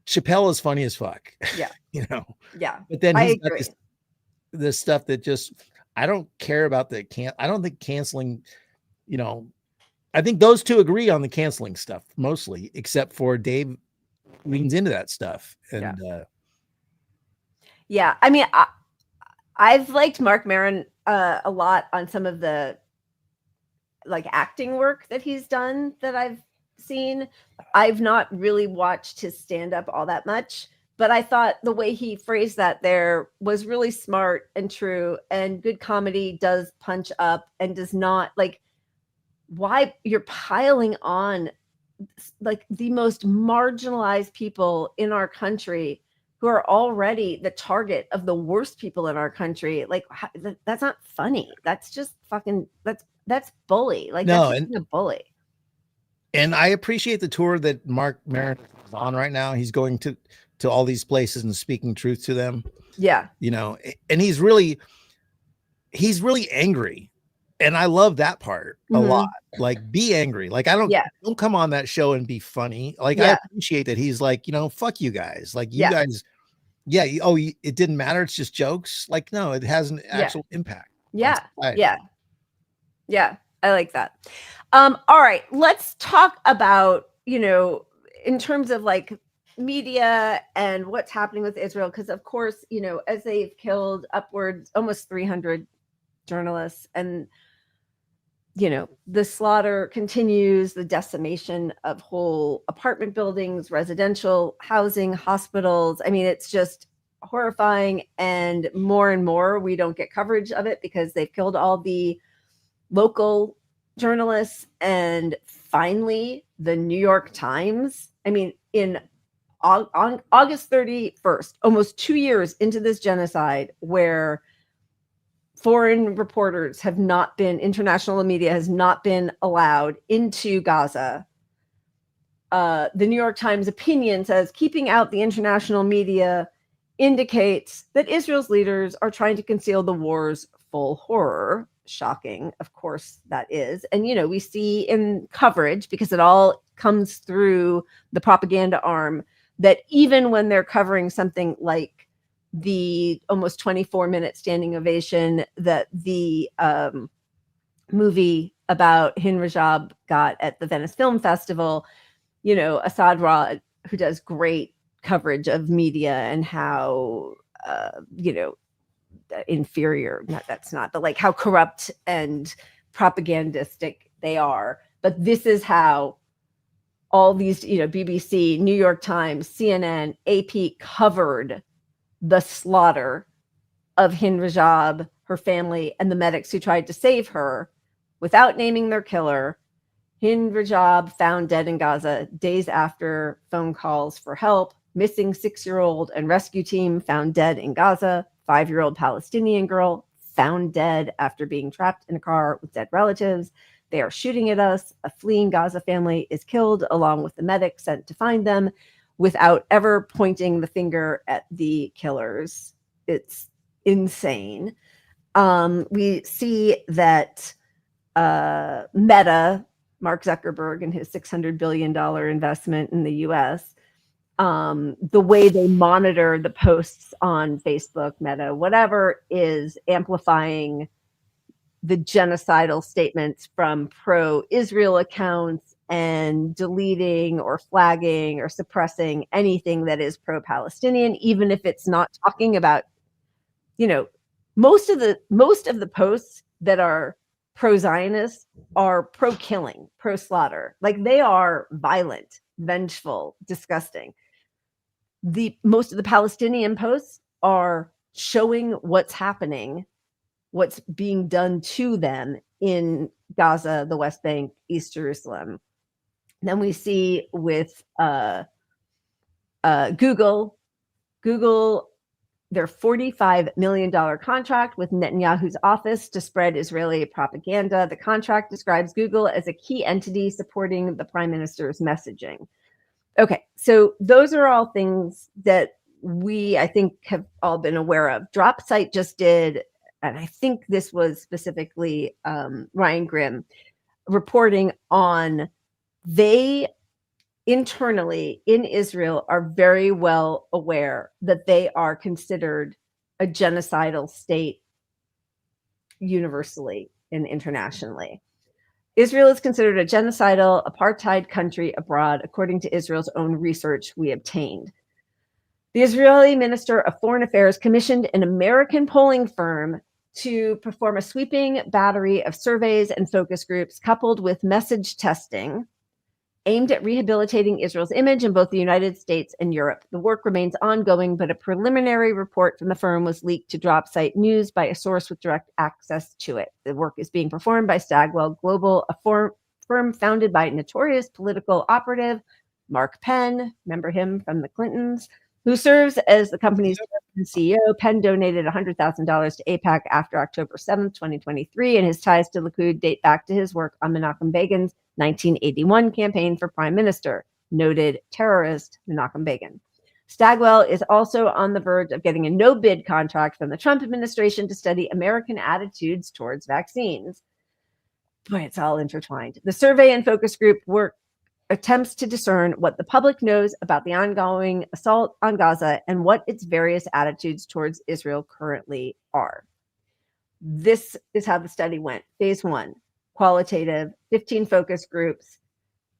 Chappelle is funny as fuck. Yeah. You know. Yeah. But then I he's got agree. this stuff that just, I don't care about I don't think canceling, you know, I think those two agree on the canceling stuff mostly, except for Dave leans into that stuff. And Yeah. I mean, I've liked Mark Maron a lot on some of the like acting work that he's done that I've seen. I've not really watched his stand-up all that much, but I thought the way he phrased that there was really smart and true, and good comedy does punch up and does not like, why you're piling on like the most marginalized people in our country who are already the target of the worst people in our country. Like that's not funny. That's just fucking, that's bully. Like No, that's just a bully. And I appreciate the tour that Mark Maron is on right now. He's going to all these places and speaking truth to them. Yeah. You know, and he's really angry. And I love that part a lot. Like, be angry. Like, don't come on that show and be funny. Like, I appreciate that he's like, you know, fuck you guys. Like, you guys, it didn't matter. It's just jokes. Like, no, it has an actual impact. Yeah. Yeah. I like that. All right. Let's talk about, you know, in terms of like media and what's happening with Israel. Because, of course, you know, as they've killed upwards almost 300 journalists, and you know, the slaughter continues, the decimation of whole apartment buildings, residential housing, hospitals. I mean, it's just horrifying. And more we don't get coverage of it because they've killed all the local journalists. And finally, the New York Times, I mean, on August 31st, almost 2 years into this genocide, where foreign reporters have not been, international media has not been allowed into Gaza. The New York Times opinion says keeping out the international media indicates that Israel's leaders are trying to conceal the war's full horror. Shocking, of course, that is. And, you know, we see in coverage, because it all comes through the propaganda arm, that even when they're covering something like the almost 24-minute standing ovation that the movie about Hin Rajab got at the Venice Film Festival, you know, Asad Ra, who does great coverage of media and how, you know, inferior, but like how corrupt and propagandistic they are. But this is how all these, you know, BBC, New York Times, CNN, AP covered the slaughter of Hin Rajab, her family, and the medics who tried to save her without naming their killer. Hin Rajab found dead in Gaza days after phone calls for help. Missing 6-year-old and rescue team found dead in Gaza. 5-year-old Palestinian girl found dead after being trapped in a car with dead relatives. They are shooting at us. A fleeing Gaza family is killed along with the medic sent to find them, without ever pointing the finger at the killers. It's insane. We see that Meta, Mark Zuckerberg and his $600 billion investment in the US, the way they monitor the posts on Facebook, Meta, whatever, is amplifying the genocidal statements from pro-Israel accounts and deleting or flagging or suppressing anything that is pro-Palestinian, even if it's not talking about, you know, most of the posts that are pro-Zionist are pro-killing, pro-slaughter. Like, they are violent, vengeful, disgusting. most of the Palestinian posts are showing what's happening, what's being done to them in Gaza, the West Bank, East Jerusalem. Then we see with Google, their $45 million contract with Netanyahu's office to spread Israeli propaganda. The contract describes Google as a key entity supporting the prime minister's messaging. Okay, so those are all things that I think, have all been aware of. DropSite just did, and I think this was specifically Ryan Grimm reporting on, they internally in Israel are very well aware that they are considered a genocidal state universally and internationally. Israel is considered a genocidal apartheid country abroad, according to Israel's own research we obtained. The Israeli Minister of Foreign Affairs commissioned an American polling firm to perform a sweeping battery of surveys and focus groups coupled with message testing aimed at rehabilitating Israel's image in both the United States and Europe. The work remains ongoing, but a preliminary report from the firm was leaked to DropSite News by a source with direct access to it. The work is being performed by Stagwell Global, a firm founded by notorious political operative Mark Penn, remember him from the Clintons, who serves as the company's CEO. Penn donated $100,000 to AIPAC after October 7th, 2023, and his ties to Likud date back to his work on Menachem Begin's 1981 campaign for prime minister, noted terrorist Menachem Begin. Stagwell is also on the verge of getting a no-bid contract from the Trump administration to study American attitudes towards vaccines. Boy, it's all intertwined. The survey and focus group work attempts to discern what the public knows about the ongoing assault on Gaza and what its various attitudes towards Israel currently are. This is how the study went. Phase 1, qualitative, 15 focus groups,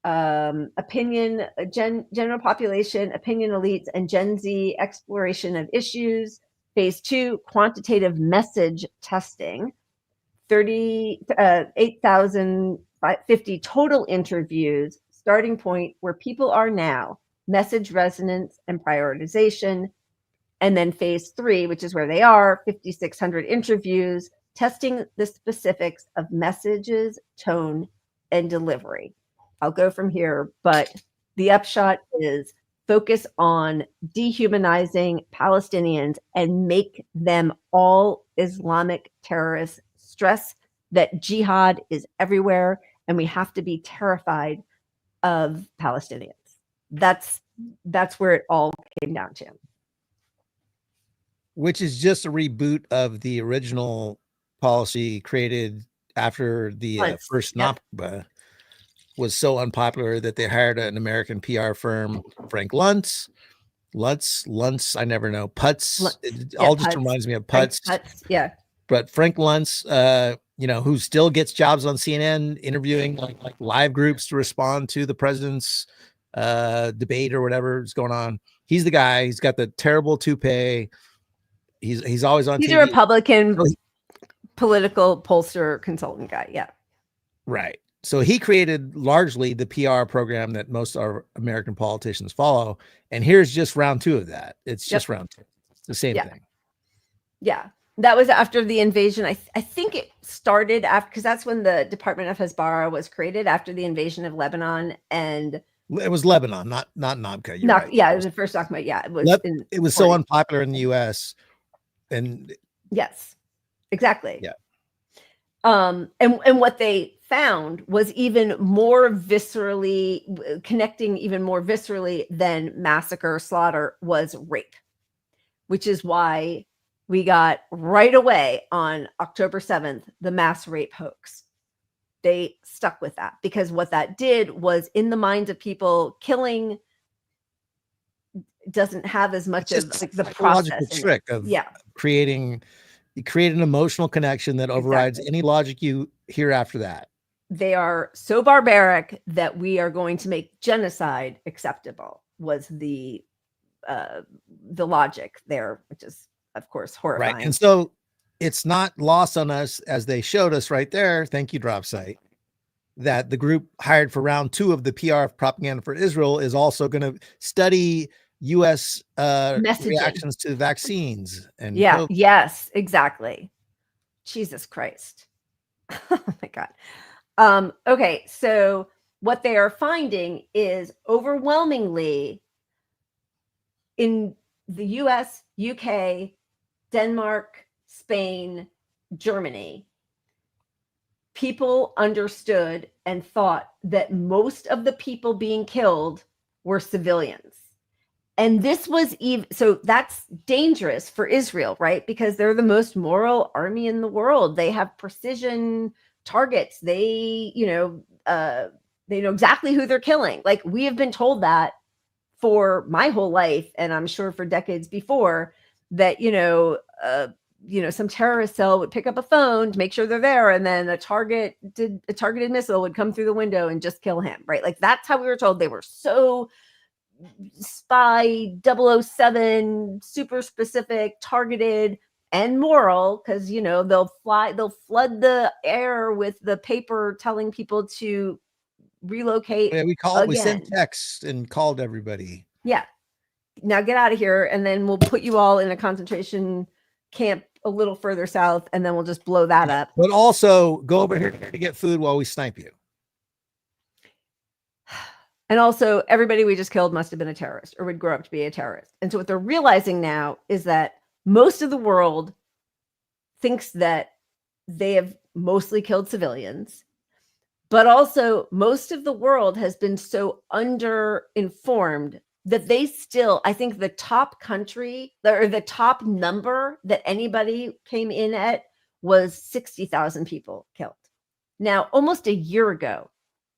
opinion, general population, opinion elites, and Gen Z exploration of issues. Phase 2, quantitative message testing, 8,050 total interviews, starting point where people are now, message resonance and prioritization. And then phase 3, which is where they are, 5,600 interviews, testing the specifics of messages, tone, and delivery. I'll go from here, but the upshot is focus on dehumanizing Palestinians and make them all Islamic terrorists. Stress that jihad is everywhere, and we have to be terrified of Palestinians. That's where it all came down to. Which is just a reboot of the original policy created after the first Nakba was so unpopular that they hired an American PR firm, Frank Luntz, I never know, Putz. It all just reminds me of Putz. Yeah. But Frank Luntz, who still gets jobs on CNN interviewing like live groups to respond to the president's debate or whatever is going on. He's the guy. He's got the terrible toupee. He's always on He's TV. a Republican political pollster consultant guy. Yeah. Right. So he created largely the PR program that most of our American politicians follow. And here's just round 2 of that. It's just round 2. It's the same thing. Yeah. That was after the invasion. I think it started after, because that's when the Department of Hezbollah was created, after the invasion of Lebanon. And it was Lebanon, not Nakba. Right. Yeah, it was the first Nakba. Yeah, it was so unpopular in the U.S. And yes, exactly. Yeah. And what they found was even more viscerally connecting, even more viscerally than massacre, slaughter, was rape, which is why we got right away on October 7th, the mass rape hoax. They stuck with that because what that did was, in the minds of people, killing doesn't have as much of like the process trick of creating an emotional connection that overrides any logic you hear after that. They are so barbaric that we are going to make genocide acceptable, was the logic there, which is, of course, horrifying. Right. And so it's not lost on us, as they showed us right there, thank you, DropSite, that the group hired for round 2 of the PR propaganda for Israel is also going to study U.S. Messaging. reactions to vaccines and Yeah. COVID. Yes, exactly. Jesus Christ. Oh my God. Okay. So what they are finding is overwhelmingly in the US, UK, Denmark, Spain, Germany, people understood and thought that most of the people being killed were civilians. And this was even so that's dangerous for Israel, right? Because they're the most moral army in the world. They have precision targets. They know exactly who they're killing. Like, we have been told that for my whole life, and I'm sure for decades before, that some terrorist cell would pick up a phone to make sure they're there, and then a targeted missile would come through the window and just kill him, right? Like, that's how we were told. They were so spy 007, super specific, targeted, and moral, because they'll flood the air with the paper telling people to relocate. Yeah, we sent texts and called everybody. Yeah, now get out of here, and then we'll put you all in a concentration camp a little further south, and then we'll just blow that up. But also go over here to get food while we snipe you. And also, everybody we just killed must have been a terrorist or would grow up to be a terrorist. And so what they're realizing now is that most of the world thinks that they have mostly killed civilians, but also most of the world has been so under-informed that they still, I think the top country or the top number that anybody came in at was 60,000 people killed. Now, almost a year ago,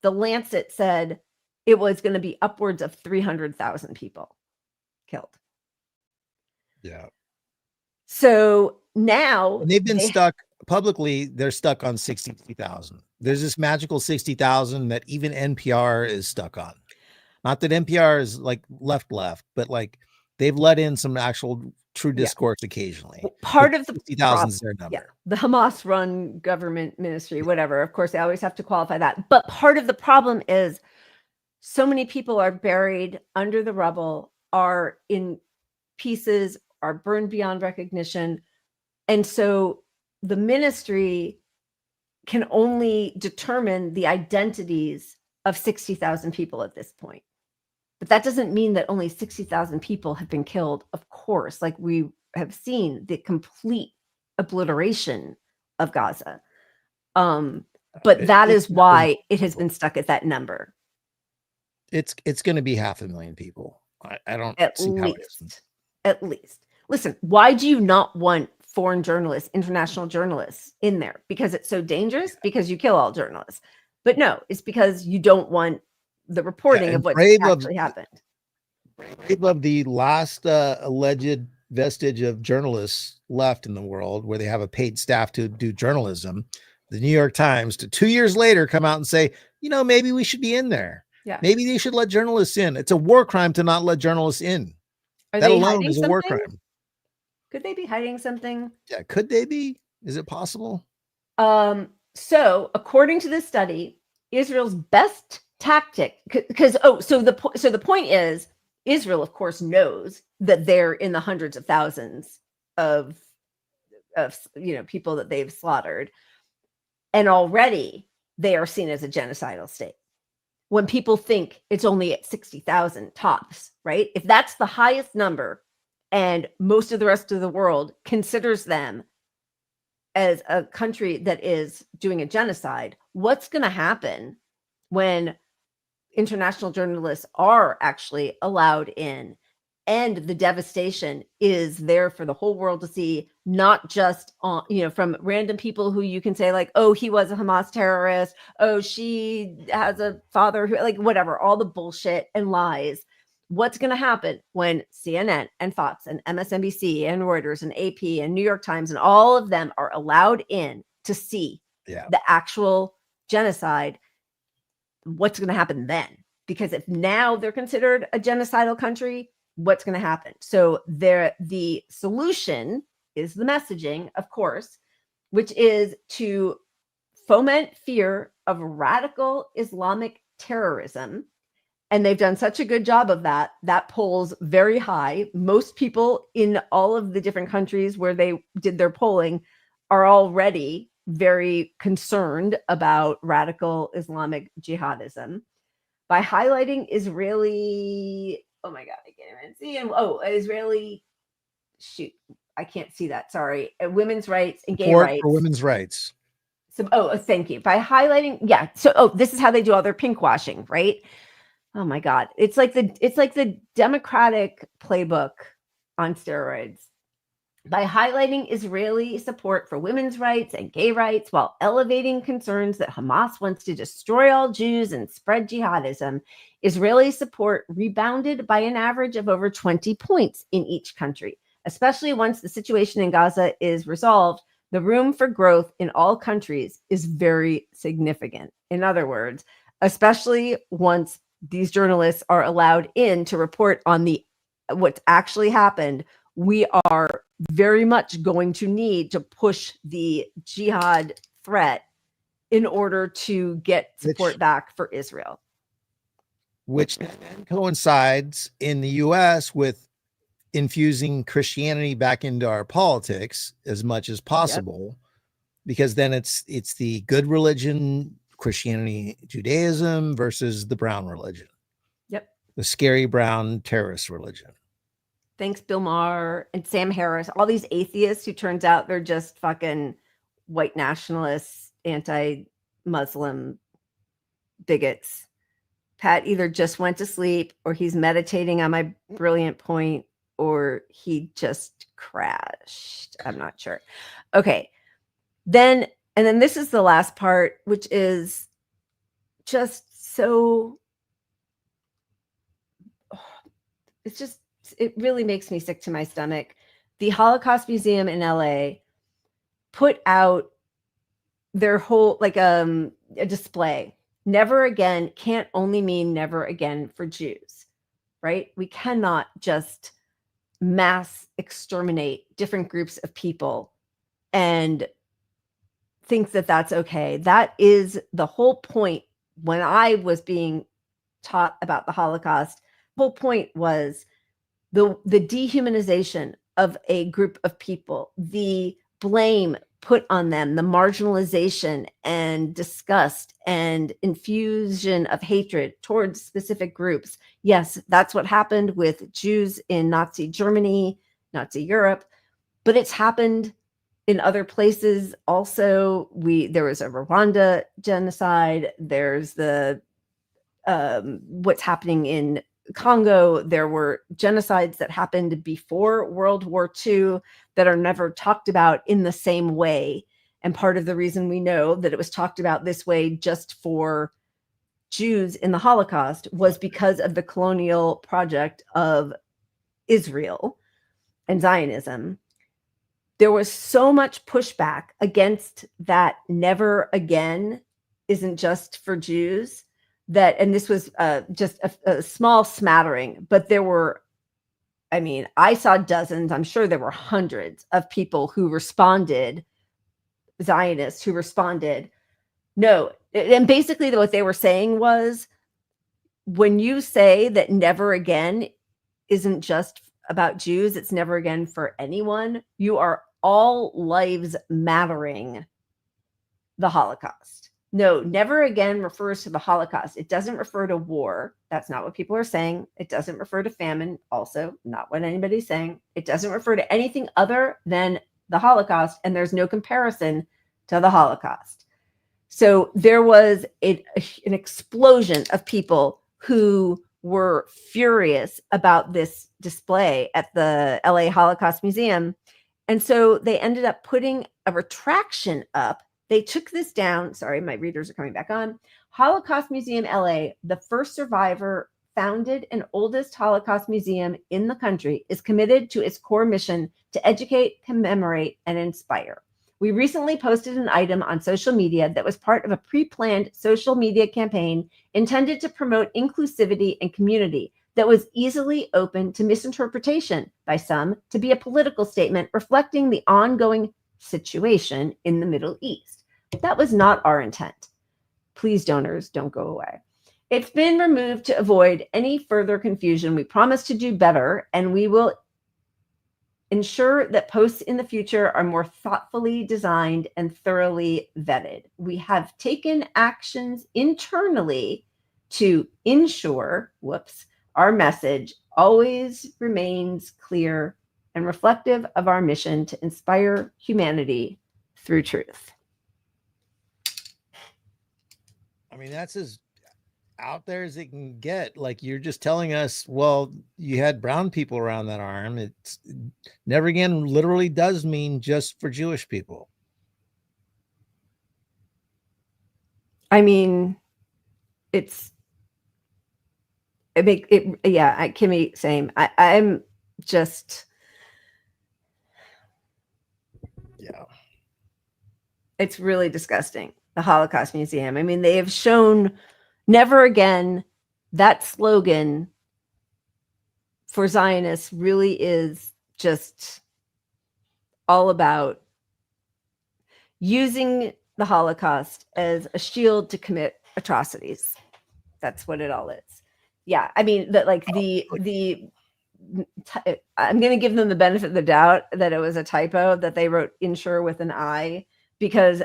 the Lancet said it was going to be upwards of 300,000 people killed. Yeah. So now and they've been stuck publicly. They're stuck on 60,000. There's this magical 60,000 that even NPR is stuck on. Not that NPR is like left, but like they've let in some actual true discourse occasionally. Well, part of the 60,000 is their number. Yeah, the Hamas run government ministry, whatever. Of course, they always have to qualify that. But part of the problem is so many people are buried under the rubble, are in pieces, are burned beyond recognition. And so the ministry can only determine the identities of 60,000 people at this point. But that doesn't mean that only 60,000 people have been killed, of course. Like, we have seen the complete obliteration of Gaza. But that is why it has been stuck at that number. It's going to be 500,000 people. I don't see how it isn't. At least. Listen, why do you not want foreign journalists, international journalists in there? Because it's so dangerous? Because you kill all journalists. But no, it's because you don't want the reporting of what actually happened. Brave of the last alleged vestige of journalists left in the world, where they have a paid staff to do journalism. The New York Times, 2 years later, come out and say, maybe we should be in there. Yeah. Maybe they should let journalists in. It's a war crime to not let journalists in. That alone is a war crime. Could they be hiding something? Yeah, could they be? Is it possible? So according to this study, Israel's best tactic, the point is, Israel, of course, knows that they're in the hundreds of thousands of people that they've slaughtered, and already they are seen as a genocidal state. When people think it's only at 60,000 tops, right? If that's the highest number, and most of the rest of the world considers them as a country that is doing a genocide, what's going to happen when international journalists are actually allowed in, and the devastation is there for the whole world to see, not just on, from random people who you can say like, oh, he was a Hamas terrorist, oh, she has a father who, like, whatever, all the bullshit and lies. What's going to happen when CNN and Fox and MSNBC and Reuters and AP and New York Times and all of them are allowed in to see the actual genocide? What's going to happen then? Because if now they're considered a genocidal country, what's going to happen? So the solution is the messaging, of course, which is to foment fear of radical Islamic terrorism And they've done such a good job of that. That polls very high. Most people in all of the different countries where they did their polling are already very concerned about radical Islamic jihadism. By highlighting Israeli, oh my God, I can't even see. And Israeli, shoot, I can't see that. Sorry. Women's rights and gay Support rights. for women's rights. So, thank you. By highlighting, yeah. So, this is how they do all their pink washing, right? Oh my God. It's like the Democratic playbook on steroids. By highlighting Israeli support for women's rights and gay rights while elevating concerns that Hamas wants to destroy all Jews and spread jihadism, Israeli support rebounded by an average of over 20 points in each country. Especially once the situation in Gaza is resolved, the room for growth in all countries is very significant. In other words, especially once these journalists are allowed in to report on what's actually happened, we are very much going to need to push the jihad threat in order to get support back for Israel. Which coincides in the US with infusing Christianity back into our politics as much as possible, because then it's the good religion, Christianity, Judaism versus the brown religion. Yep. The scary brown terrorist religion. Thanks, Bill Maher and Sam Harris, all these atheists who turns out they're just fucking white nationalists, anti-Muslim bigots. Pat either just went to sleep or he's meditating on my brilliant point or he just crashed. I'm not sure. Okay. Then this is the last part, which is just so, it really makes me sick to my stomach. The Holocaust Museum in LA put out their whole, a display. Never again can't only mean never again for Jews, right? We cannot just mass exterminate different groups of people and think that that's okay. That is the whole point. When I was being taught about the Holocaust, the whole point was the dehumanization of a group of people, the blame put on them, the marginalization and disgust and infusion of hatred towards specific groups. Yes, that's what happened with Jews in Nazi Germany, Nazi Europe, but it's happened in other places also. There was a Rwanda genocide. There's the what's happening in Congo. There were genocides that happened before World War II that are never talked about in the same way. And part of the reason we know that it was talked about this way just for Jews in the Holocaust was because of the colonial project of Israel and Zionism. There was so much pushback against that never again isn't just for Jews. And this was just a small smattering, but there were, I saw dozens, I'm sure there were hundreds of people who responded, Zionists who responded, no. And basically what they were saying was, when you say that never again isn't just about Jews, it's never again for anyone, you are all lives mattering the Holocaust. No, never again refers to the Holocaust. It doesn't refer to war. That's not what people are saying. It doesn't refer to famine. Also, not what anybody's saying. It doesn't refer to anything other than the Holocaust, and there's no comparison to the Holocaust. So there was an explosion of people who were furious about this display at the LA Holocaust Museum. And so they ended up putting a retraction up. They took this down. Sorry, my readers are coming back on. Holocaust Museum LA, the first survivor, founded and oldest Holocaust museum in the country, is committed to its core mission to educate, commemorate, and inspire. We recently posted an item on social media that was part of a pre-planned social media campaign intended to promote inclusivity and community that was easily open to misinterpretation by some to be a political statement reflecting the ongoing situation in the Middle East. That was not our intent. Please, donors, don't go away. It's been removed to avoid any further confusion. We promise to do better, and we will ensure that posts in the future are more thoughtfully designed and thoroughly vetted. We have taken actions internally to ensure, our message always remains clear and reflective of our mission to inspire humanity through truth. I mean, that's as out there as it can get. Like, you're just telling us, well, you had brown people around that arm. It's never again literally does mean just for Jewish people. I mean, Kimmy, same. I'm just, yeah, it's really disgusting. The Holocaust Museum. I mean, they have shown never again. That slogan for Zionists really is just all about using the Holocaust as a shield to commit atrocities. That's what it all is. Yeah, I mean, that like I'm going to give them the benefit of the doubt that it was a typo that they wrote "insure" with an I, because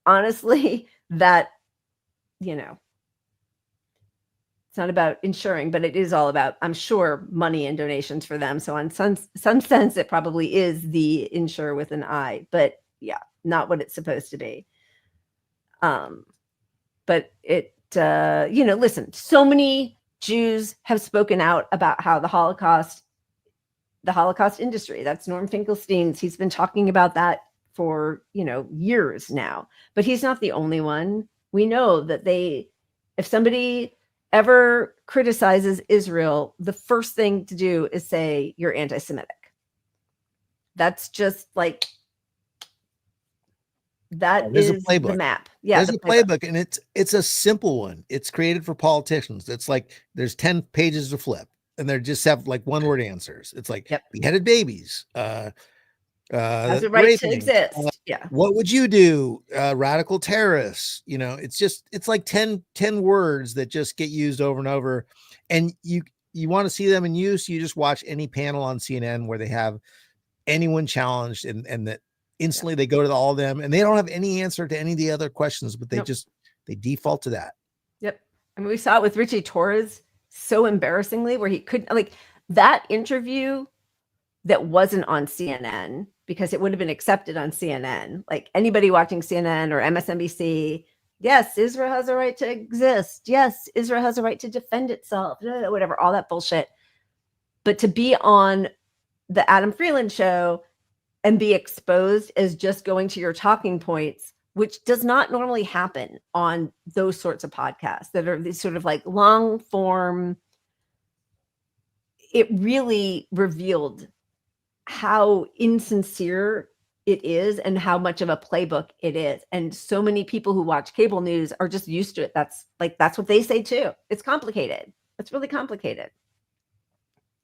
honestly, that, it's not about insuring, but it is all about, I'm sure, money and donations for them. So in some sense, it probably is the insure with an I, but yeah, not what it's supposed to be. But it, listen, so many Jews have spoken out about how the Holocaust industry, that's Norm Finkelstein's, he's been talking about that for, years now, but he's not the only one. We know that if somebody ever criticizes Israel, the first thing to do is say you're anti-Semitic. That's just like, that is the map. Yeah, there's a playbook, and it's a simple one. It's created for politicians. It's like there's 10 pages to flip, and they just have like one word answers. It's like beheaded babies, has a right to exist. What would you do? Radical terrorists. It's like 10 words that just get used over and over. And you want to see them in use, you just watch any panel on CNN where they have anyone challenged, and that instantly they go to all of them, and they don't have any answer to any of the other questions, but they they default to that. Yep. I mean, we saw it with Richie Torres so embarrassingly, where he couldn't, like, that interview that wasn't on CNN, because it would have been accepted on CNN. Like, anybody watching CNN or MSNBC, yes, Israel has a right to exist. Yes, Israel has a right to defend itself, whatever, all that bullshit. But to be on the Adam Freeland show and be exposed as just going to your talking points, which does not normally happen on those sorts of podcasts that are these sort of like long form, it really revealed how insincere it is and how much of a playbook it is. And so many people who watch cable news are just used to it. That's what they say too. It's complicated. It's really complicated.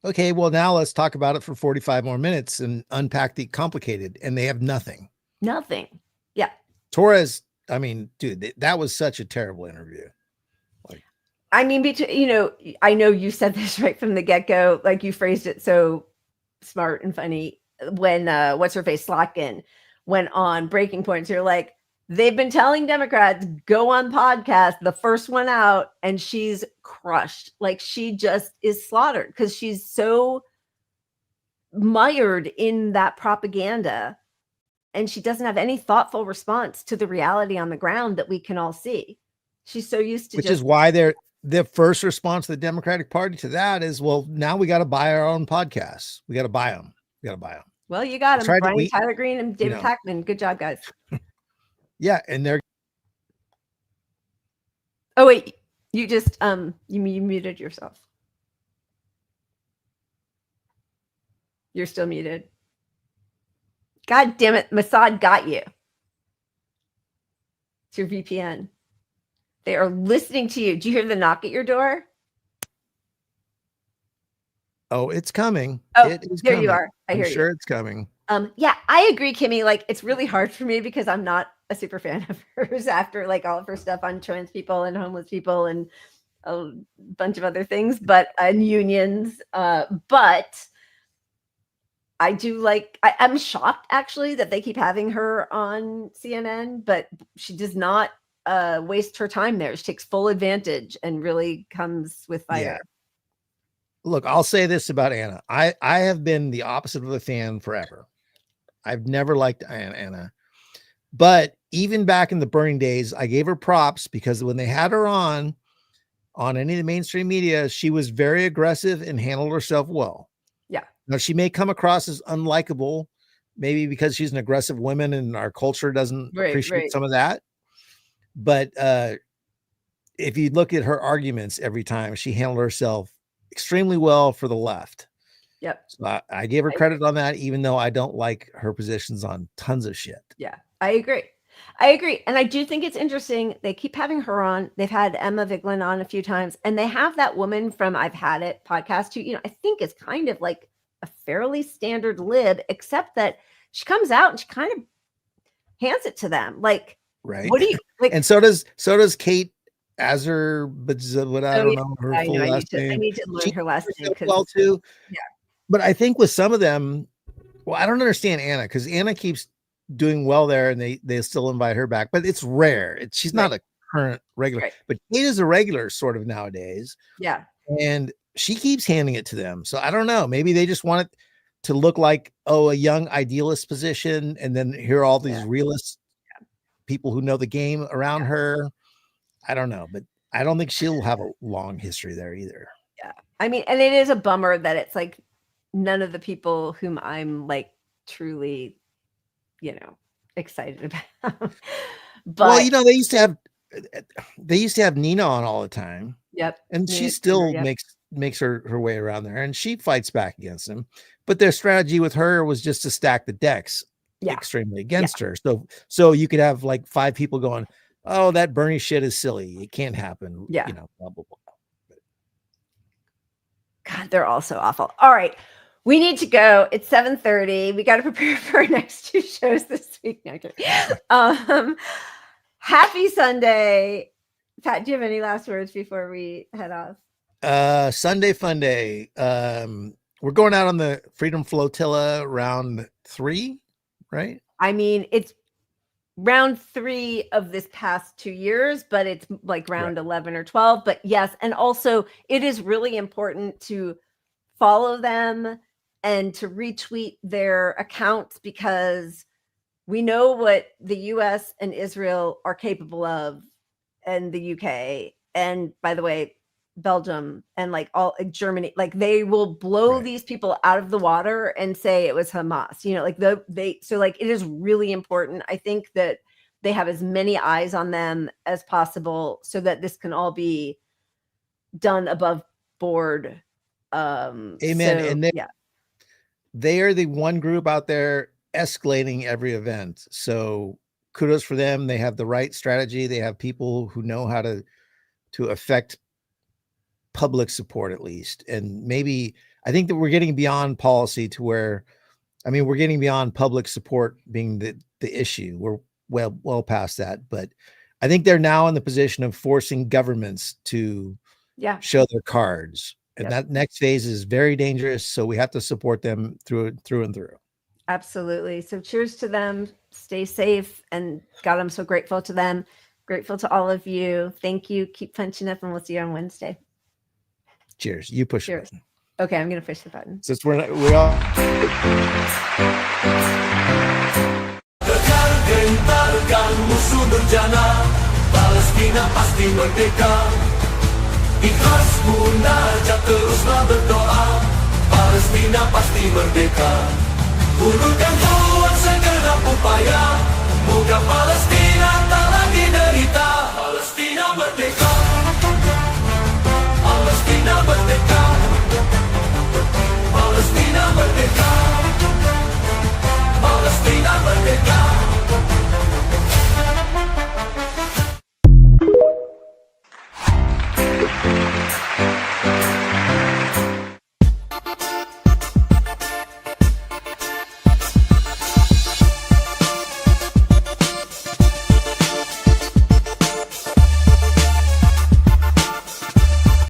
Okay, well, now let's talk about it for 45 more minutes and unpack the complicated, and they have nothing. Nothing. Yeah. Torres, I mean, dude, that was such a terrible interview. I mean, I know you said this right from the get-go, like you phrased it so smart and funny when what's her face Slotkin went on Breaking Points. You're like, they've been telling Democrats go on podcast, the first one out, and she's crushed. Like, she just is slaughtered because she's so mired in that propaganda, and she doesn't have any thoughtful response to the reality on the ground that we can all see. She's so used to, which is why the first response to the Democratic Party to that is, well, now we got to buy our own podcasts. We got to buy them. Well, you got them, Brian Tyler Green and David Pakman. Good job, guys. Yeah, and they're. Oh wait, you just you muted yourself. You're still muted. God damn it, Mossad got you. It's your VPN. They are listening to you. Do you hear the knock at your door? Oh, it's coming. Oh, it is there coming. You are. I hear you. I'm sure it's coming. Yeah, I agree, Kimmy. Like, it's really hard for me because I'm not a super fan of hers after like all of her stuff on trans people and homeless people and a bunch of other things, but and unions. But I do like. I'm shocked actually that they keep having her on CNN, but she does not waste her time there. She takes full advantage and really comes with fire. Yeah. Look, I'll say this about Anna. I have been the opposite of a fan forever. I've never liked Anna. But even back in the Burning days, I gave her props because when they had her on any of the mainstream media, she was very aggressive and handled herself well. Yeah. Now, she may come across as unlikable, maybe because she's an aggressive woman and our culture doesn't appreciate some of that. But if you look at her arguments every time, she handled herself extremely well for the left. Yep. So I gave her credit on that, even though I don't like her positions on tons of shit. Yeah, I agree. And I do think it's interesting. They keep having her on. They've had Emma Vigeland on a few times, and they have that woman from I've Had It podcast who, I think is kind of like a fairly standard lib, except that she comes out and she kind of hands it to them. Like, right. What do you like? And so does Kate Azar, but I don't know her full last name. I need to learn her last name well too. Yeah. But I think with some of them, well, I don't understand Anna because Anna keeps doing well there and they still invite her back, but it's rare. She's not a current regular, but Kate is a regular sort of nowadays. Yeah. And she keeps handing it to them. So I don't know. Maybe they just want it to look like, a young idealist position. And then hear all these realist people who know the game around her. I don't know, but I don't think she'll have a long history there either. Yeah. I mean, and it is a bummer that it's like none of the people whom I'm like truly, excited about. But well, they used to have Nina on all the time. Yep. And she still makes her way around there and she fights back against him. But their strategy with her was just to stack the decks extremely against her. So you could have like 5 people going, oh, that Bernie shit is silly. It can't happen. Yeah. Blah, blah, blah. God, they're all so awful. All right. We need to go. It's 7:30. We got to prepare for our next 2 shows this week. No, happy Sunday. Pat, do you have any last words before we head off? Sunday fun day. We're going out on the Freedom Flotilla round 3, right? I mean, it's round 3 of this past 2 years, but it's like round 11 or 12. But yes, and also it is really important to follow them and to retweet their accounts because we know what the US and Israel are capable of, and the UK, and by the way, Belgium, and like all Germany, like they will blow these people out of the water and say it was Hamas, so like it is really important. I think that they have as many eyes on them as possible so that this can all be done above board. Amen. And they are the one group out there escalating every event. So kudos for them. They have the right strategy. They have people who know how to affect public support at least. And maybe I think that we're getting beyond policy to where, we're getting beyond public support being the issue. We're well past that, but I think they're now in the position of forcing governments to show their cards. And that next phase is very dangerous. So we have to support them through and through. Absolutely. So cheers to them. Stay safe. And God, I'm so grateful to them. Grateful to all of you. Thank you. Keep punching up and we'll see you on Wednesday. Cheers. You push the button. Okay, I'm going to push the button. Since we all... Gentarkan musuh durjana, Palestina pasti merdeka. Ikhlas munajat teruslah berdoa, Palestina pasti merdeka. Ulurkan Tuhan segenap upaya, moga Palestina tak lagi derita. Palestina merdeka, Palestina merdeka, Palestina merdeka, Palestina merdeka.